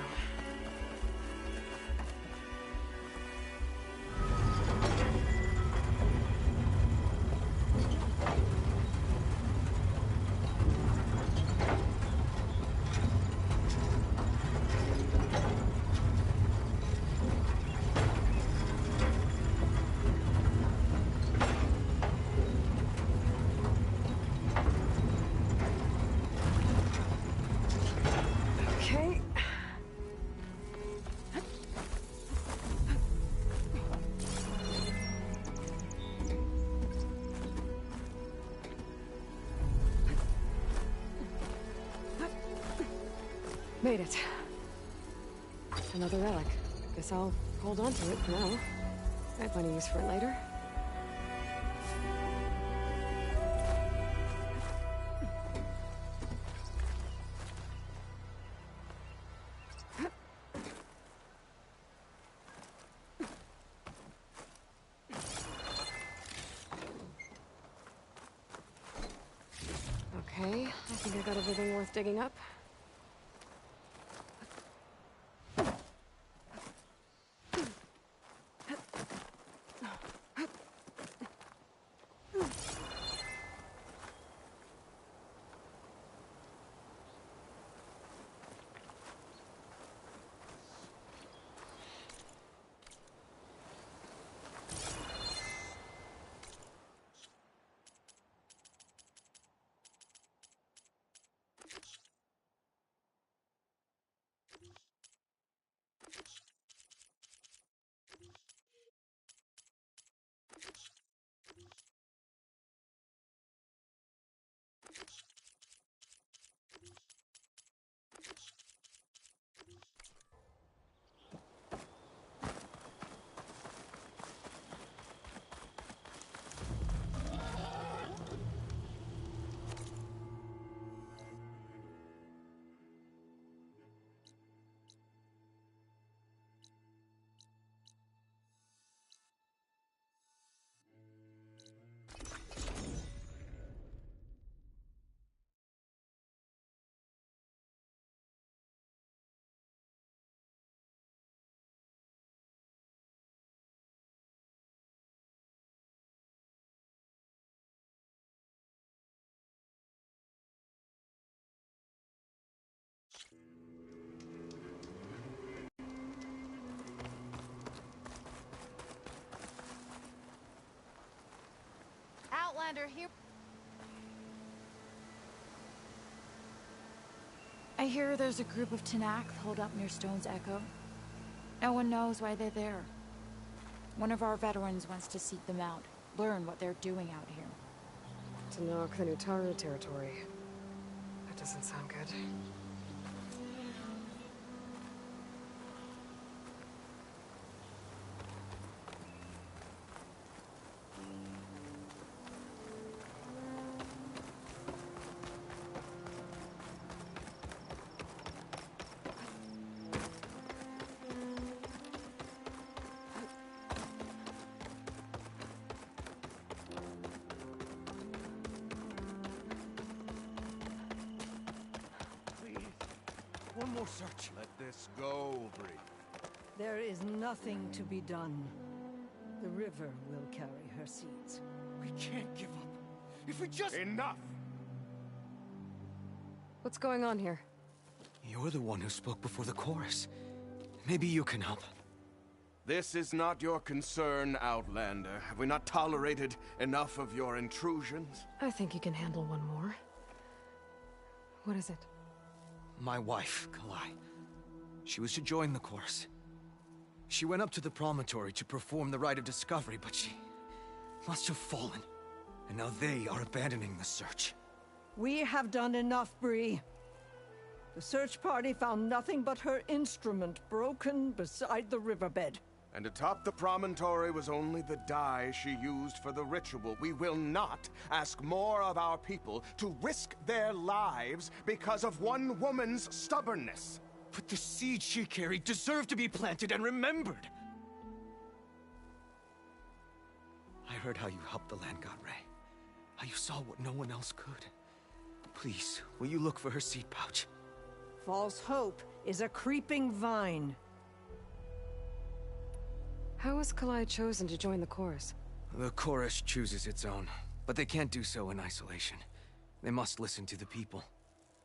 Okay. Made it. Another relic. Guess I'll hold on to it for now. I have plenty of use for it later. Okay, I think I got everything worth digging up. Outlander, here. I hear there's a group of Tenakth holed up near Stone's Echo. No one knows why they're there. One of our veterans wants to seek them out, learn what they're doing out here. Tenakth and Utaru territory. That doesn't sound good. One more search. Let this go, Bree. There is nothing to be done. The river will carry her seeds. We can't give up. If we just... Enough! What's going on here? You're the one who spoke before the chorus. Maybe you can help. This is not your concern, Outlander. Have we not tolerated enough of your intrusions? I think you can handle one more. What is it? My wife, Kalai. She was to join the chorus. She went up to the promontory to perform the rite of discovery, but she must have fallen. And now they are abandoning the search. We have done enough, Bree. The search party found nothing but her instrument broken beside the riverbed. And atop the promontory was only the dye she used for the ritual. We will not ask more of our people to risk their lives because of one woman's stubbornness. But the seed she carried deserved to be planted and remembered. I heard how you helped the land god Ray. How you saw what no one else could. Please, will you look for her seed pouch? False hope is a creeping vine. How was Kalai chosen to join the chorus? The chorus chooses its own, but they can't do so in isolation. They must listen to the people.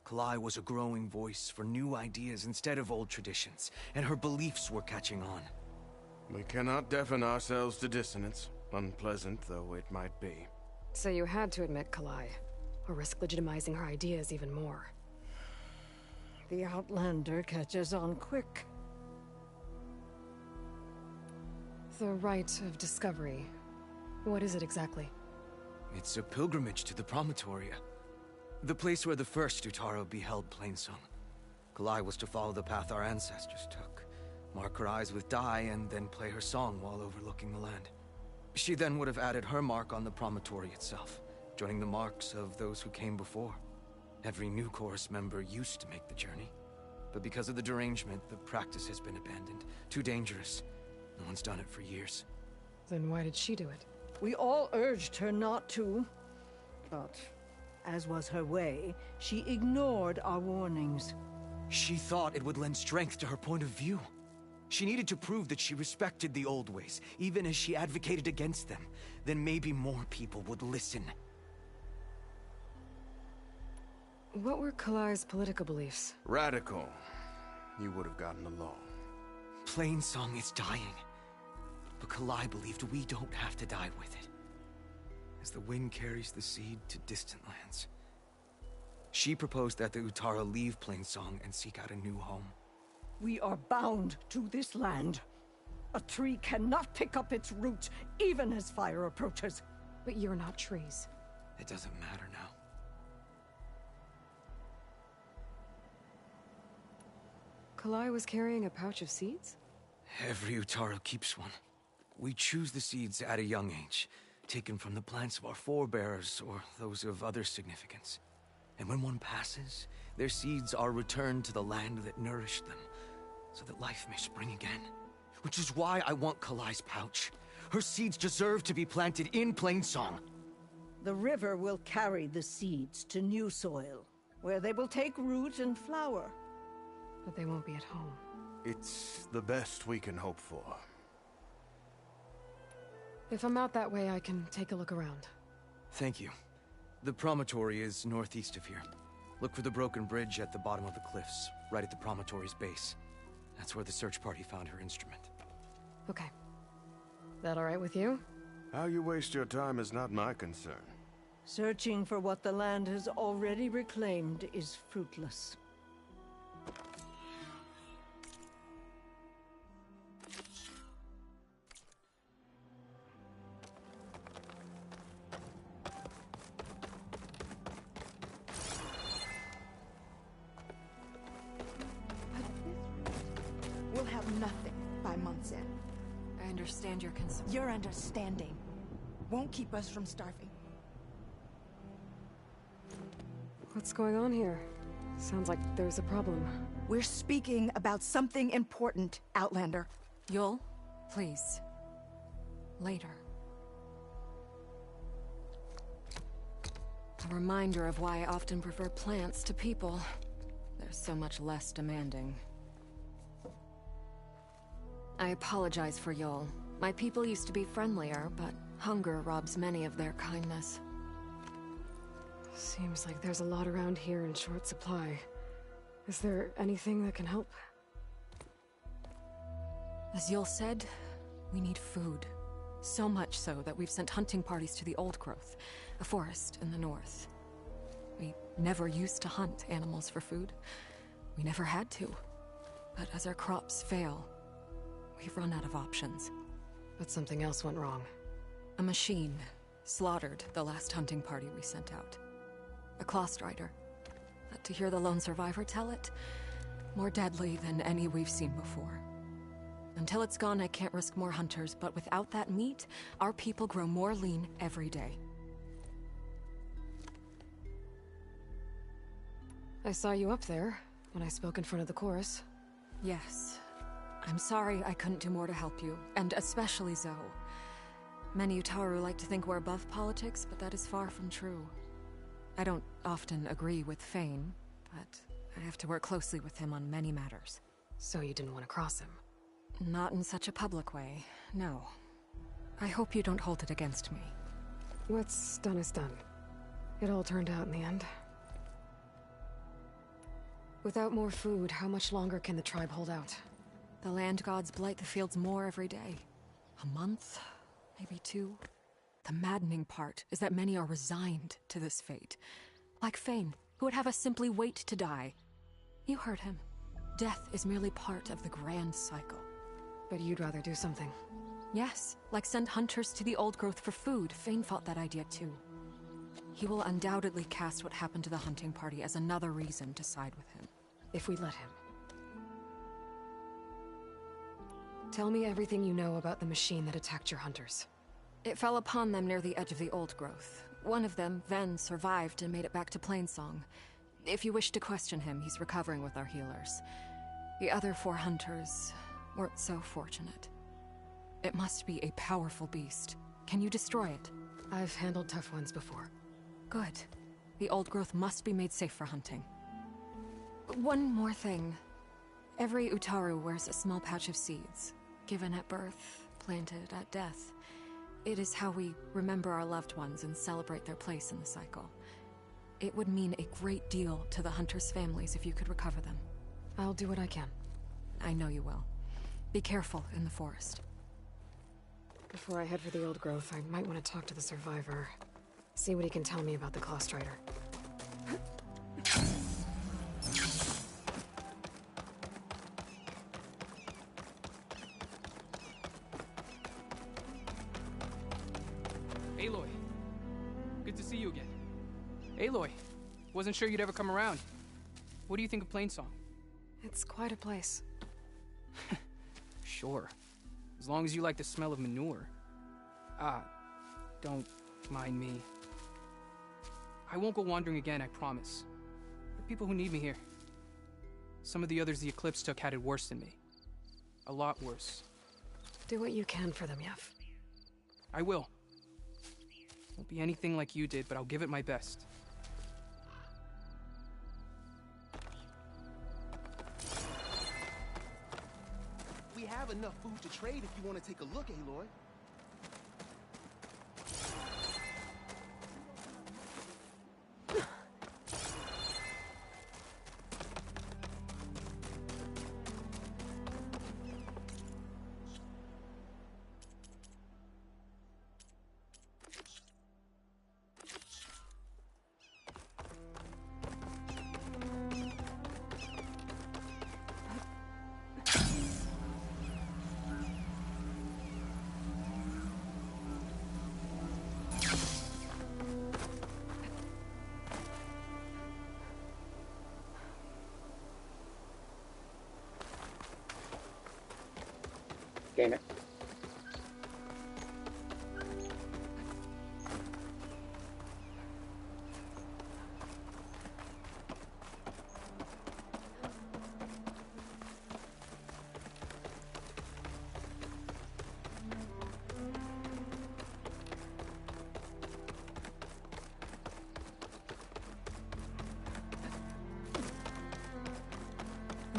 Kalai was a growing voice for new ideas instead of old traditions, and her beliefs were catching on. We cannot deafen ourselves to dissonance, unpleasant though it might be. So you had to admit Kalai, or risk legitimizing her ideas even more. The Outlander catches on quick. The rite of discovery. What is it exactly? It's a pilgrimage to the Promontoria. The place where the first Utaro beheld Plainsong. Kalai was to follow the path our ancestors took. Mark her eyes with dye and then play her song while overlooking the land. She then would have added her mark on the promontory itself, joining the marks of those who came before. Every new chorus member used to make the journey. But because of the derangement, the practice has been abandoned. Too dangerous. No one's done it for years. Then why did she do it? We all urged her not to. But, as was her way, she ignored our warnings. She thought it would lend strength to her point of view. She needed to prove that she respected the old ways, even as she advocated against them. Then maybe more people would listen. What were Kalai's political beliefs? Radical. You would have gotten along. Plainsong is dying. But Kalai believed we don't have to die with it. As the wind carries the seed to distant lands. She proposed that the Utara leave Plainsong and seek out a new home. We are bound to this land. A tree cannot pick up its roots, even as fire approaches. But you're not trees. It doesn't matter now. Kalai was carrying a pouch of seeds? Every Utaro keeps one. We choose the seeds at a young age, taken from the plants of our forebears or those of other significance. And when one passes, their seeds are returned to the land that nourished them, so that life may spring again. Which is why I want Kalai's pouch. Her seeds deserve to be planted in Plainsong. The river will carry the seeds to new soil, where they will take root and flower. But they won't be at home. It's the best we can hope for. If I'm out that way, I can take a look around. Thank you. The promontory is northeast of here. Look for the broken bridge at the bottom of the cliffs, right at the promontory's base. That's where the search party found her instrument. Okay. That all right with you? How you waste your time is not my concern. Searching for what the land has already reclaimed is fruitless. We'll have nothing by month's end. I understand your concern. Your understanding won't keep us from starving. What's going on here? Sounds like there's a problem. We're speaking about something important, Outlander. Yul, please. Later. A reminder of why I often prefer plants to people. they're so much less demanding. I apologize for Yol. My people used to be friendlier, but hunger robs many of their kindness. Seems like there's a lot around here in short supply. Is there anything that can help? As Yol said, we need food. So much so that we've sent hunting parties to the Old Growth, a forest in the north. We never used to hunt animals for food. We never had to. But as our crops fail, we've run out of options. But something else went wrong. A machine slaughtered the last hunting party we sent out. A Clawstrider. But to hear the lone survivor tell it, more deadly than any we've seen before. Until it's gone, I can't risk more hunters, but without that meat, our people grow more lean every day. I saw you up there when I spoke in front of the chorus. Yes. I'm sorry I couldn't do more to help you, and especially Zoe. Many Utaru like to think we're above politics, but that is far from true. I don't often agree with Fane, but I have to work closely with him on many matters. So you didn't want to cross him? Not in such a public way, no. I hope you don't hold it against me. What's done is done. It all turned out in the end. Without more food, how much longer can the tribe hold out? The land gods blight the fields more every day. A month? Maybe 2? The maddening part is that many are resigned to this fate. Like Fane, who would have us simply wait to die. You heard him. Death is merely part of the grand cycle. But you'd rather do something. Yes, like send hunters to the Old Growth for food. Fane fought that idea too. He will undoubtedly cast what happened to the hunting party as another reason to side with him. If we let him. Tell me everything you know about the machine that attacked your hunters. It fell upon them near the edge of the Old Growth. One of them, Ven, survived and made it back to Plainsong. If you wish to question him, he's recovering with our healers. The other 4 hunters weren't so fortunate. It must be a powerful beast. Can you destroy it? I've handled tough ones before. Good. The Old Growth must be made safe for hunting. One more thing. Every Utaru wears a small pouch of seeds, given at birth, planted at death. It is how we remember our loved ones and celebrate their place in the cycle. It would mean a great deal to the hunters' families if you could recover them. I'll do what I can. I know you will. Be careful in the forest. Before I head for the Old Growth, I might want to talk to the survivor. See what he can tell me about the Clawstrider. Aloy. Good to see you again. Aloy. Wasn't sure you'd ever come around. What do you think of Plainsong? It's quite a place. Sure. As long as you like the smell of manure. Don't mind me. I won't go wandering again, I promise. There are people who need me here. Some of the others the Eclipse took had it worse than me. A lot worse. Do what you can for them, Yef. I will. Won't be anything like you did, but I'll give it my best. We have enough food to trade if you want to take a look, Aloy. Damn it.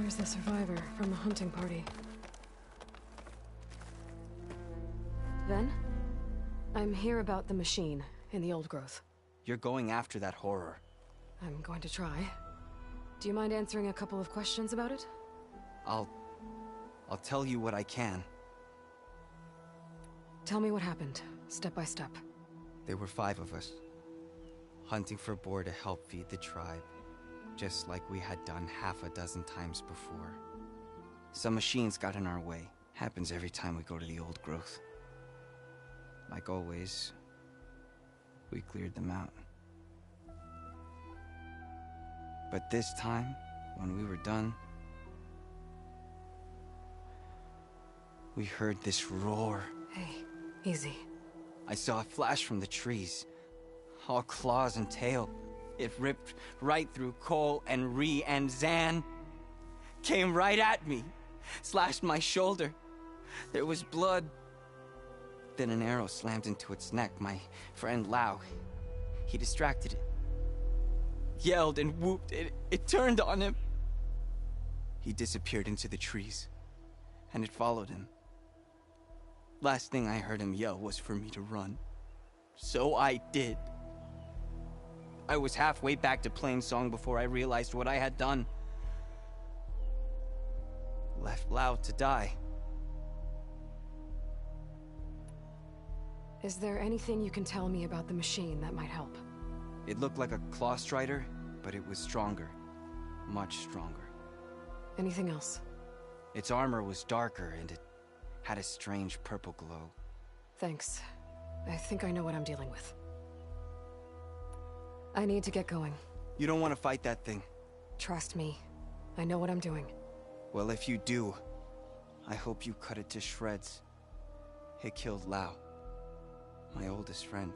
There's the survivor from the hunting party. Ven? I'm here about the machine in the old growth. You're going after that horror. I'm going to try. Do you mind answering a couple of questions about it? I'll tell you what I can. Tell me what happened, step by step. There were 5 of us, hunting for boar to help feed the tribe, just like we had done half a dozen times before. Some machines got in our way. Happens every time we go to the old growth. Like always, we cleared them out. But this time, when we were done, we heard this roar. Hey, easy. I saw a flash from the trees, all claws and tail. It ripped right through Cole and Ree, and Zan came right at me, slashed my shoulder. There was blood. Then an arrow slammed into its neck. My friend Lau, he distracted it. Yelled and whooped. It turned on him. He disappeared into the trees, and it followed him. Last thing I heard him yell was for me to run. So I did. I was halfway back to Plainsong before I realized what I had done. Left Lau to die. Is there anything you can tell me about the machine that might help? It looked like a claw strider, but it was stronger. Much stronger. Anything else? Its armor was darker, and it had a strange purple glow. Thanks. I think I know what I'm dealing with. I need to get going. You don't want to fight that thing. Trust me. I know what I'm doing. Well, if you do, I hope you cut it to shreds. It killed Lau, my oldest friend.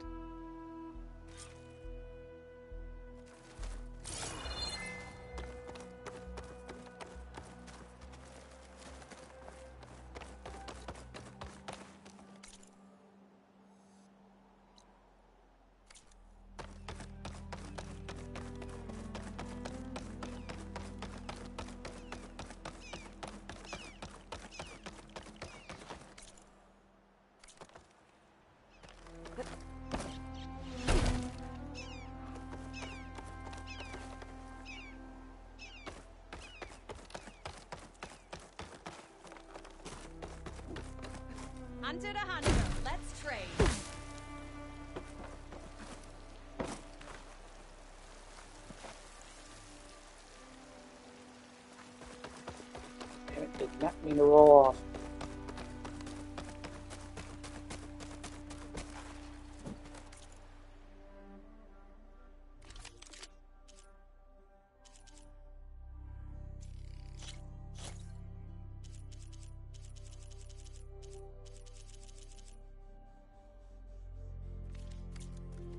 Hunter to hunter, let's trade. Damn it, did not mean to roll off.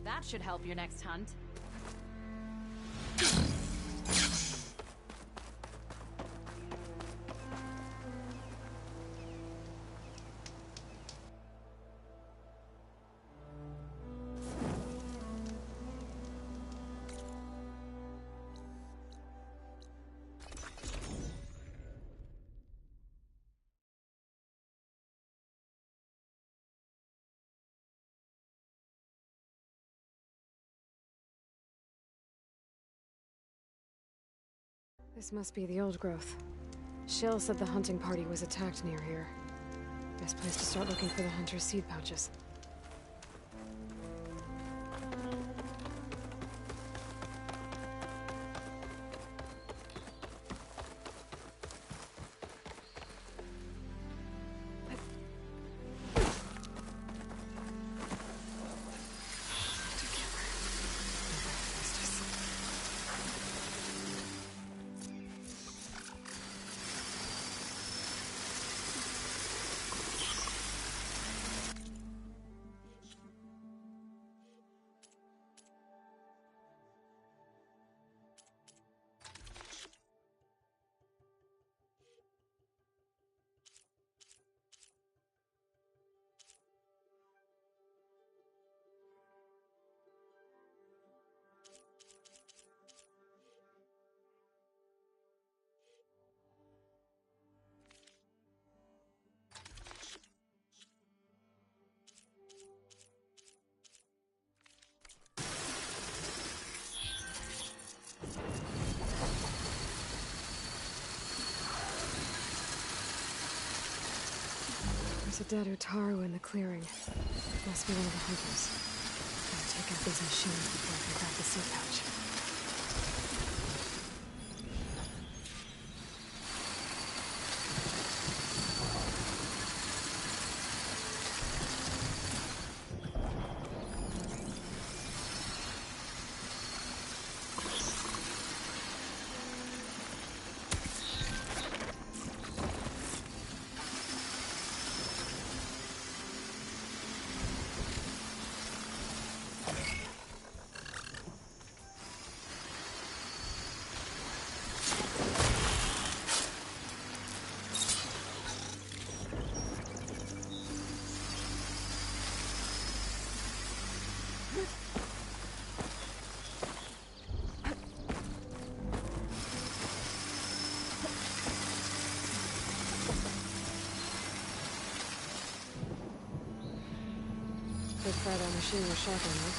That should help your next hunt. This must be the old growth. Shill said the hunting party was attacked near here. Best place to start looking for the hunter's seed pouches. a dead Utaru in the clearing. Must be one of the hunters. Gotta take out these machines before I can grab the seed pouch. Could fry that machine with shotgun, huh?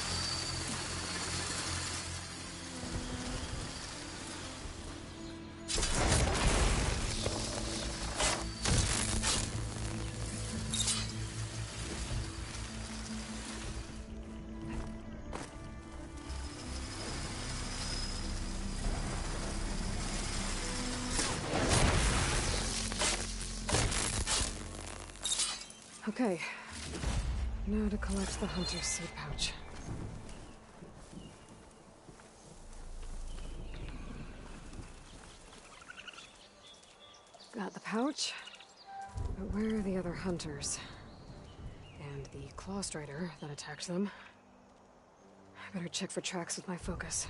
Okay. Now to collect the hunter's seed pouch. Got the pouch, but where are the other hunters? And the Claw Strider that attacked them? I better check for tracks with my focus.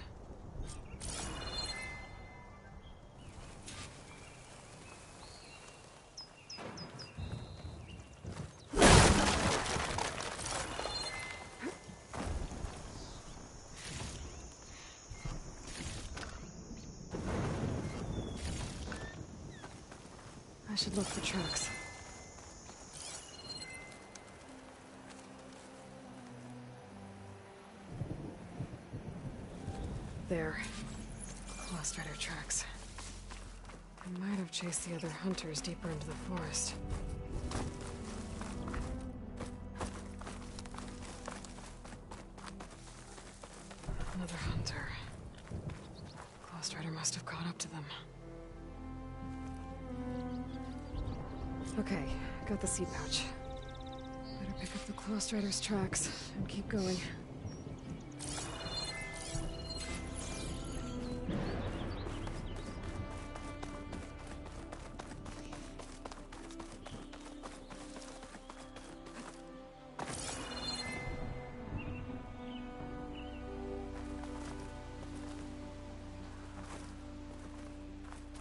I should look for tracks. There. Claw Strider tracks. I might have chased the other hunters deeper into the forest. Another hunter. Claw Strider must have caught up to them. Okay, got the seed pouch. Better pick up the Claw Strider's tracks and keep going.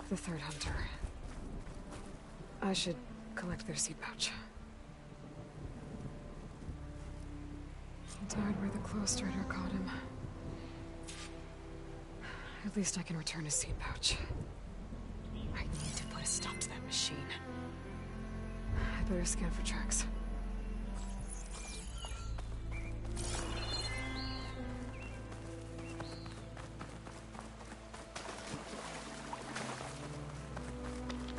The third hunter. I should collect their seed pouch. He died where the Claw Strider caught him. At least I can return his seed pouch. I need to put a stop to that machine. I better scan for tracks.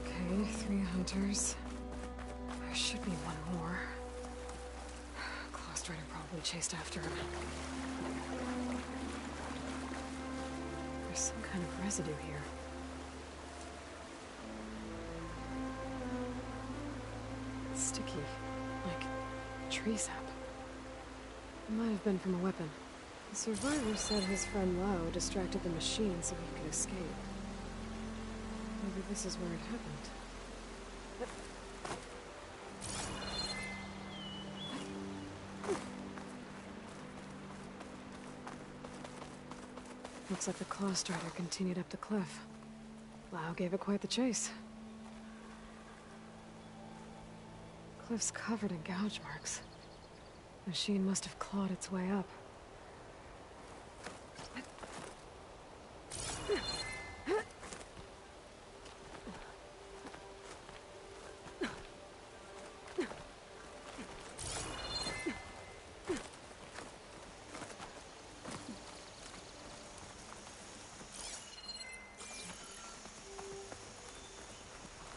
Okay, 3 hunters. There should be one more. Claw Strider probably chased after him. There's some kind of residue here. It's sticky, like tree sap. It might have been from a weapon. The survivor said his friend Lao distracted the machine so he could escape. Maybe this is where it happened. Looks like the Claw Strider continued up the cliff. Lao gave it quite the chase. Cliff's covered in gouge marks. The machine must have clawed its way up.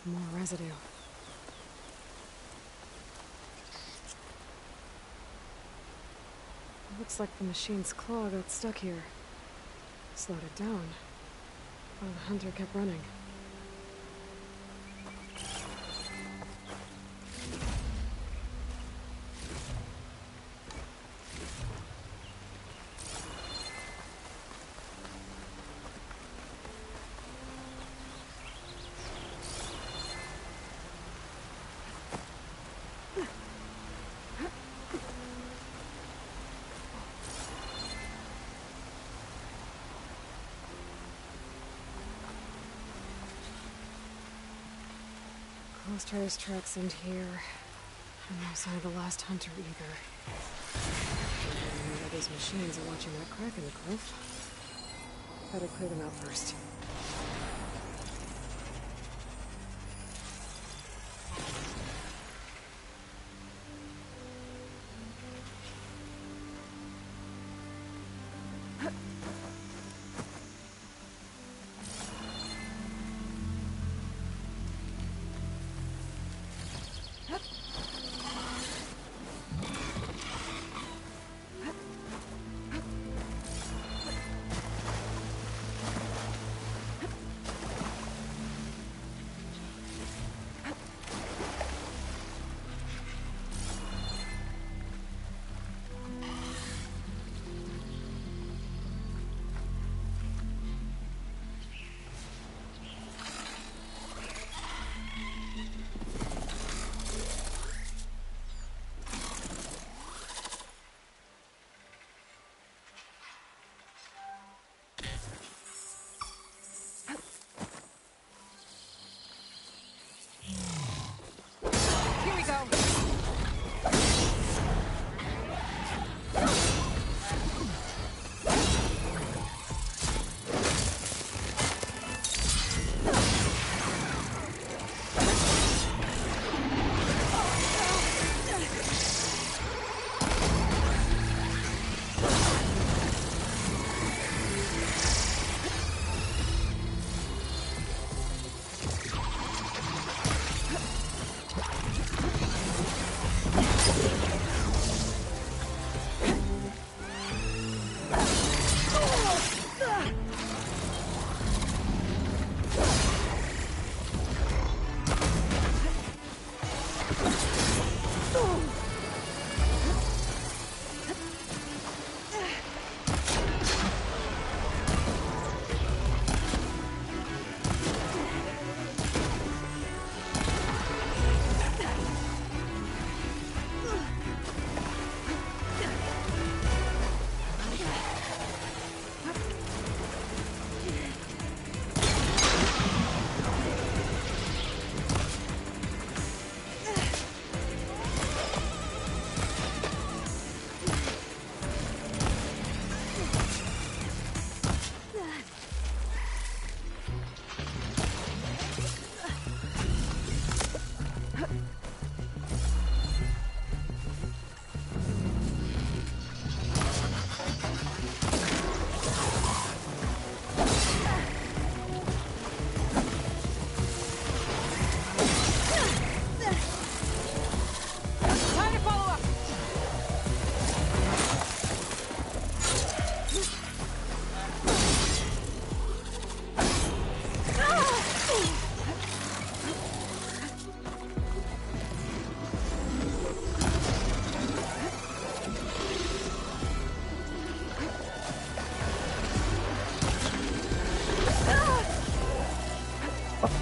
More residue. Looks like the machine's claw got stuck here. Slowed it down. While the hunter kept running. Ghost tracks end here. And no sign of the last hunter either. Maybe those machines are watching that crack in the cliff. Better clear them out first.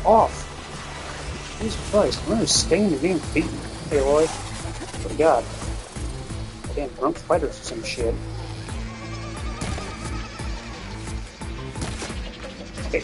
Off. Jesus Christ, I'm gonna staying and being beaten. Hey, Lloyd. What do you got? Damn drunk fighters or some shit. Hey.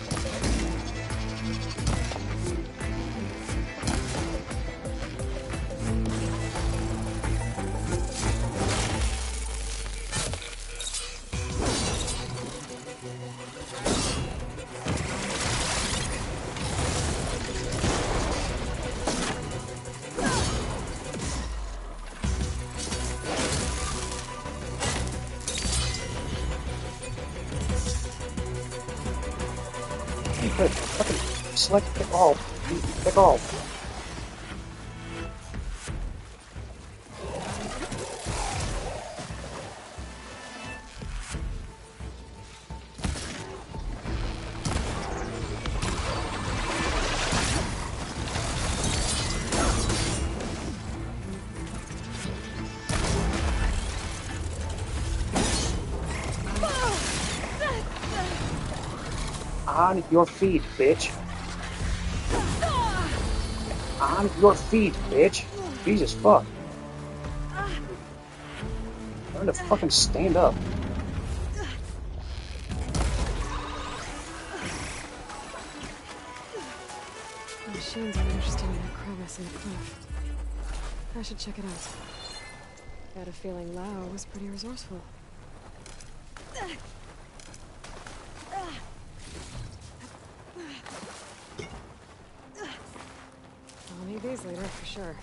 Fucking select pick all. Pick all. On your feet, bitch. On your feet, bitch. Jesus fuck. Learn to fucking stand up. The machines are interested in that crevice in the cliff. I should check it out. Got a feeling Lao was pretty resourceful. I'll need these later, for sure.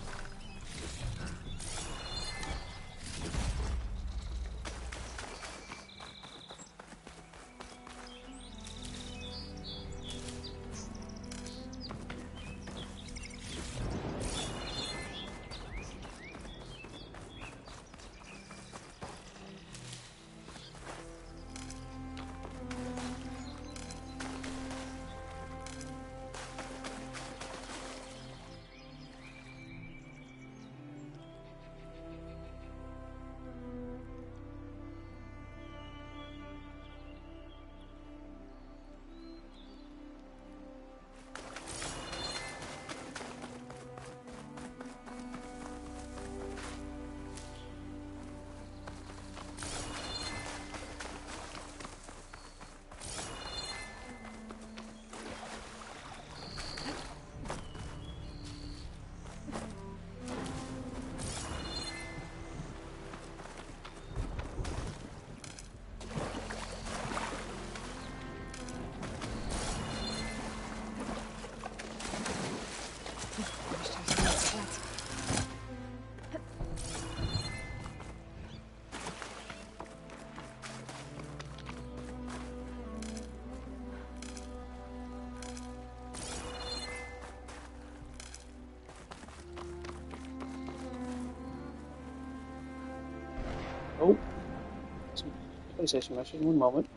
Oh. Some PlayStation message. One moment.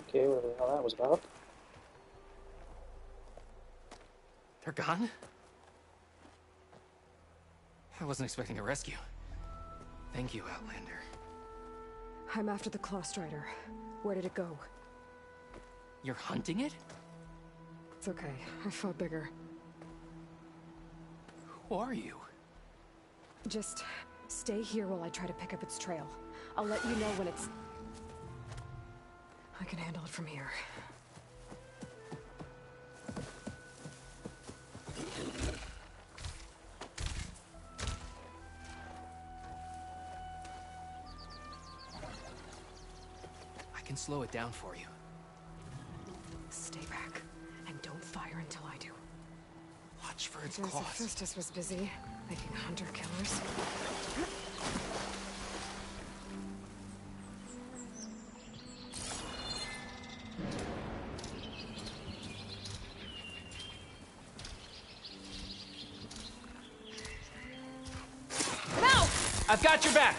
Okay, whatever the hell that was about. They're gone? I wasn't expecting a rescue. Thank you, Outlander. I'm after the Claw Strider. Where did it go? You're hunting it? It's okay. I fought bigger. Who are you? Just stay here while I try to pick up its trail. I'll let you know when it's... I can handle it from here. I can slow it down for you. Stay back, and don't fire until I do. Watch for its Guess claws. Hephaestus was busy making hunter-killers. I've got your back!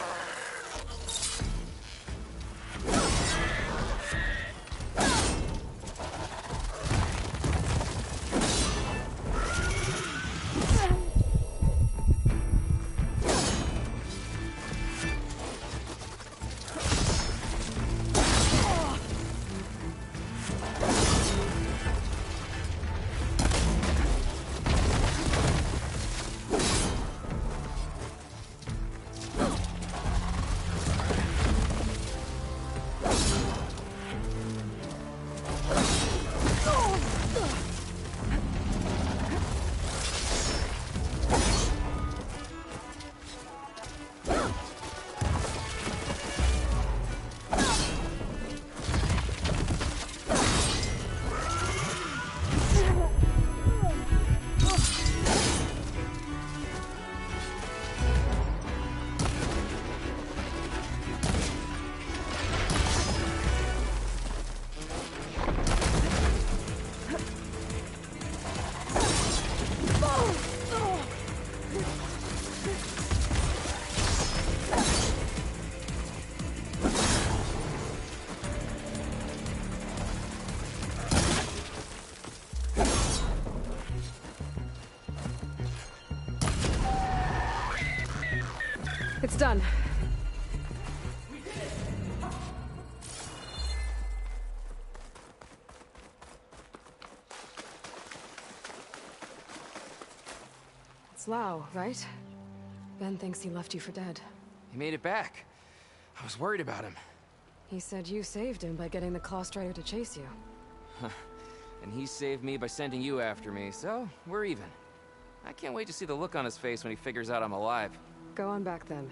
Slough, right? Ben thinks he left you for dead. He made it back. I was worried about him. He said you saved him by getting the Clawstrider to chase you. And he saved me by sending you after me, so we're even. I can't wait to see the look on his face when he figures out I'm alive. Go on back then.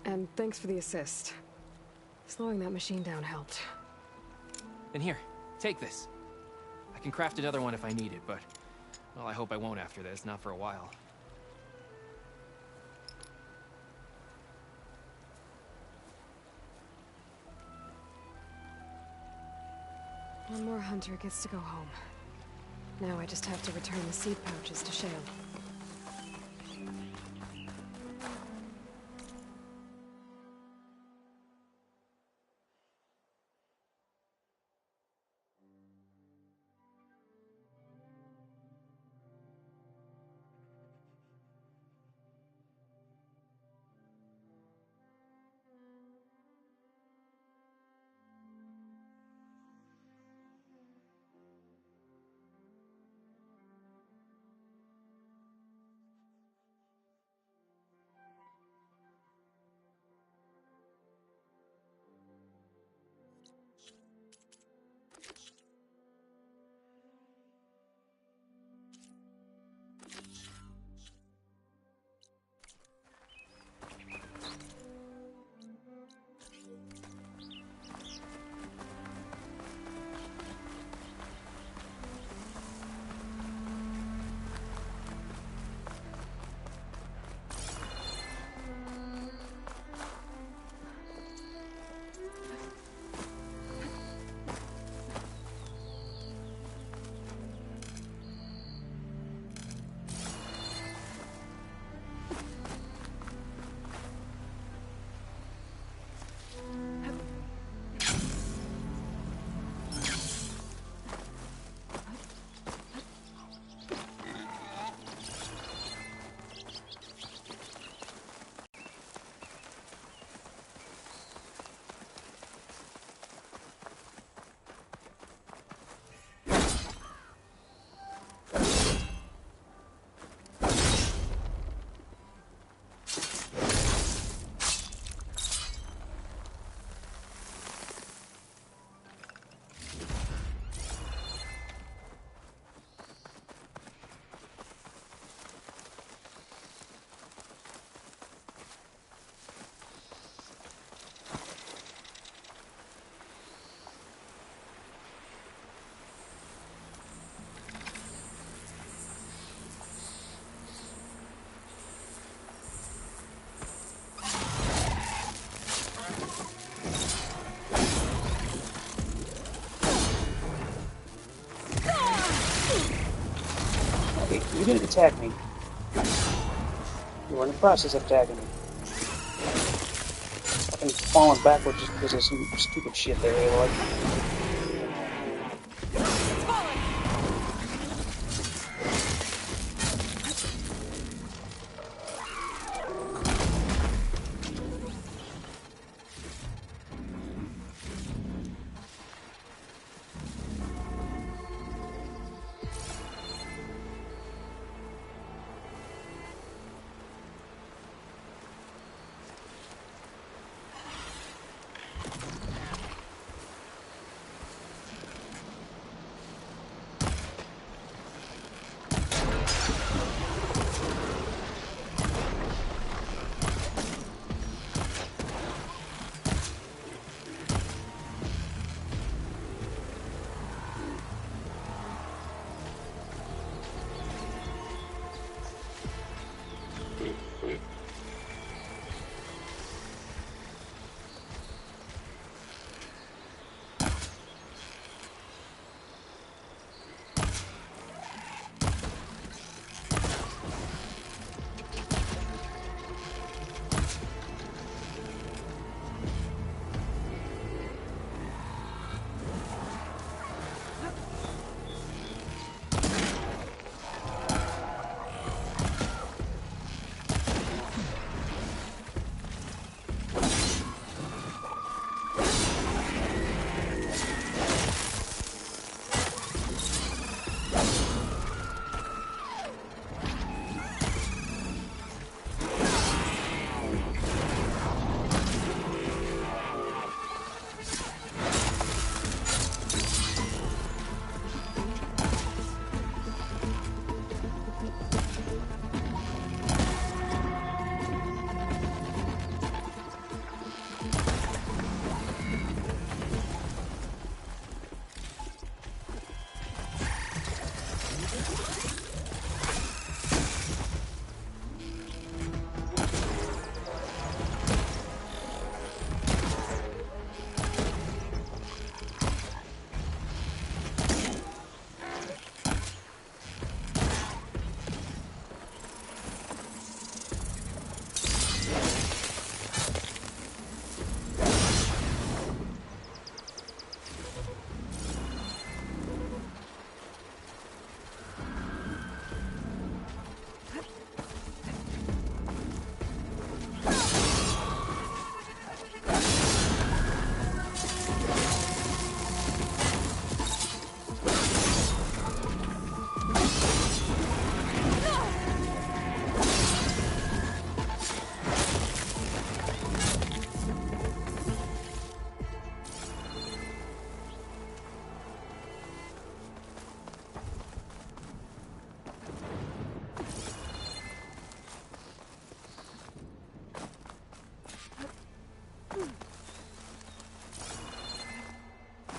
And thanks for the assist. Slowing that machine down helped. And here, take this. I can craft another one if I need it, but... well, I hope I won't after this, not for a while. One more hunter gets to go home. Now I just have to return the seed pouches to Shale. You didn't attack me. You were in the process of attacking me. Fucking falling backwards just because of some stupid shit there, Aloy.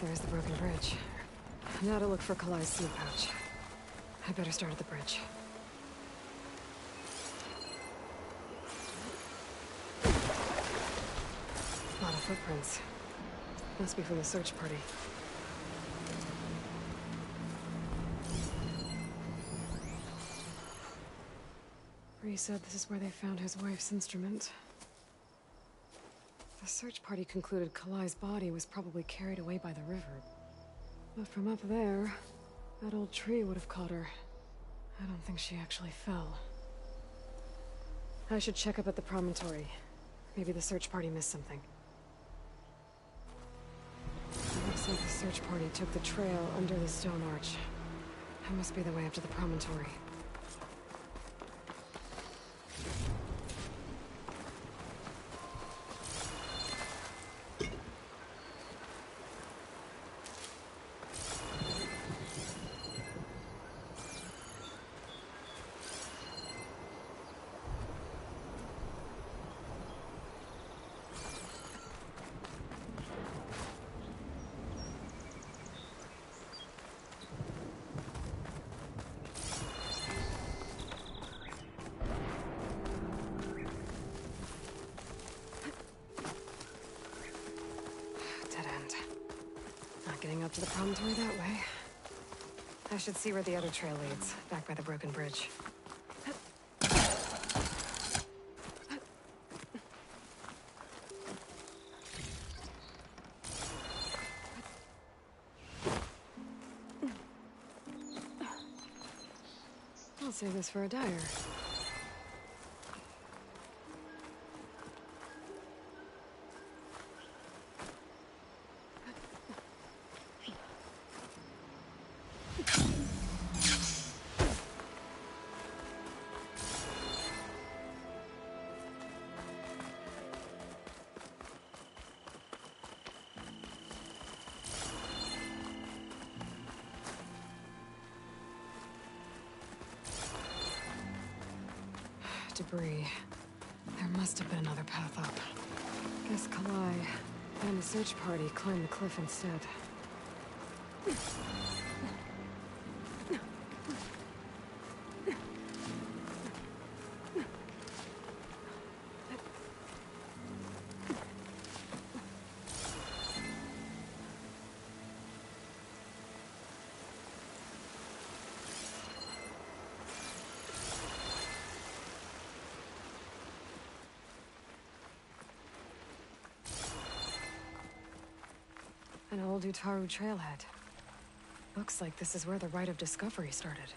There's the broken bridge. Now to look for Kalai's seed pouch. I better start at the bridge. A lot of footprints. Must be from the search party. Bree said this is where they found his wife's instrument. The search party concluded Kalai's body was probably carried away by the river. But from up there, that old tree would have caught her. I don't think she actually fell. I should check up at the promontory. Maybe the search party missed something. It looks like the search party took the trail under the stone arch. That must be the way up to the promontory. Getting up to the promontory that way. I should see where the other trail leads, back by the broken bridge. I'll save this for a dyer. Debris. There must have been another path up. Guess Kalai and the search party climbed the cliff instead. An old Utaru trailhead. Looks like this is where the Rite of Discovery started.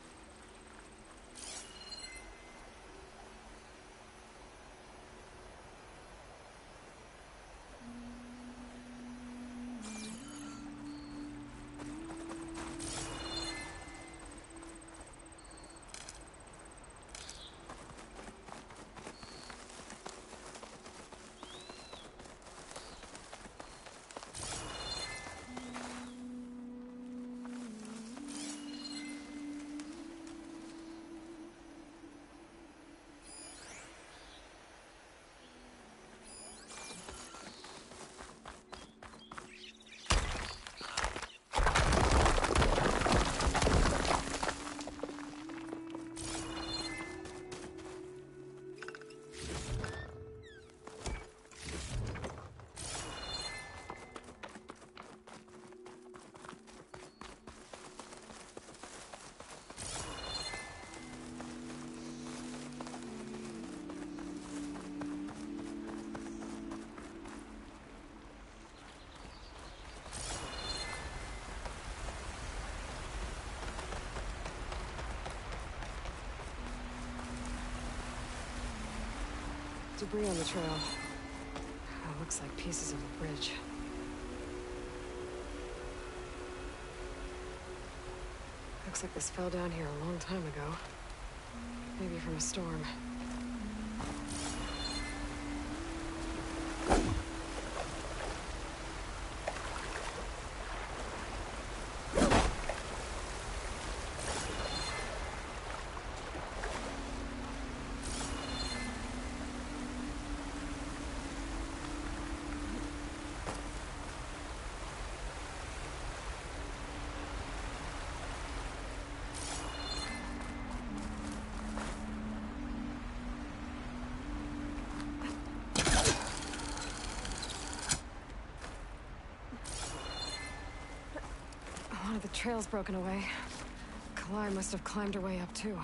Debris on the trail. Oh, looks like pieces of a bridge. Looks like this fell down here a long time ago. Maybe from a storm. One of the trails broken away. Kalai must have climbed her way up too.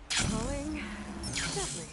Falling gently.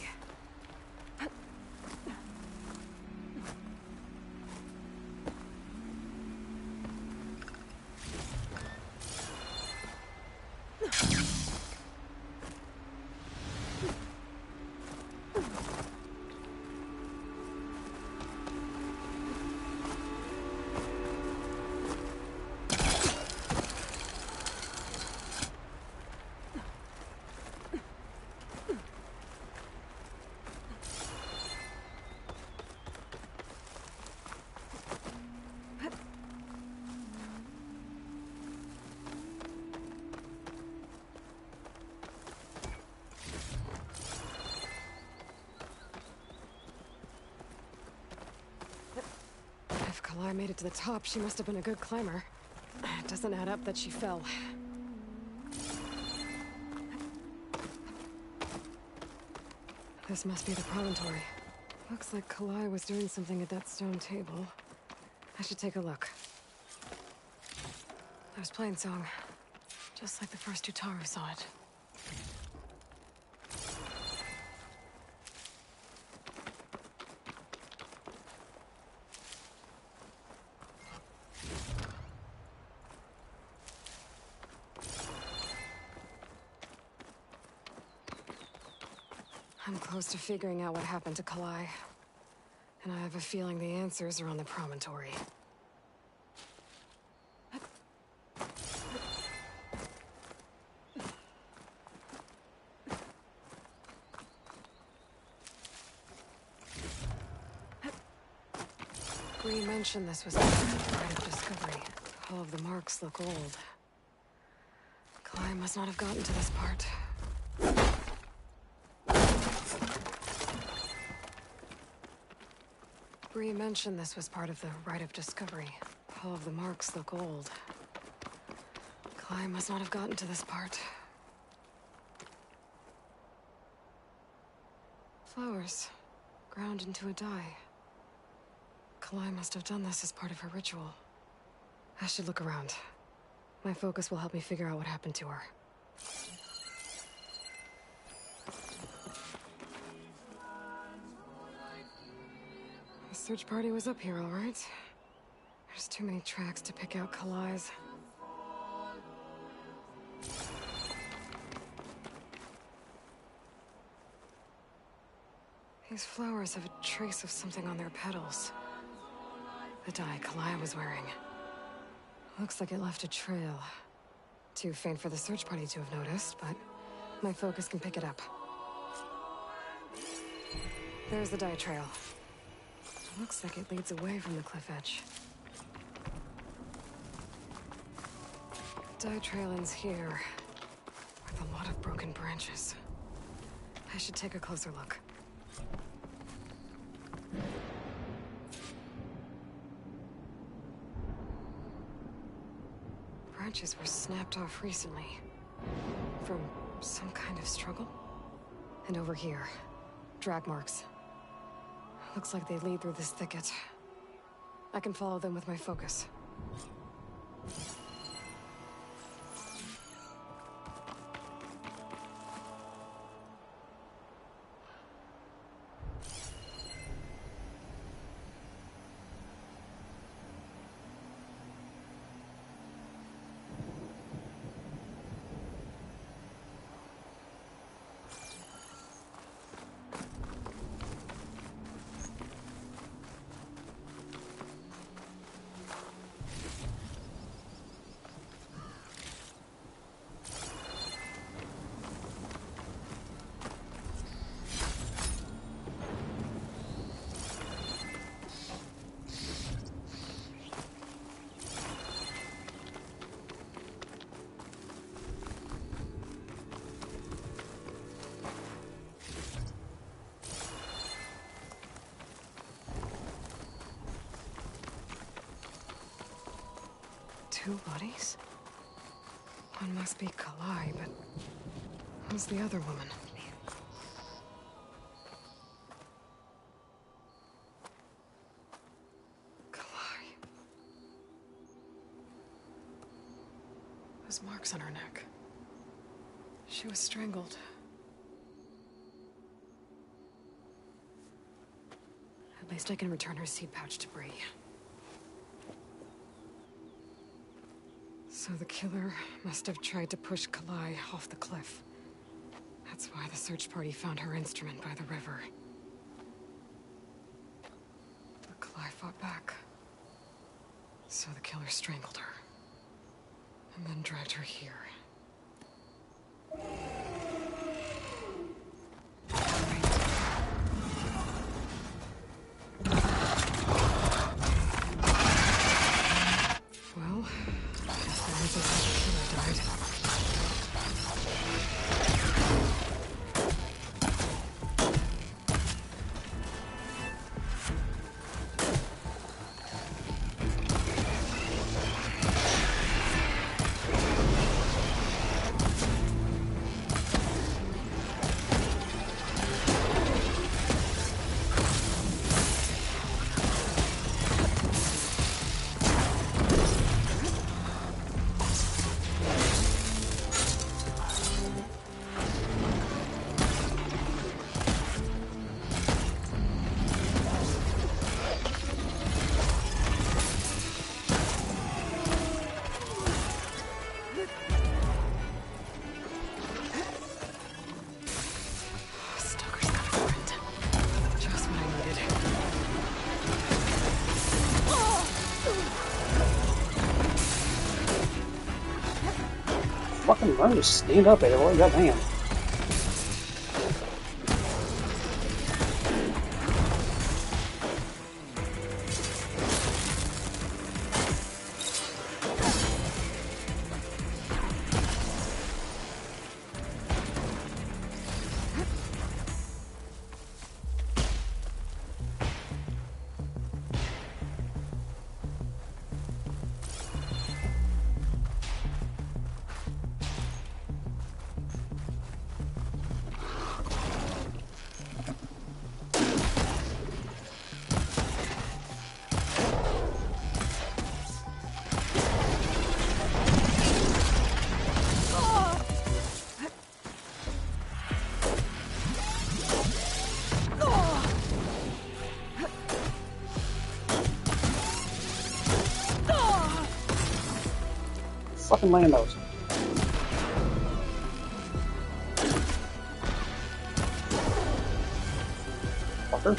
If Kalai made it to the top, she must have been a good climber. It doesn't add up that she fell. This must be the promontory. Looks like Kalai was doing something at that stone table. I should take a look. There's Plainsong. Just like the first Utaru saw it. I'm close to figuring out what happened to Kalai. And I have a feeling the answers are on the promontory. Bree mentioned this was part of the Rite of Discovery. All of the marks look old. Kalai must not have gotten to this part. Bree mentioned this was part of the Rite of Discovery. All of the marks look old. Kalai must not have gotten to this part. Flowers, ground into a dye. Kalai must have done this as part of her ritual. I should look around. My focus will help me figure out what happened to her. The search party was up here, all right. There's too many tracks to pick out Kalai's. These flowers have a trace of something on their petals. The dye Kalai was wearing. Looks like it left a trail. Too faint for the search party to have noticed, but my focus can pick it up. There's the dye trail. Looks like it leads away from the cliff edge. The dye trail ends here, with a lot of broken branches. I should take a closer look. Branches were snapped off recently. From some kind of struggle. And over here, drag marks. Looks like they lead through this thicket. I can follow them with my focus. Two bodies? One must be Kalai, but who's the other woman? Those marks on her neck. She was strangled. At least I can return her seed pouch to Bree. So the killer must have tried to push Kalai off the cliff. That's why the search party found her instrument by the river. But Kalai fought back. So the killer strangled her. And then dragged her here. Well, I guess that answers how the killer died. Fucking learn to stand up, Aloy. Goddamn. Fucking land those. Fucker.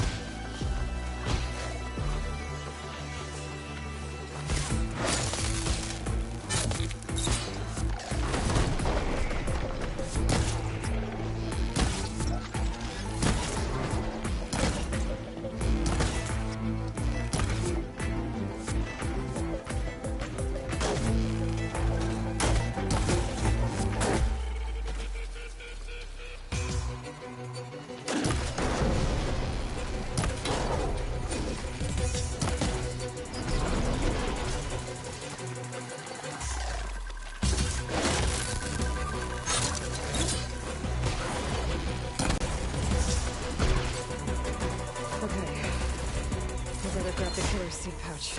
Seed pouch.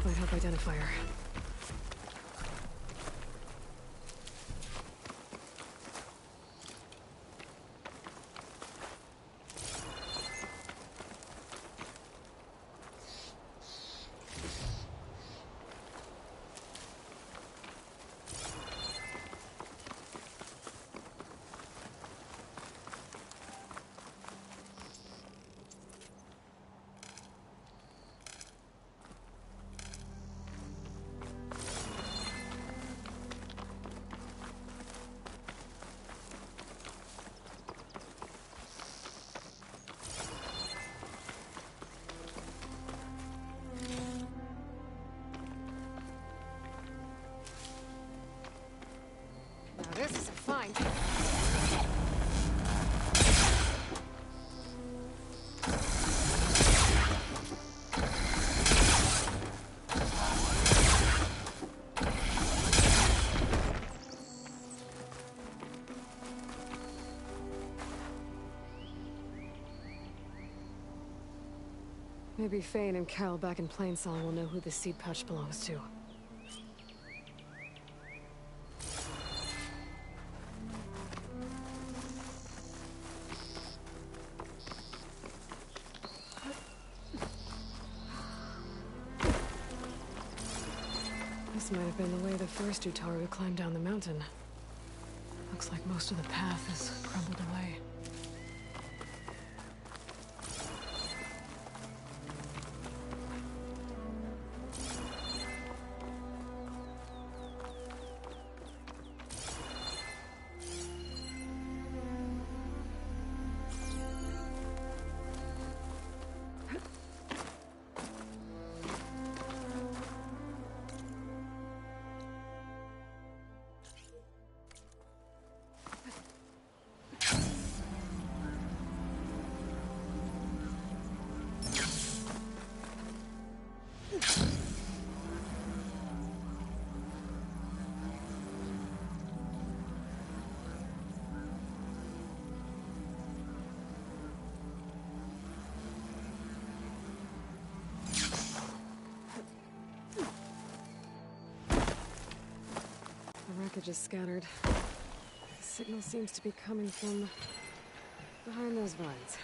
Might help identify her. This is a find. Maybe Fane and Cal back in Plainsong will know who the seed pouch belongs to. might have been the way the first Utaru climbed down the mountain. Looks like most of the path has crumbled away. The wreckage is scattered. The signal seems to be coming from behind those vines.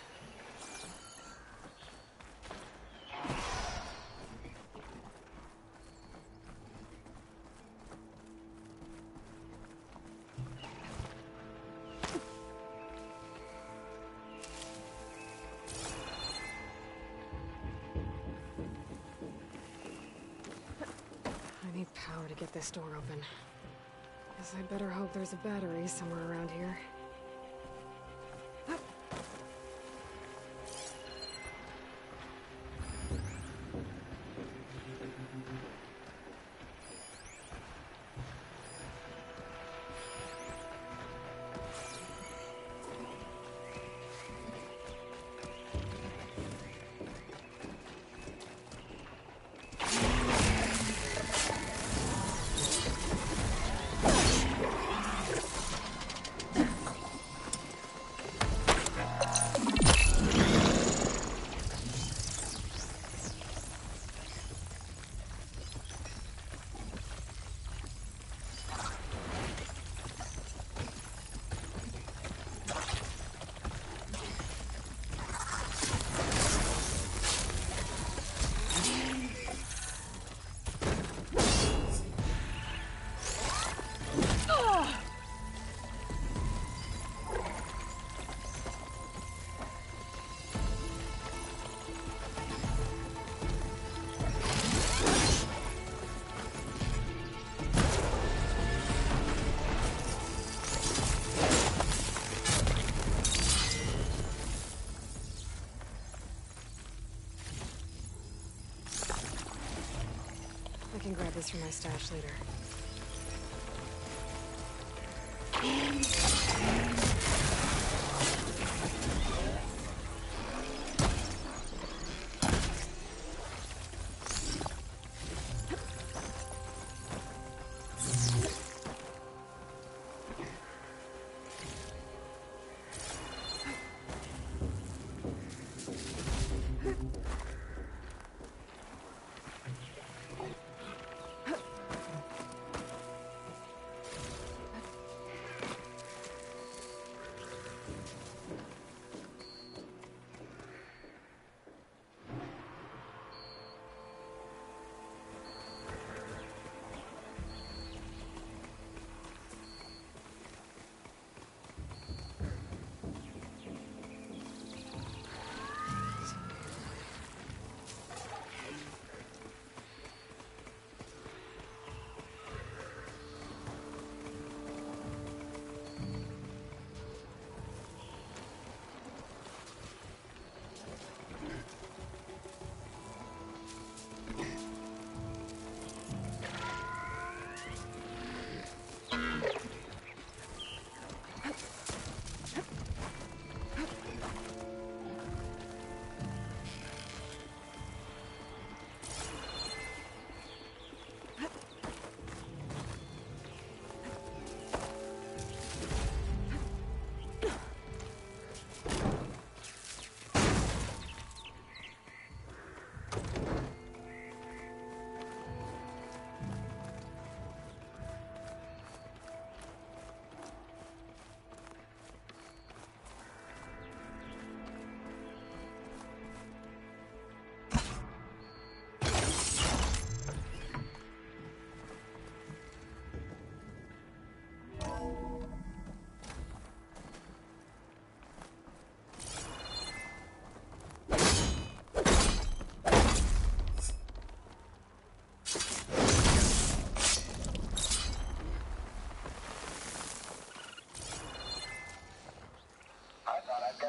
I need power to get this door open. Guess I'd better hope there's a battery somewhere around here. I can grab this from my stash later.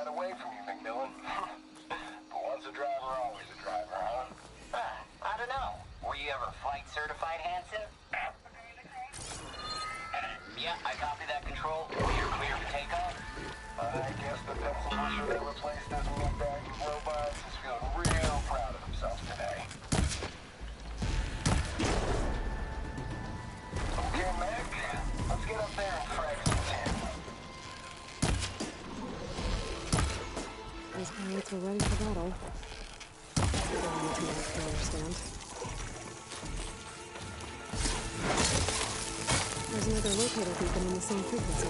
that away from you, Macmillan. But once a driver, always a driver, huh? I don't know. Were you ever flight certified, Hanson? Yeah, I copy that, Control. You're clear for takeoff? I guess the pencil pusher they replaced this meatbag of robots is feeling real proud of themselves today. Okay, Mac, let's get up there and frag some tin. These pilots were ready for battle. Going to that killer stand. There's another locator beacon in the same frequency.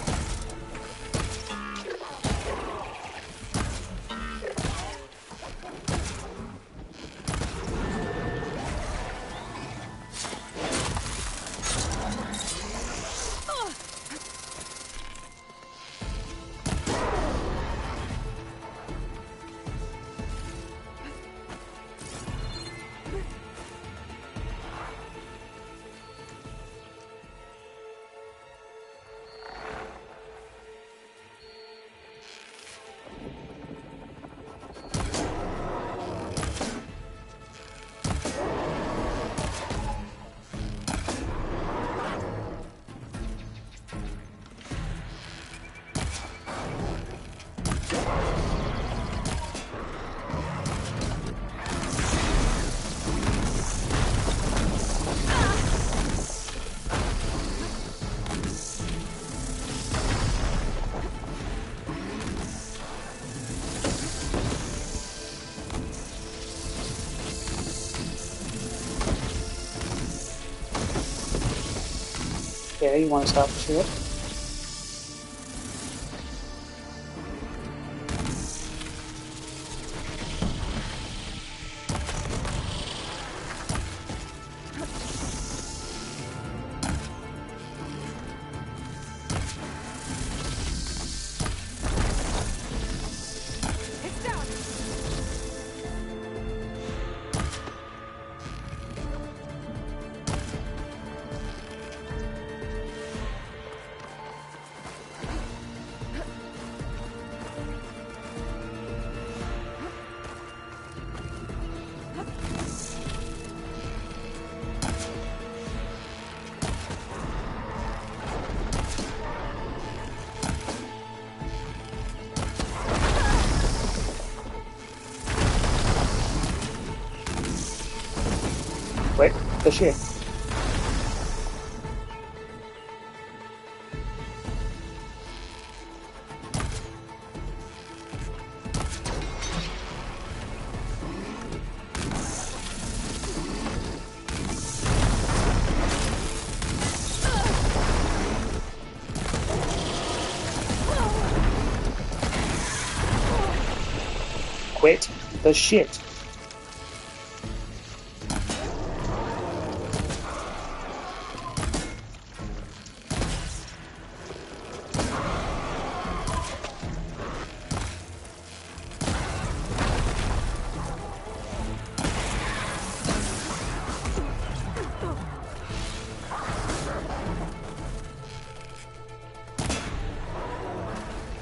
Okay, you want to stop the ship? Wait, the ship. Quit the shit.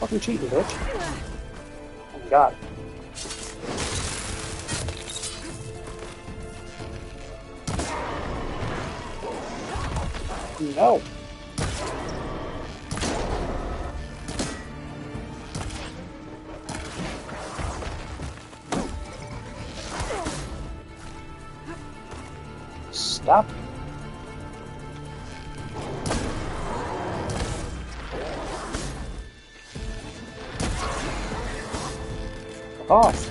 Fucking cheating, bitch. Oh my god. No. Stop. Off.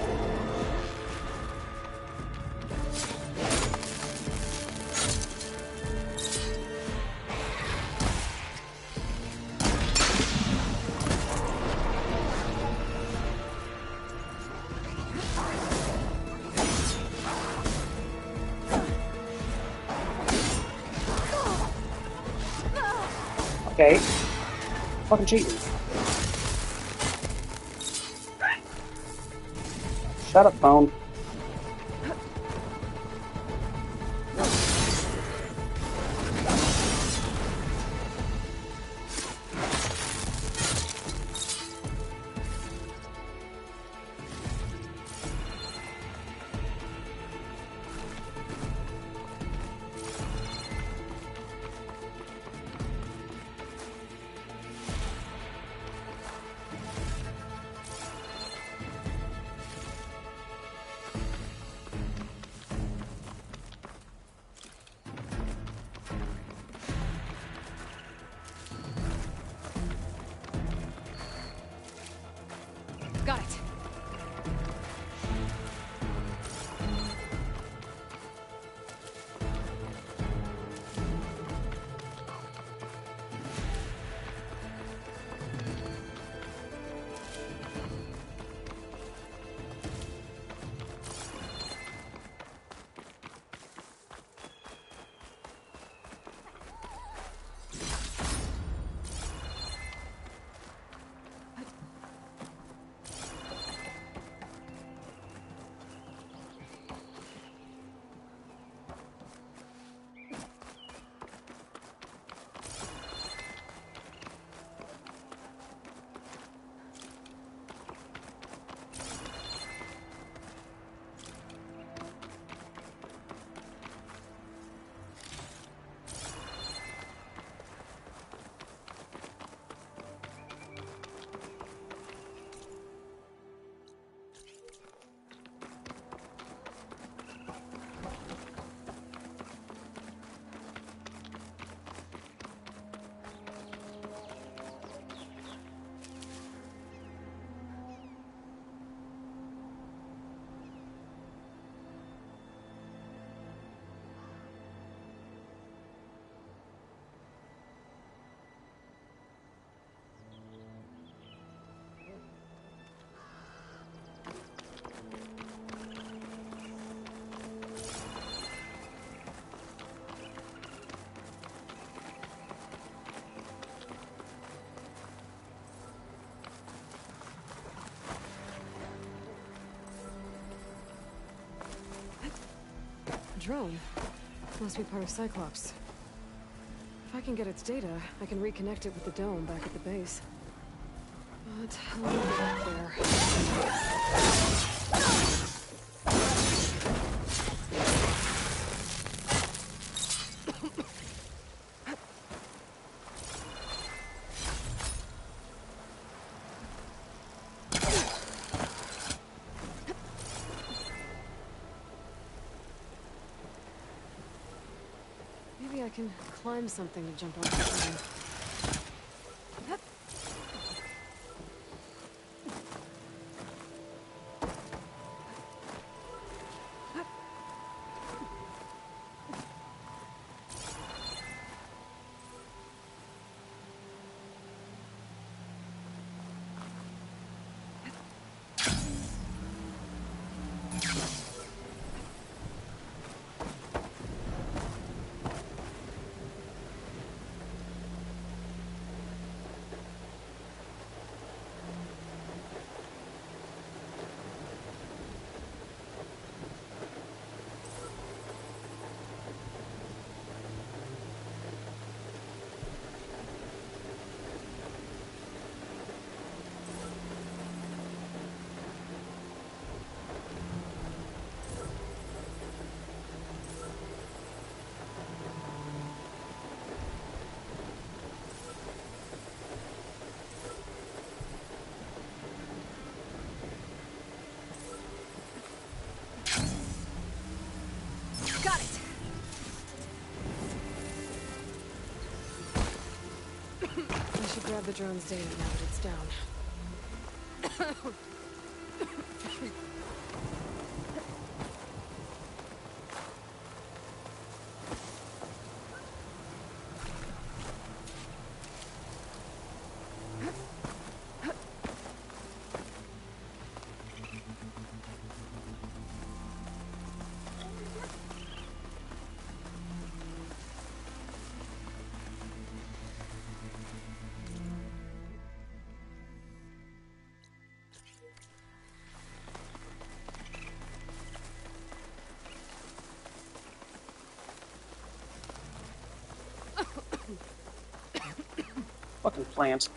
Okay. Fucking cheating. Shut up, phone. drone. Must be part of Cyclops. If I can get its data, I can reconnect it with the dome back at the base. But how do I get there? Maybe I can climb something to jump off the plane. Got it! I should grab the drone's data now that it's down. Fucking plant.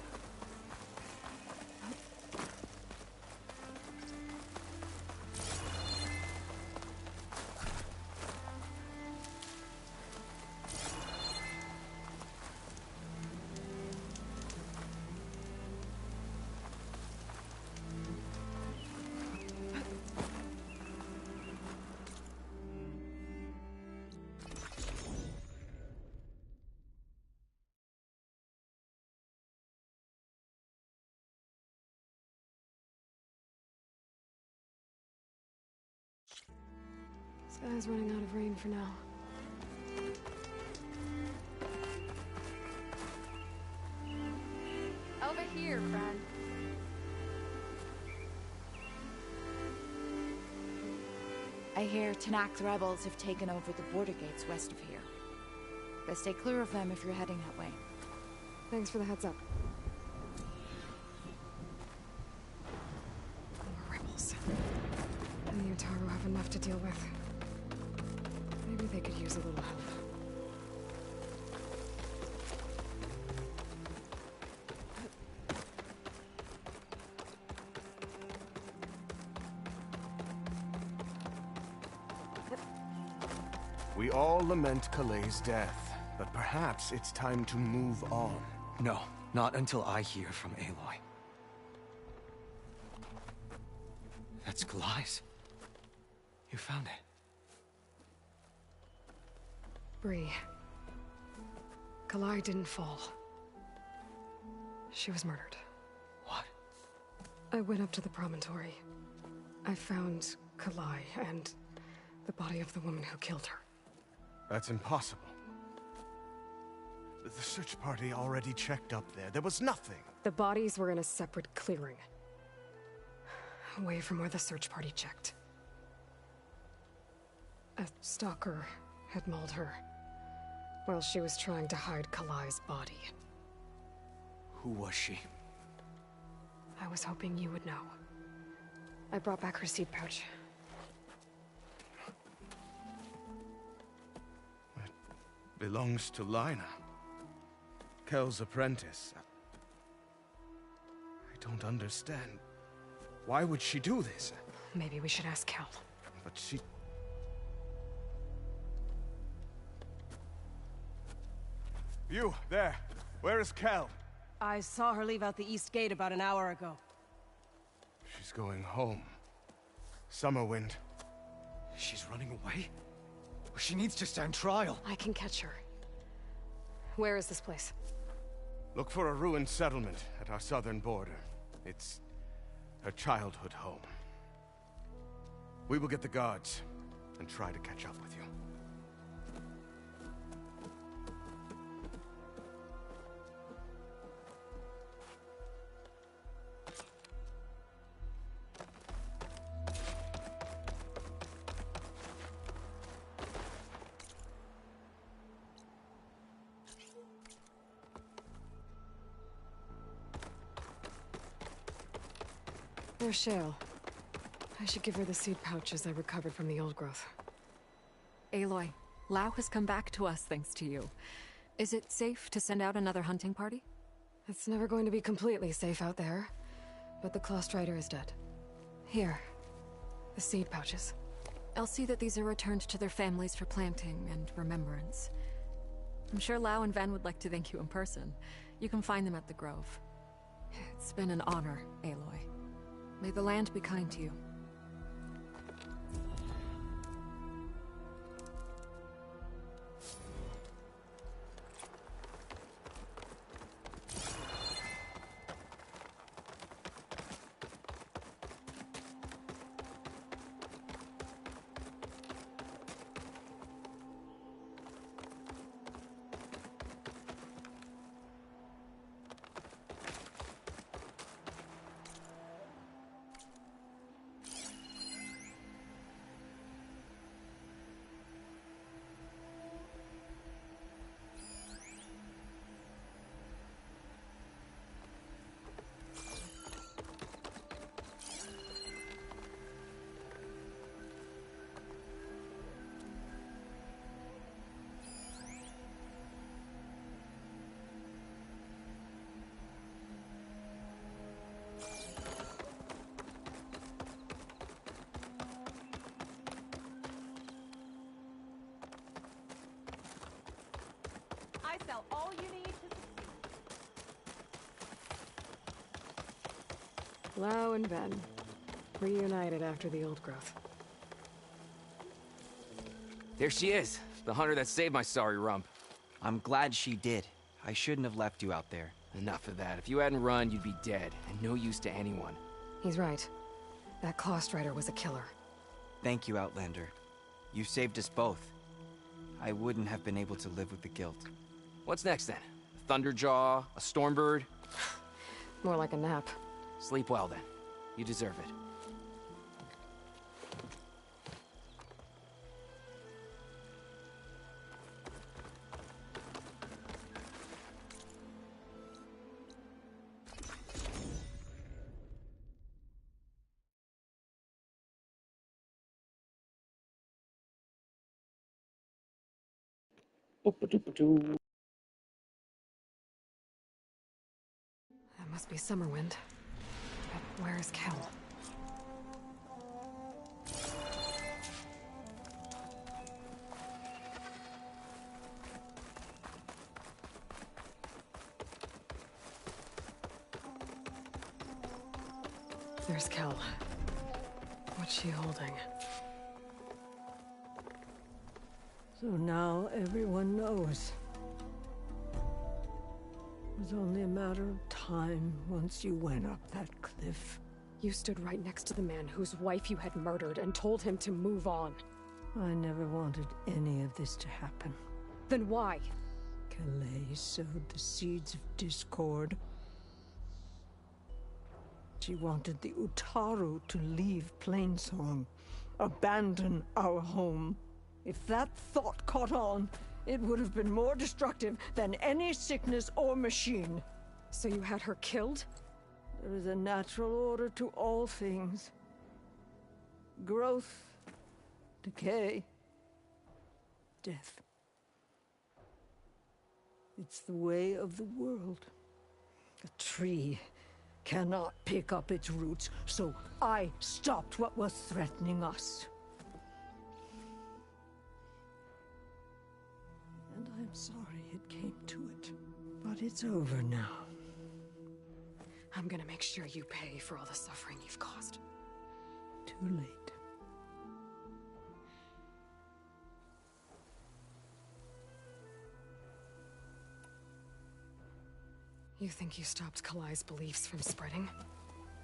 Sky's running out of rain for now. Over here, friend. I hear Tanakh rebels have taken over the border gates west of here. Best stay clear of them if you're heading that way. Thanks for the heads up. More rebels. And the Utaru have enough to deal with. Maybe they could use a little help. We all lament Kaleigh's death, but perhaps it's time to move on. No, not until I hear from Aloy. That's Kaleigh's. You found it. Bree. Kalaigh didn't fall. She was murdered. What? I went up to the promontory. I found Kalaigh and the body of the woman who killed her. That's impossible. The search party already checked up there. There was nothing. The bodies were in a separate clearing. Away from where the search party checked. A stalker had mauled her while she was trying to hide Kalai's body. Who was she? I was hoping you would know. I brought back her seed pouch. belongs to Lina. Kel's apprentice. I don't understand. Why would she do this? Maybe we should ask Kel. But she... You, there. Where is Kel? I saw her leave out the east gate about an hour ago. She's going home. Summerwind. She's running away? She needs to stand trial. I can catch her. Where is this place? Look for a ruined settlement at our southern border. It's her childhood home. We will get the guards and try to catch up with you. There's Shale. I should give her the seed pouches I recovered from the old growth. Aloy, Lau has come back to us thanks to you. Is it safe to send out another hunting party? It's never going to be completely safe out there, but the Claw Strider is dead. Here, the seed pouches. I'll see that these are returned to their families for planting and remembrance. I'm sure Lau and Ven would like to thank you in person. You can find them at the Grove. It's been an honor, Aloy. May the land be kind to you. I sell all you need to succeed. Lau and Ven, reunited after the old growth. There she is, the hunter that saved my sorry rump. I'm glad she did. I shouldn't have left you out there. Enough of that. If you hadn't run, you'd be dead, and no use to anyone. He's right. That Claw Strider was a killer. Thank you, Outlander. You saved us both. I wouldn't have been able to live with the guilt. What's next, then? A Thunderjaw? A Stormbird? More like a nap. Sleep well, then. You deserve it. That must be Summerwind. But where is Kel? There's Kel. What's she holding? So now everyone knows. It was only a matter of time once you went up that cliff. You stood right next to the man whose wife you had murdered and told him to move on. I never wanted any of this to happen. Then why? Calais sowed the seeds of discord. She wanted the Utaru to leave Plainsong, abandon our home. If that thought caught on, it would have been more destructive than any sickness or machine. So you had her killed? There is a natural order to all things. Growth, decay, death. It's the way of the world. A tree cannot pick up its roots, so I stopped what was threatening us. And I'm sorry it came to it. But it's over now. I'm gonna make sure you pay for all the suffering you've caused. Too late. You think you stopped Kalai's beliefs from spreading?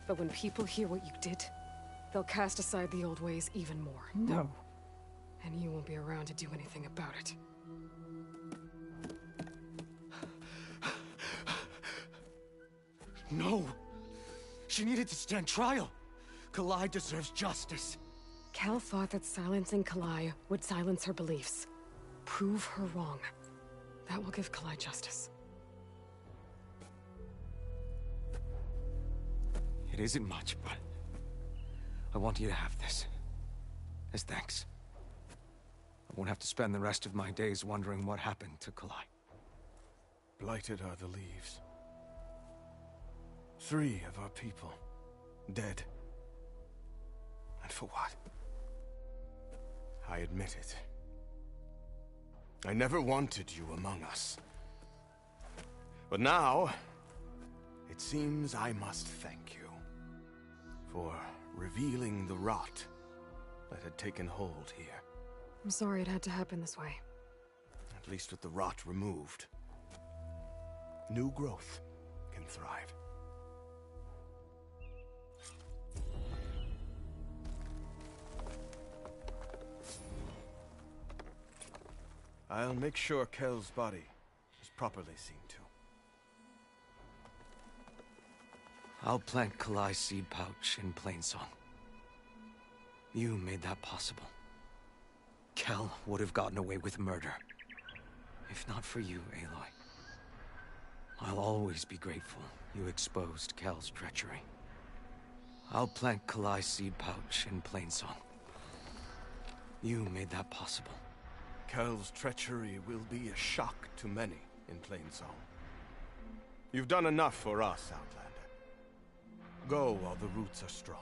But when people hear what you did, they'll cast aside the old ways even more. No. And you won't be around to do anything about it. No! She needed to stand trial! Kalai deserves justice. Cal thought that silencing Kalai would silence her beliefs. Prove her wrong. That will give Kalai justice. It isn't much, but I want you to have this. As thanks. I won't have to spend the rest of my days wondering what happened to Kalai. Blighted are the leaves. 3 of our people, dead. And for what? I admit it. I never wanted you among us. But now, it seems I must thank you for revealing the rot that had taken hold here. I'm sorry it had to happen this way. At least with the rot removed, new growth can thrive. I'll make sure Kel's body is properly seen to. I'll plant Kalai's seed pouch in Plainsong. You made that possible. Kel would have gotten away with murder. If not for you, Aloy. I'll always be grateful you exposed Kel's treachery. I'll plant Kalai's seed pouch in Plainsong. You made that possible. Kel's treachery will be a shock to many in Plainsong. You've done enough for us, Outlander. Go while the roots are strong.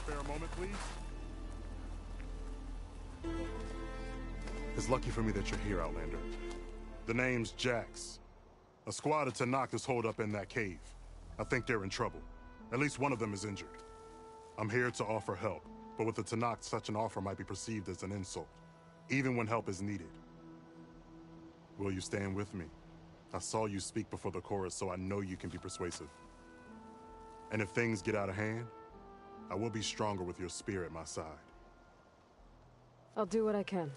Spare a moment, please. It's lucky for me that you're here, Outlander. The name's Jax. A squad of Tenakth is holed up in that cave. I think they're in trouble. At least one of them is injured. I'm here to offer help, but with the Tenakth, such an offer might be perceived as an insult, even when help is needed. Will you stand with me? I saw you speak before the chorus, so I know you can be persuasive. And if things get out of hand, I will be stronger with your spear at my side. I'll do what I can.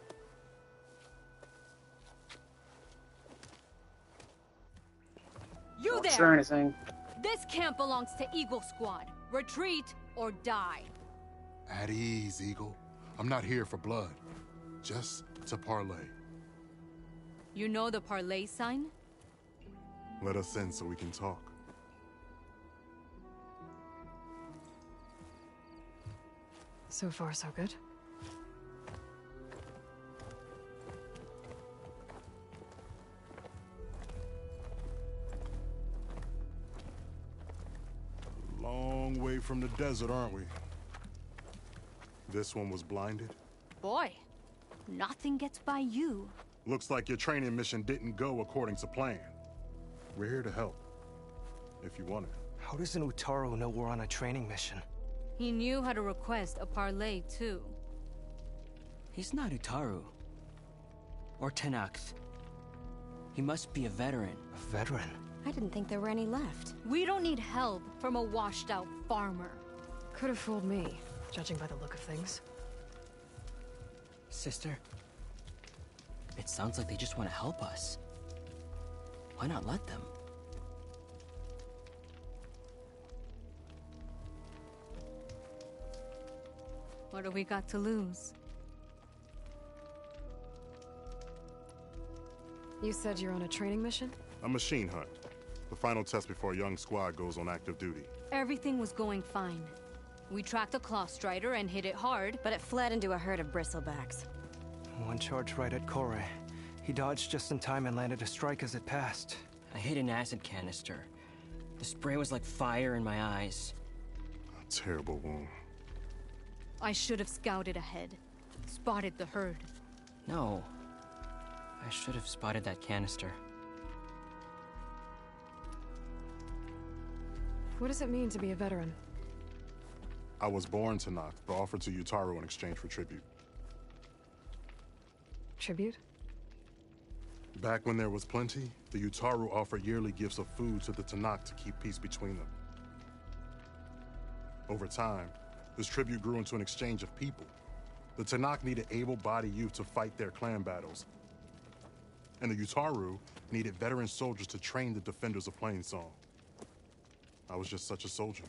You Not there! sure anything. This camp belongs to Eagle Squad. Retreat or die. At ease, Eagle. I'm not here for blood. Just to parlay. You know the parlay sign? Let us in so we can talk. So far, so good. Long way from the desert, aren't we? This one was blinded. Boy, nothing gets by you. Looks like your training mission didn't go according to plan. We're here to help, if you want it. How does an Utaru know we're on a training mission? He knew how to request a parley, too. He's not Utaru. Or Tenakth. He must be a veteran. A veteran? I didn't think there were any left. We don't need help from a washed-out farmer. Could have fooled me, judging by the look of things. Sister, it sounds like they just want to help us. Why not let them? What do we got to lose? You said you're on a training mission? A machine hunt. The final test before a young squad goes on active duty. Everything was going fine. We tracked a claw strider and hit it hard, but it fled into a herd of bristlebacks. One charge right at Kore. He dodged just in time and landed a strike as it passed. I hit an acid canister. The spray was like fire in my eyes. A terrible wound. I should have scouted ahead. Spotted the herd. No. I should have spotted that canister. What does it mean to be a veteran? I was born to Tenakth, but offered to Utaru in exchange for tribute. Tribute? Back when there was plenty, the Utaru offered yearly gifts of food to the Tenakth to keep peace between them. Over time, this tribute grew into an exchange of people. The Tenakth needed able-bodied youth to fight their clan battles. And the Utaru needed veteran soldiers to train the defenders of Plainsong. I was just such a soldier.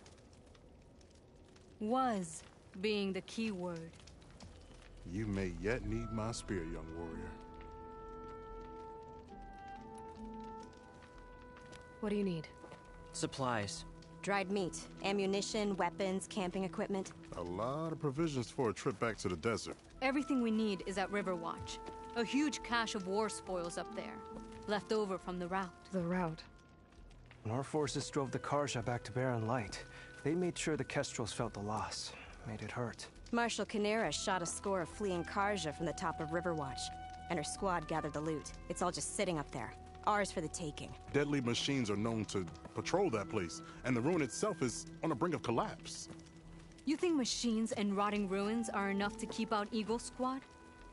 Was being the key word. You may yet need my spear, young warrior. What do you need? Supplies. Dried meat, ammunition, weapons, camping equipment. A lot of provisions for a trip back to the desert. Everything we need is at Riverwatch. A huge cache of war spoils up there. Left over from the rout. The rout? When our forces drove the Karja back to Barren Light, they made sure the Kestrels felt the loss. Made it hurt. Marshal Canera shot a score of fleeing Karja from the top of Riverwatch, and her squad gathered the loot. It's all just sitting up there. Ours for the taking. Deadly machines are known to patrol that place, and the ruin itself is on the brink of collapse. You think machines and rotting ruins are enough to keep out Eagle Squad?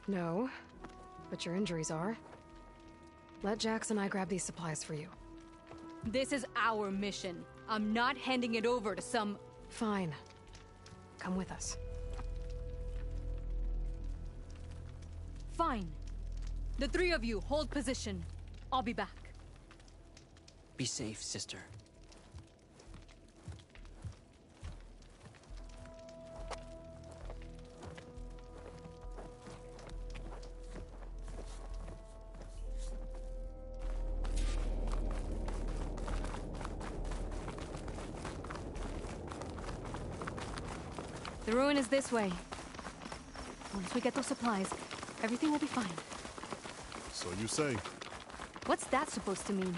No, but your injuries are. Let Jax and I grab these supplies for you. This is our mission. I'm not handing it over to some... Fine. Come with us. Fine. The three of you hold position. I'll be back. Be safe, sister. The ruin is this way. Once we get those supplies, everything will be fine. So you say. What's that supposed to mean?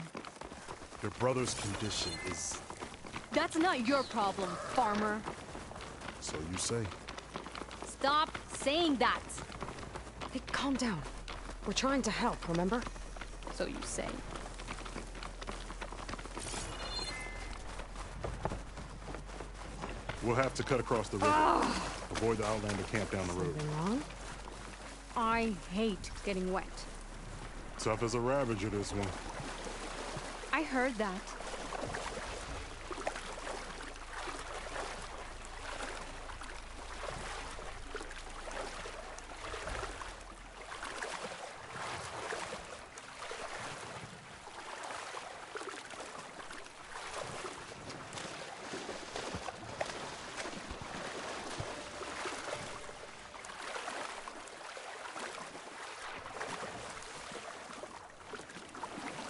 Your brother's condition is... That's not your problem, farmer. So you say. Stop saying that! Hey, calm down. We're trying to help, remember? So you say. We'll have to cut across the river. Avoid the Outlander camp down the road. Something wrong? I hate getting wet. Tough as a Ravager, this one. I heard that.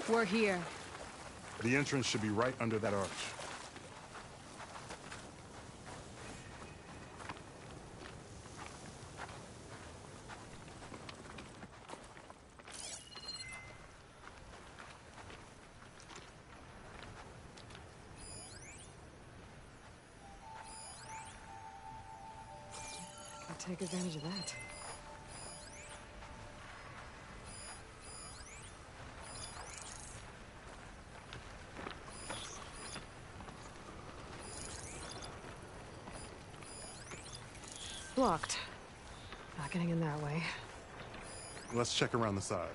We're here. The entrance should be right under that arch. take advantage of that. Locked. Not getting in that way. Let's check around the side.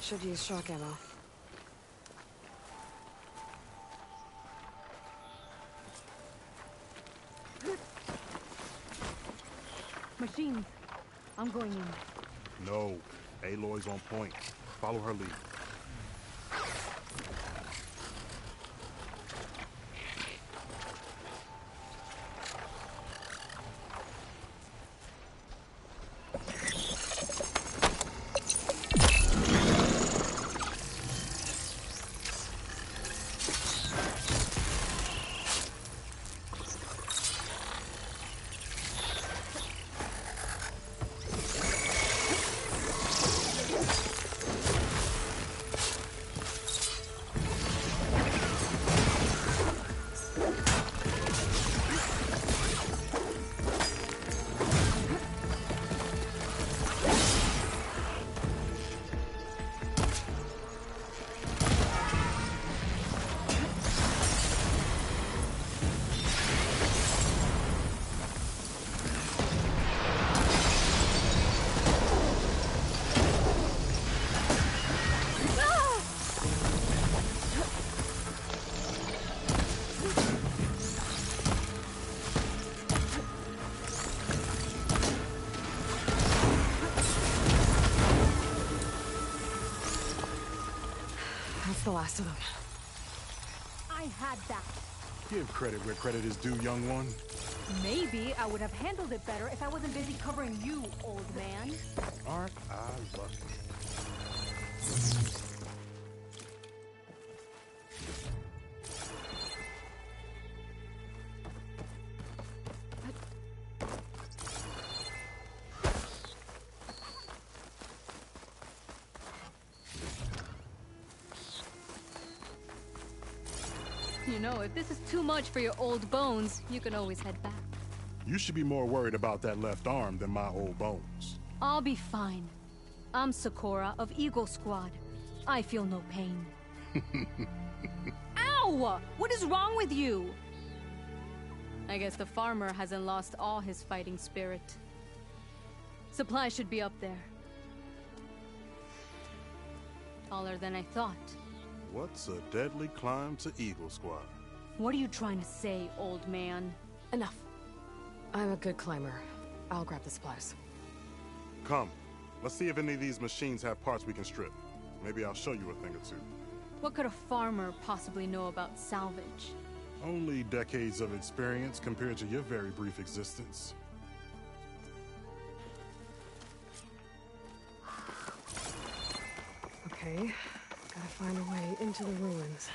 Should use shock ammo. Machines. I'm going in. No. Aloy's on point. Follow her lead. The last of them. I had that. Give credit where credit is due, young one. Maybe I would have handled it better if I wasn't busy covering you, old man. Aren't I lucky? You know, if this is too much for your old bones, you can always head back. You should be more worried about that left arm than my old bones. I'll be fine. I'm Sakura of Eagle Squad. I feel no pain. Ow! What is wrong with you? I guess the farmer hasn't lost all his fighting spirit. Supplies should be up there. Taller than I thought. What's a deadly climb to Eagle Squad? What are you trying to say, old man? Enough. I'm a good climber. I'll grab the supplies. Come. Let's see if any of these machines have parts we can strip. Maybe I'll show you a thing or two. What could a farmer possibly know about salvage? Only decades of experience compared to your very brief existence. Okay. Gotta find a way into the ruins.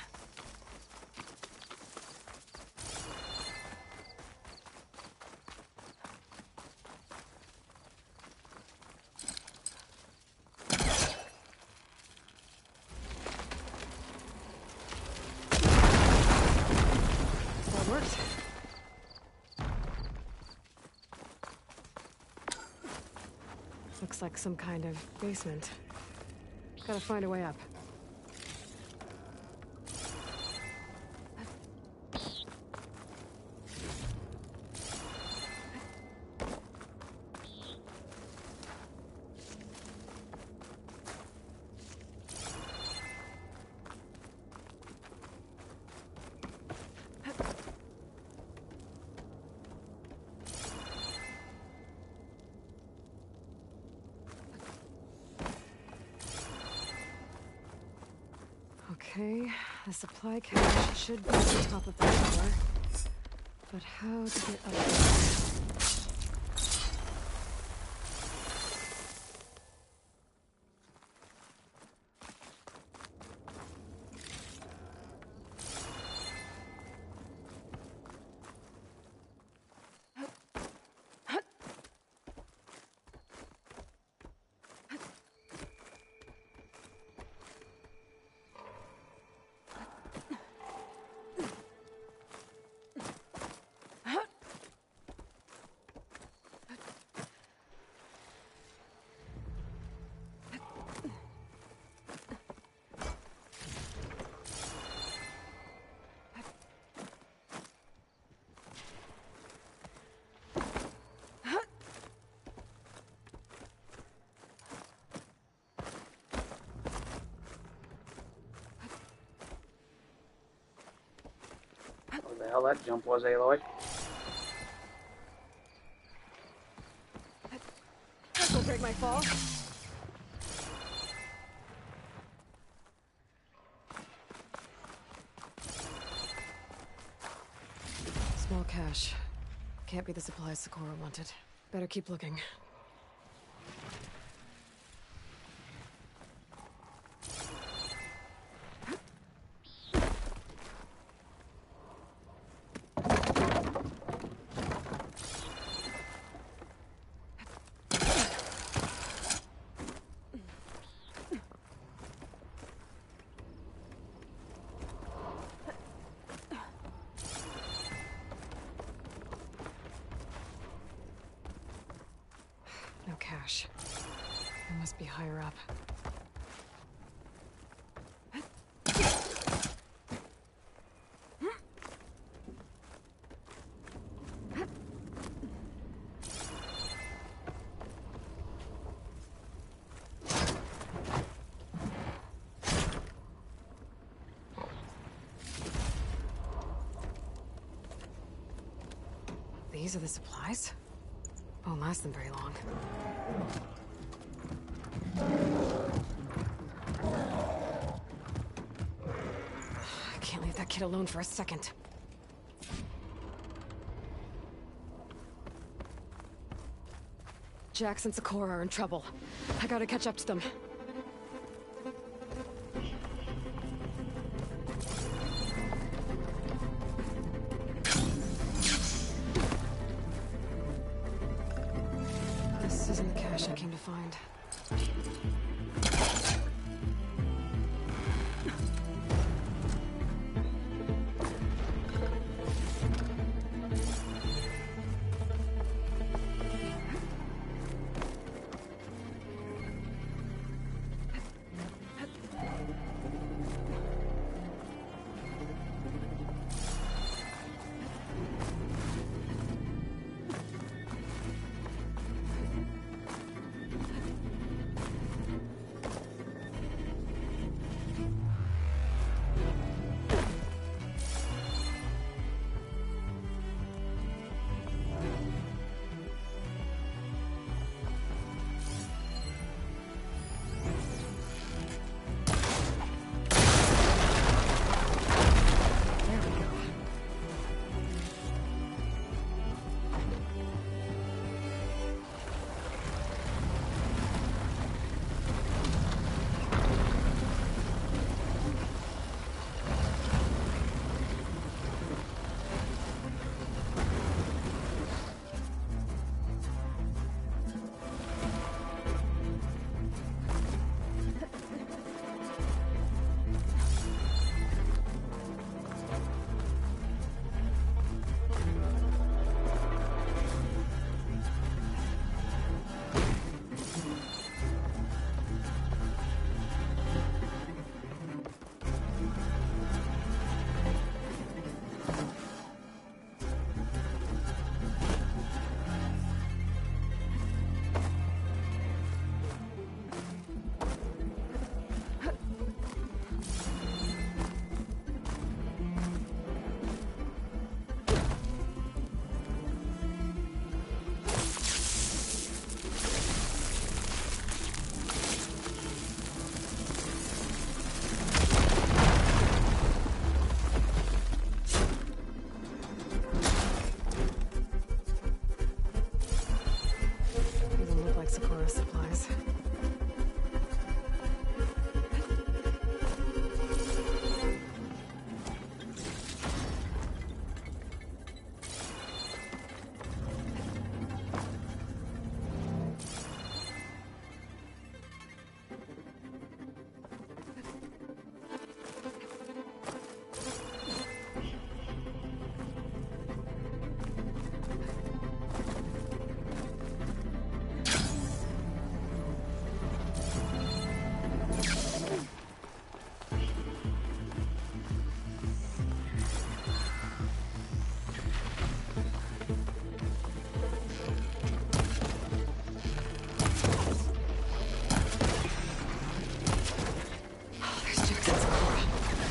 That worked. Looks like some kind of basement. Gotta find a way up. Okay, the supply cache should be at the top of the tower. But how to get up there? the hell that jump was, Aloy. This'll break my fall. Small cache. Can't be the supplies Sakura wanted. Better keep looking. No cache. It must be higher up. These are the supplies? Won't last them very long. I can't leave that kid alone for a second. Jax and Sakura are in trouble. I gotta catch up to them. This isn't the cache I came to find. Sakura supplies.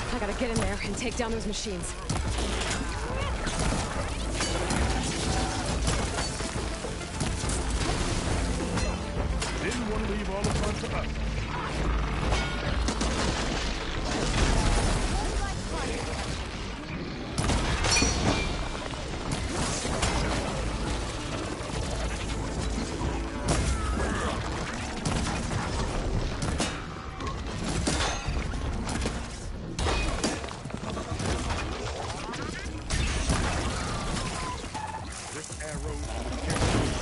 I gotta get in there and take down those machines. all the fun for us. This arrow.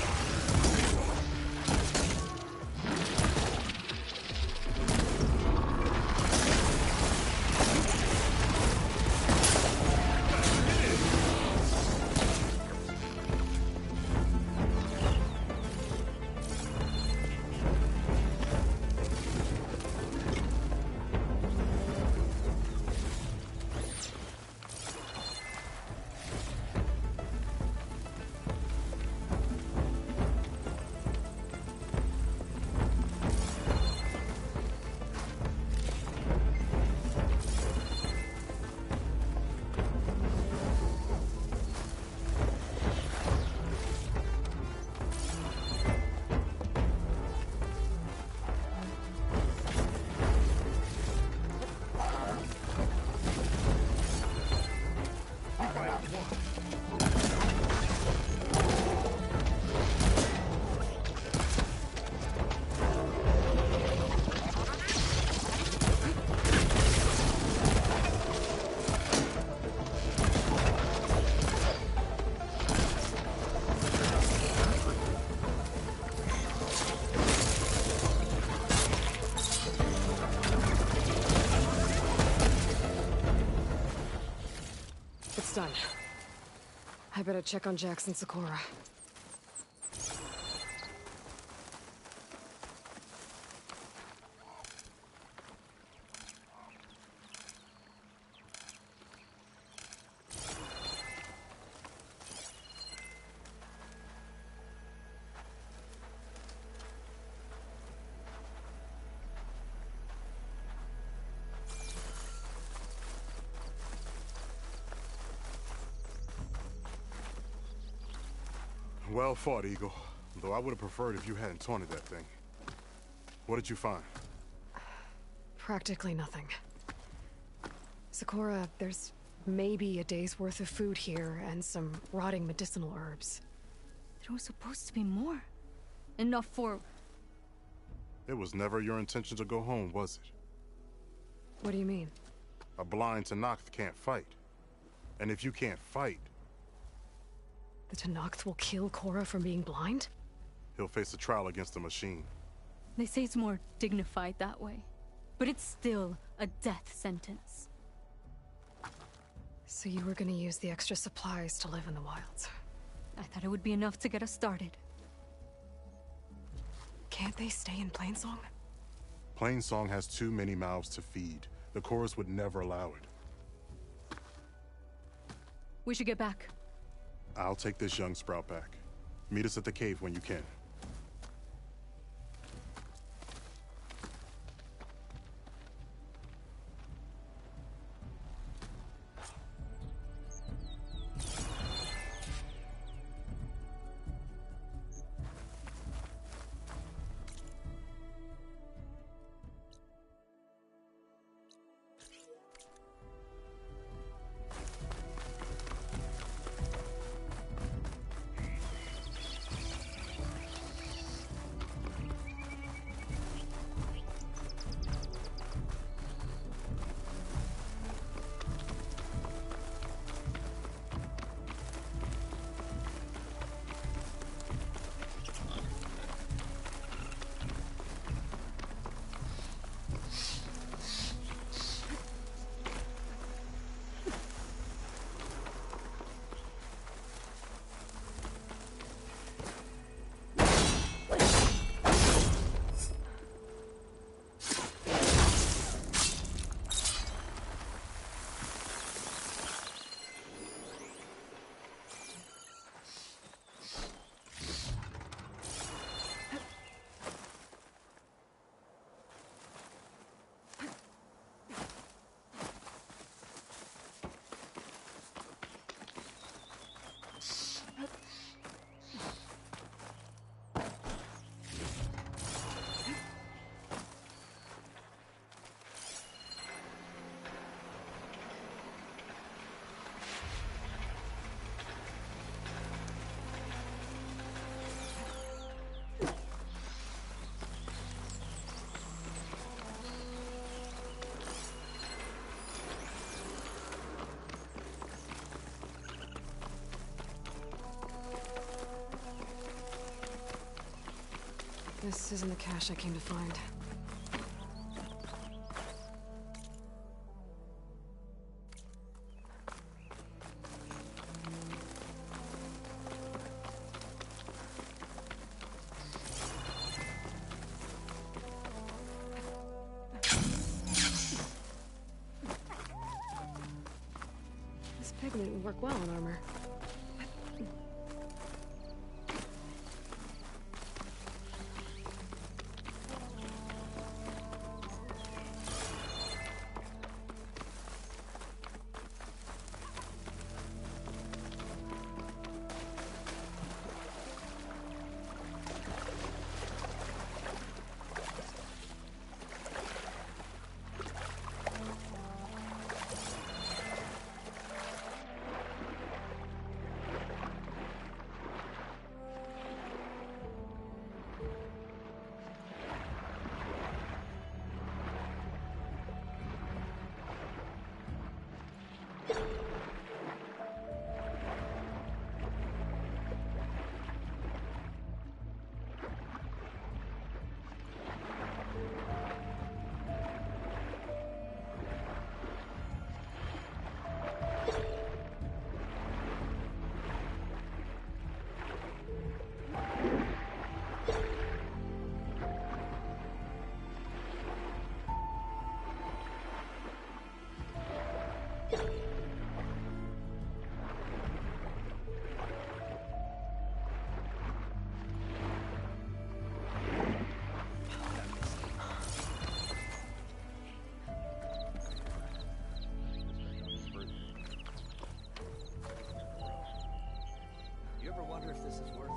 It's done. I better check on Jax and Sakura. Well fought, Eagle. Though I would have preferred if you hadn't taunted that thing. What did you find? Practically nothing. Sakura, there's maybe a day's worth of food here and some rotting medicinal herbs. There was supposed to be more. Enough for... It was never your intention to go home, was it? What do you mean? A blind Tenakth can't fight. And if you can't fight, The Tenakth will kill Korra from being blind? he'll face a trial against the machine. They say it's more dignified that way. But it's still a death sentence. So you were gonna use the extra supplies to live in the wilds? I thought it would be enough to get us started. Can't they stay in Plainsong? Plainsong has too many mouths to feed. The chorus would never allow it. We should get back. I'll take this young sprout back. Meet us at the cave when you can. This isn't the cache I came to find. This pigment would work well on armor. You ever wonder if this is worth it?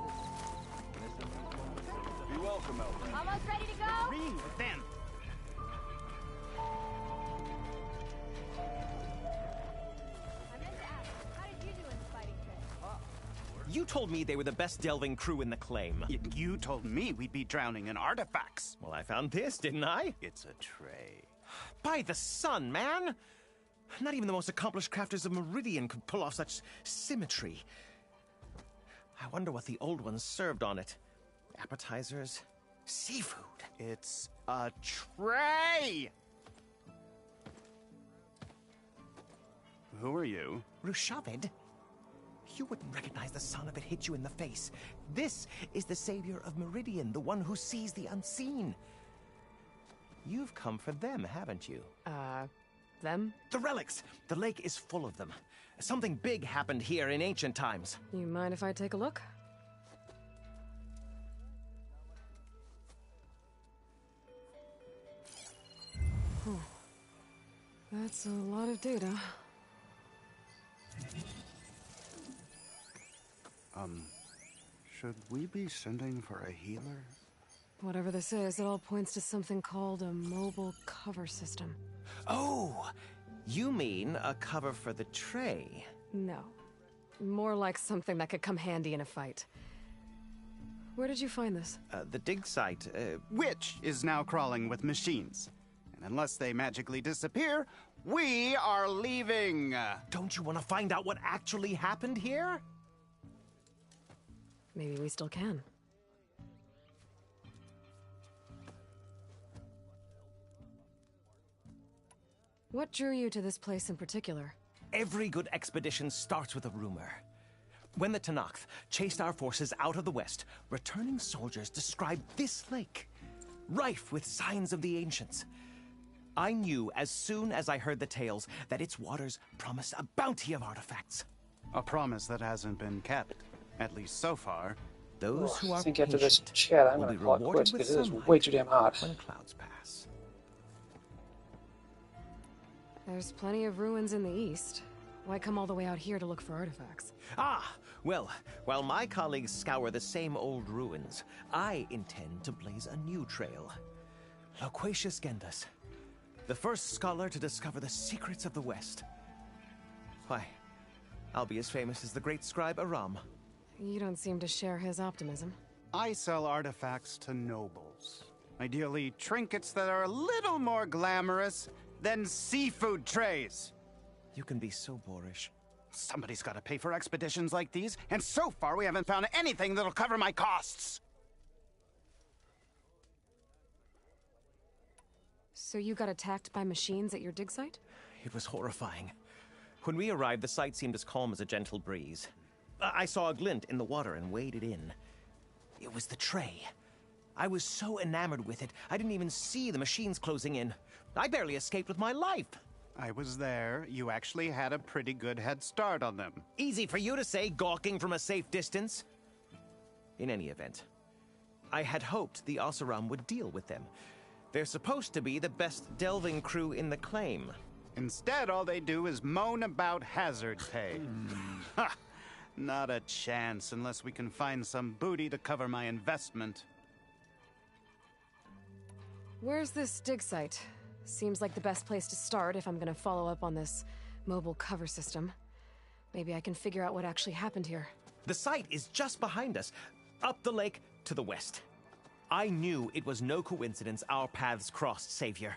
Be welcome, Elder. Almost ready to go? Ring with them. I meant to ask, how did you do in the fighting trick? You told me they were the best delving crew in the claim. You told me we'd be drowning in artifacts. Well, I found this, didn't I? It's a tray. By the sun, man! Not even the most accomplished crafters of Meridian could pull off such symmetry. I wonder what the old ones served on it. Appetizers? Seafood? It's a tray! Who are you? Rushavid? You wouldn't recognize the sun if it hit you in the face. This is the savior of Meridian, the one who sees the unseen. You've come for them, haven't you? Them? The relics! The lake is full of them. Something big happened here in ancient times. You mind if I take a look? That's a lot of data. Should we be sending for a healer? Whatever this is, it all points to something called a mobile cover system. Oh! You mean a cover for the tray? No. More like something that could come handy in a fight. Where did you find this? The dig site, Which is now crawling with machines. And unless they magically disappear, we are leaving! Don't you want to find out what actually happened here? Maybe we still can. What drew you to this place in particular? Every good expedition starts with a rumor. When the Tenakth chased our forces out of the west, returning soldiers described this lake, rife with signs of the ancients. I knew as soon as I heard the tales that its waters promised a bounty of artifacts. A promise that hasn't been kept, at least so far. Those who are I think after this chat, I'm going to call it quits because it is way too damn hot. When clouds pass. There's plenty of ruins in the east. Why come all the way out here to look for artifacts? Ah, well, while my colleagues scour the same old ruins, I intend to blaze a new trail. Loquacious Gendas, the first scholar to discover the secrets of the West. Why, I'll be as famous as the great scribe Aram. You don't seem to share his optimism. I sell artifacts to nobles. Ideally, trinkets that are a little more glamorous than seafood trays. You can be so boorish. Somebody's got to pay for expeditions like these, and so far we haven't found anything that'll cover my costs. So you got attacked by machines at your dig site? It was horrifying. When we arrived, the site seemed as calm as a gentle breeze. I saw a glint in the water and waded in. It was the tray. I was so enamored with it, I didn't even see the machines closing in. I barely escaped with my life. I was there. You actually had a pretty good head start on them. Easy for you to say, gawking from a safe distance. In any event, I had hoped the Oseram would deal with them. They're supposed to be the best delving crew in the claim. Instead, all they do is moan about hazard pay. Ha! Not a chance unless we can find some booty to cover my investment. Where's this dig site? Seems like the best place to start if I'm gonna follow up on this mobile cover system. Maybe I can figure out what actually happened here. The site is just behind us, up the lake to the west. I knew it was no coincidence our paths crossed, Savior.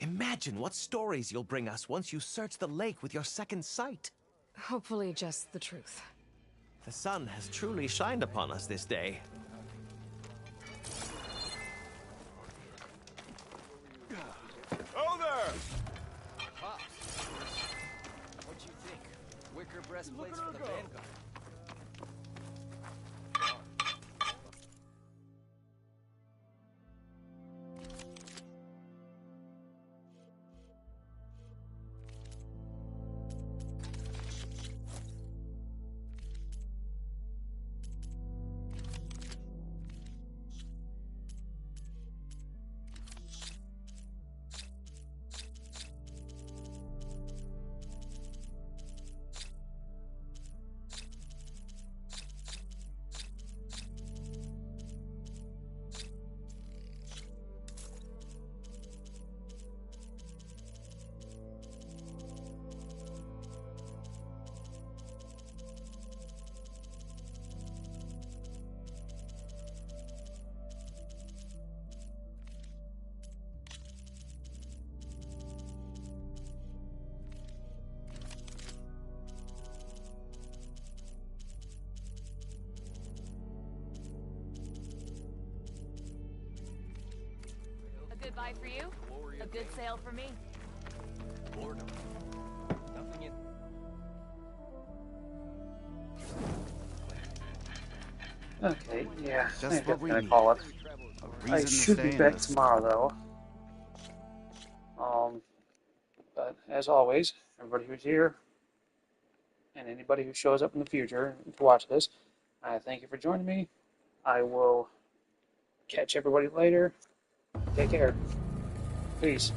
Imagine what stories you'll bring us once you search the lake with your second sight. Hopefully just the truth. The sun has truly shined upon us this day. Oh there! Pops, what you think? Wicker breastplates for the Vanguard. Good buy for you, a good sale for me. Boredom. Nothing in. Okay, yeah, Just I think what that's we gonna need. call it. A I reason to should stay be in back this. tomorrow, though. But as always, everybody who's here, and anybody who shows up in the future to watch this, I thank you for joining me. I will catch everybody later. Take care. Peace.